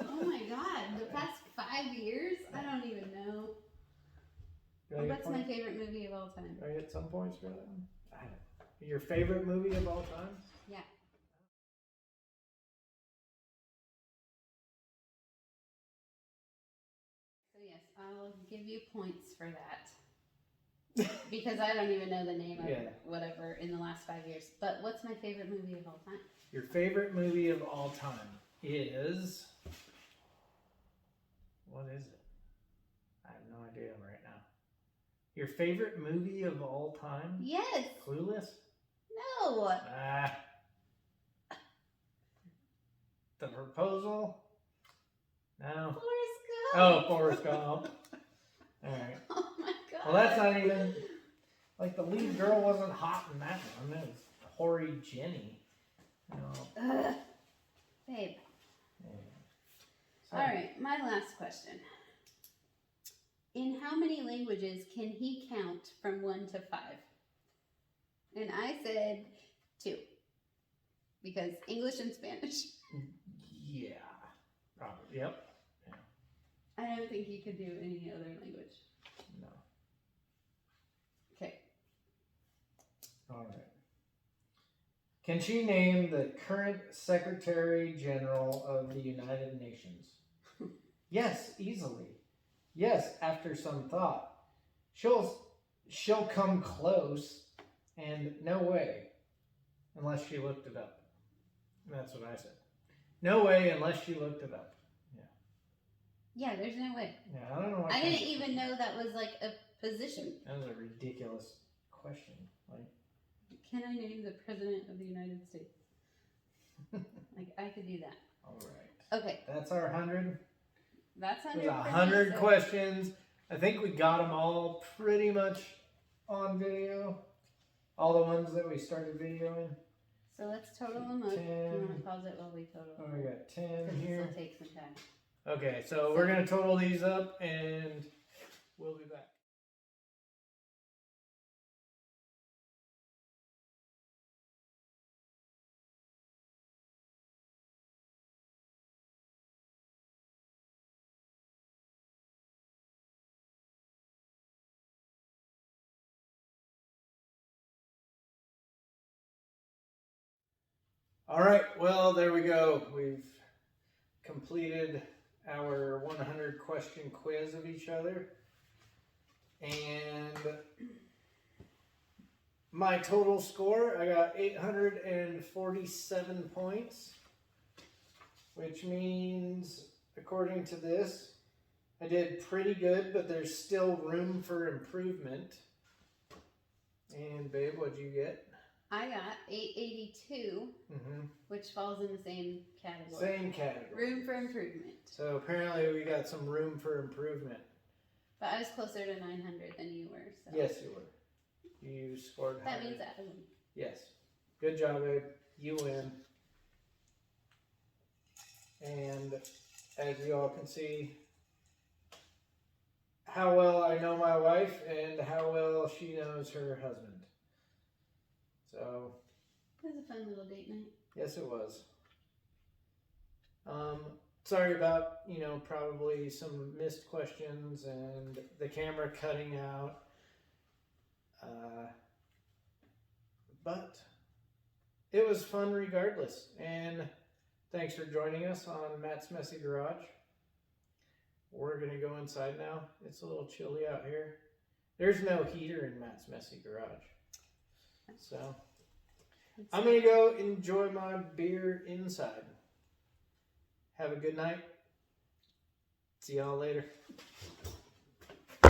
Oh my god, the past 5 years? I don't even know. What's my favorite movie of all time? Do I get some points for that one? I don't know. Your favorite movie of all time? Yeah. So yes, I'll give you points for that. because I don't even know the name of Yeah. whatever in the last 5 years. But what's my favorite movie of all time? Your favorite movie of all time is... What is it? I have no idea right now. Your favorite movie of all time? Yes. Clueless? No. The Proposal? No. Forrest Gump. Oh, Forrest Gump. Alright. Oh my god. Well, that's not even... Like, the lead girl wasn't hot in that one. It was Hoary Jenny. No. Ugh. Babe. Yeah. All right, my last question. In how many languages can he count from 1 to 5? And I said 2. Because English and Spanish. Yeah. Probably. Yep. I don't think he could do any other language. No. Okay. All right. Can she name the current Secretary General of the United Nations? Yes, easily. Yes, after some thought. She'll come close, and no way, unless she looked it up. That's what I said. No way unless she looked it up. Yeah, there's no way. Yeah, I don't know why. I didn't even know that was like a position. That was a ridiculous question. Like, can I name the President of the United States? Like, I could do that. all right. Okay, That's our 100. that's There's 100. 100 questions. I think we got them all pretty much on video. All the ones that we started videoing. So let's total them up. 10. You want to pause it while we total Oh, them? we got 10 Because this here. will take some time. Okay, so we're going to total these up and we'll be back. All right, well, there we go. We've completed our 100 question quiz of each other. And my total score, I got 847 points, which means, according to this, I did pretty good, but there's still room for improvement. And babe, what'd you get? I got 882, which falls in the same category. Same category. Room for improvement. So apparently we got some room for improvement. But I was closer to 900 than you were. So. Yes, you were. You scored higher. That means I win. Yes. Good job, babe. You win. And as you all can see, how well I know my wife and how well she knows her husband. So, It was a fun little date night. yes, it was. Sorry about, probably some missed questions and the camera cutting out. But it was fun regardless. And thanks for joining us on Matt's Messy Garage. We're going to go inside now. It's a little chilly out here. There's no heater in Matt's Messy Garage. So I'm going to go enjoy my beer inside. Have a good night. See y'all later.